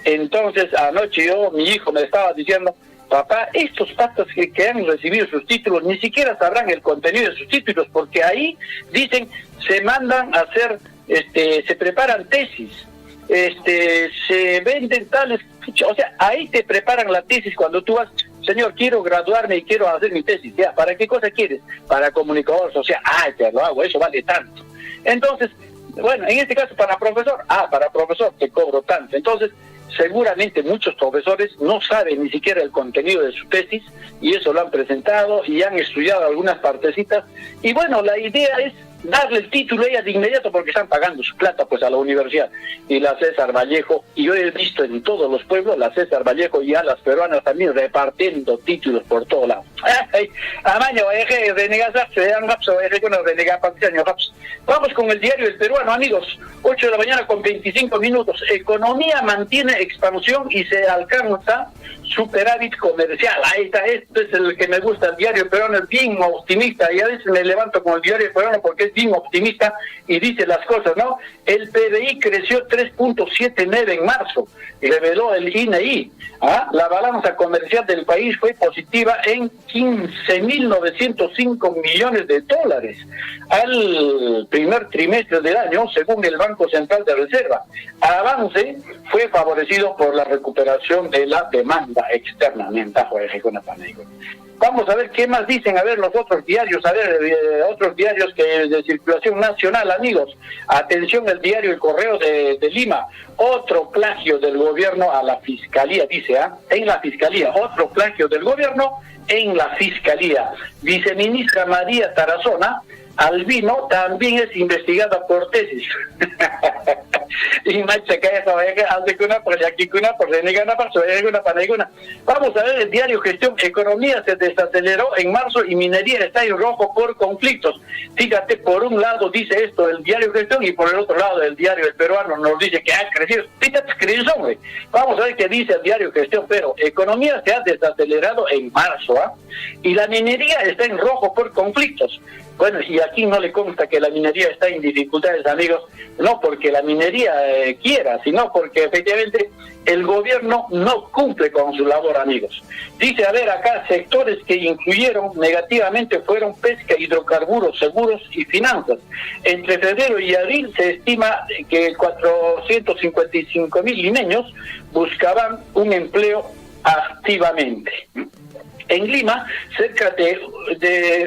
Entonces, anoche mi hijo me estaba diciendo, papá, estos patas que han recibido sus títulos ni siquiera sabrán el contenido de sus títulos, porque ahí dicen, se mandan a hacer, se preparan tesis, se venden tales, o sea, ahí te preparan la tesis cuando tú vas, señor, quiero graduarme y quiero hacer mi tesis, ya, ¿para qué cosa quieres? Para comunicador social, ya lo hago, eso vale tanto. Entonces, bueno, en este caso para profesor, para profesor te cobro tanto. Entonces, seguramente muchos profesores no saben ni siquiera el contenido de su tesis, y eso lo han presentado y han estudiado algunas partecitas, y bueno, la idea es darle el título a ella de inmediato porque están pagando su plata pues a la universidad. Y la César Vallejo, y yo he visto en todos los pueblos la César Vallejo y a las peruanas también repartiendo títulos por todos lados. Vamos con el diario El Peruano, amigos. 8 de la mañana con 25 minutos. Economía mantiene expansión y se alcanza superávit comercial. Ahí está, esto es el que me gusta. El diario El Peruano es bien optimista, y a veces me levanto con el diario El Peruano porque es bien optimista y dice las cosas, ¿no? El PBI creció 3.79 en marzo, reveló el INEI. La balanza comercial del país fue positiva en 15.905 millones de dólares al primer trimestre del año, según el Banco Central de Reserva. Avance fue favorecido por la recuperación de la demanda externa. Vamos a ver qué más dicen, a ver los otros diarios, otros diarios que de circulación nacional, amigos. Atención, el diario El Correo de Lima. Otro plagio del gobierno a la fiscalía, dice, en la fiscalía, otro plagio del gobierno en la fiscalía. Viceministra María Tarazona Albino también es investigada por tesis. Vamos a ver el diario Gestión. Economía se desaceleró en marzo y minería está en rojo por conflictos. Fíjate, por un lado dice esto el diario Gestión y por el otro lado el diario El Peruano nos dice que ha crecido. Fíjate, hombre. Vamos a ver qué dice el diario Gestión. Pero economía se ha desacelerado en marzo, y la minería está en rojo por conflictos. Bueno, y aquí no le consta que la minería está en dificultades, amigos, no porque la minería quiera, sino porque efectivamente el gobierno no cumple con su labor, amigos. Dice, a ver, acá sectores que influyeron negativamente fueron pesca, hidrocarburos, seguros y finanzas. Entre febrero y abril se estima que 455.000 limeños buscaban un empleo activamente. En Lima, cerca de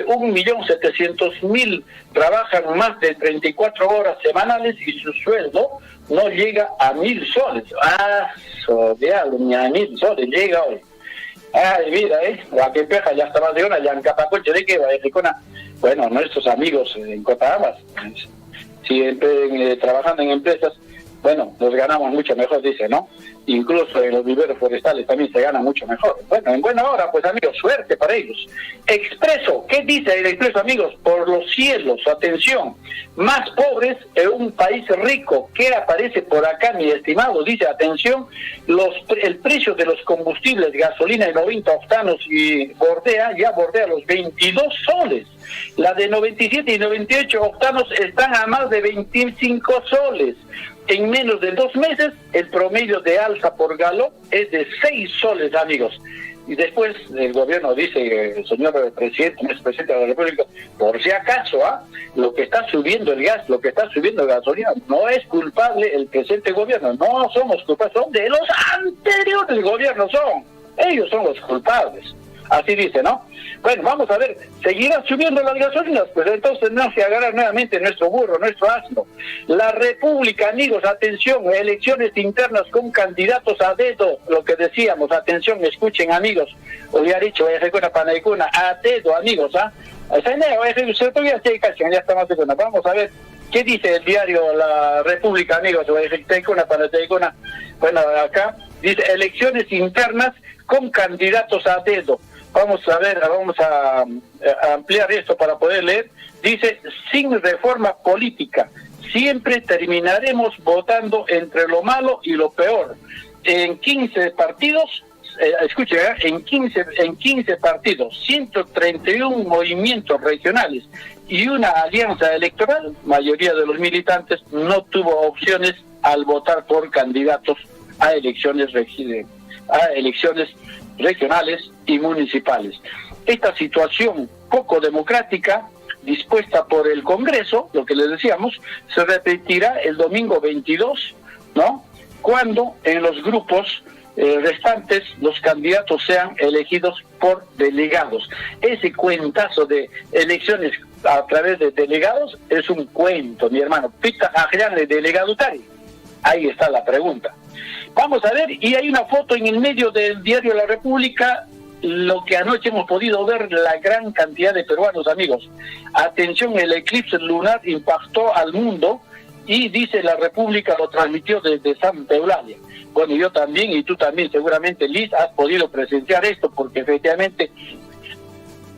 1.700.000 trabajan más de 34 horas semanales y su sueldo no llega a 1.000 soles. Ni a 1.000 soles llega hoy. Mira, la que peja ya está más de una, ya en Capacoche de que va a bueno, nuestros amigos en Cotabambas, trabajando en empresas, bueno, nos ganamos mucho mejor, dice, ¿no? Incluso en los viveros forestales también se gana mucho mejor. Bueno, en buena hora, pues, amigos, suerte para ellos. Expreso, ¿qué dice el Expreso, amigos? Por los cielos, atención, más pobres en un país rico. ¿Qué aparece por acá, mi estimado? Dice, atención, el precio de los combustibles, gasolina de 90 octanos y ya bordea los 22 soles. La de 97 y 98 octanos están a más de 25 soles. En menos de 2 meses, el promedio de alza por galón es de 6 soles, amigos. Y después el gobierno dice, el señor presidente, el presidente de la República, por si acaso, lo que está subiendo el gas, lo que está subiendo la gasolina, no es culpable el presente gobierno, no somos culpables, son de los anteriores gobiernos, ellos son los culpables. Así dice, ¿no? Bueno, vamos a ver, ¿seguirán subiendo las gasolinas? Pues entonces tenemos que agarrar nuevamente nuestro burro, nuestro asno. La República, amigos, atención, elecciones internas con candidatos a dedo, lo que decíamos, atención, escuchen, amigos. Hoy ha dicho, a dedo, amigos, ¿ah? Vamos a ver, ¿qué dice el diario La República, amigos? Bueno, acá dice elecciones internas con candidatos a dedo. Vamos a ver, vamos a ampliar esto para poder leer. Dice, sin reforma política, siempre terminaremos votando entre lo malo y lo peor. En 15 partidos, escuchen, en 15 partidos, 131 movimientos regionales y una alianza electoral, mayoría de los militantes no tuvo opciones al votar por candidatos a elecciones regionales y municipales. Esta situación poco democrática, dispuesta por el Congreso, lo que les decíamos, se repetirá el domingo 22, ¿no? Cuando en los grupos restantes los candidatos sean elegidos por delegados. Ese cuentazo de elecciones a través de delegados es un cuento, mi hermano. Pita aján de delegado Tari. Ahí está la pregunta. Vamos a ver, y hay una foto en el medio del diario La República, lo que anoche hemos podido ver, la gran cantidad de peruanos, amigos. Atención, el eclipse lunar impactó al mundo y dice La República lo transmitió desde Santa Eulalia. Bueno, yo también y tú también, seguramente, Liz, has podido presenciar esto porque efectivamente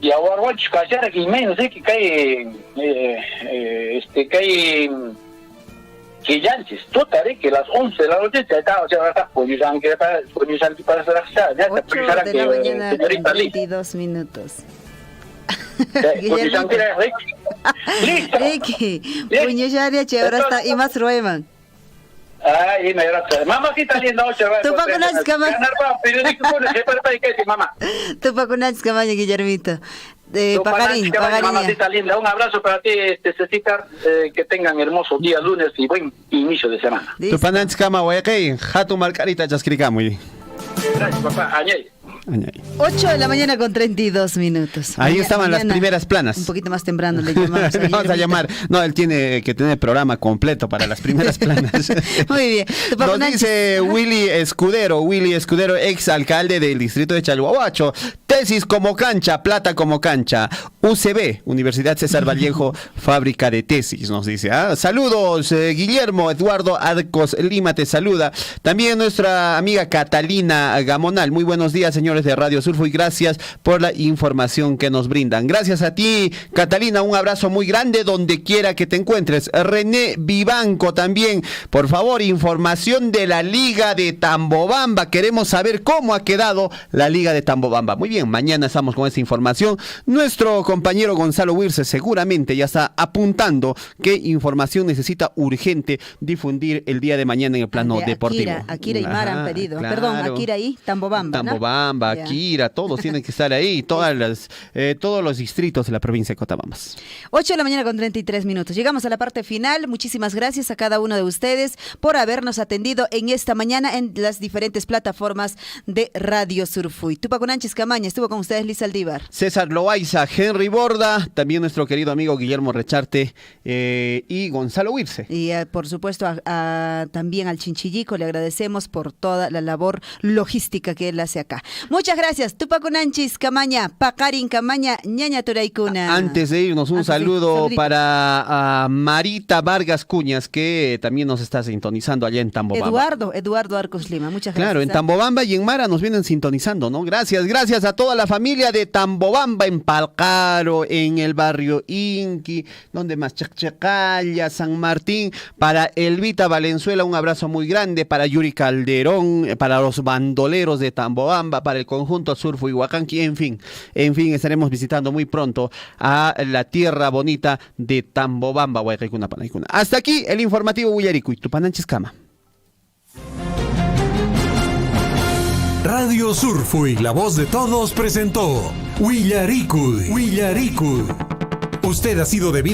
y ahora aquí menos que cae que yanches, total, que las 11 de la noche ya está, o sea, pues ya han quedado para 8 de la mañana, 22 minutos. Ricky, puño ya de ahora está y más rueman. Ay, me gracias. Mamacita linda, 8 horas. Tú para con cama. Mamá. Tú para con camaña, Guillermito. Pagarín. Mamacita linda, un abrazo para ti, Cecita, que tengan hermoso día lunes y buen inicio de semana. Tu pananch kama hueque, jatu marcarita chascricamuy. Gracias, papá. Añay. 8 de la mañana con 32 minutos. Ahí estaban las primeras planas. Un poquito más temprano le llamamos. Vamos a llamar. No, él tiene que tener programa completo para las primeras planas. Muy bien. Nos dice Willy Escudero, ex alcalde del distrito de Chalhuahuacho. Tesis como cancha, plata como cancha. UCB, Universidad César Vallejo, fábrica de tesis, nos dice. Saludos, Guillermo Eduardo Arcos Lima te saluda. También nuestra amiga Catalina Gamonal. Muy buenos días, señores de Radio Surfo, y gracias por la información que nos brindan. Gracias a ti, Catalina, un abrazo muy grande donde quiera que te encuentres. René Vivanco también, por favor, información de la Liga de Tambobamba. Queremos saber cómo ha quedado la Liga de Tambobamba. Muy bien, mañana estamos con esa información. Nuestro compañero Gonzalo Wirce seguramente ya está apuntando qué información necesita urgente difundir el día de mañana en el plano deportivo. Akira y Mara han pedido. Claro. Perdón, Akira y Tambobamba. Tambobamba, ¿no? Akira, todos tienen que estar ahí, todos los distritos de la provincia de Cotabambas. 8 de la mañana con 33 minutos. Llegamos a la parte final. Muchísimas gracias a cada uno de ustedes por habernos atendido en esta mañana en las diferentes plataformas de Radio Surfuy. Tupac Nanchis Camaña, estuvo con ustedes Liz Aldívar. César Loaiza, Henry Borda, también nuestro querido amigo Guillermo Recharte y Gonzalo Wirce. Y por supuesto también al Chinchillico le agradecemos por toda la labor logística que él hace acá. Muchas gracias. Tupac Nanchis Camaña, Pacarin Camaña, Ñaña Turaicuna. Antes de irnos, un saludo para Marita Vargas Cuñas, que también nos está sintonizando allá en Tambobamba. Eduardo Arcos Lima, muchas gracias. Claro, en Tambobamba y en Mara nos vienen sintonizando, ¿no? Gracias a toda la familia de Tambobamba, en Palcaro, en el barrio Inqui, donde más Chacchacalla, San Martín, para Elvita Valenzuela, un abrazo muy grande, para Yuri Calderón, para los bandoleros de Tambobamba, para el conjunto Surfo y Huacanqui, en fin, estaremos visitando muy pronto a la tierra bonita de Tambobamba, Huaycaicuna, Panaicuna. Hasta aquí el informativo Huillaricuy, Tupananchis Cama. Radio Surfuy, la voz de todos, presentó Huillaricuy. Usted ha sido debido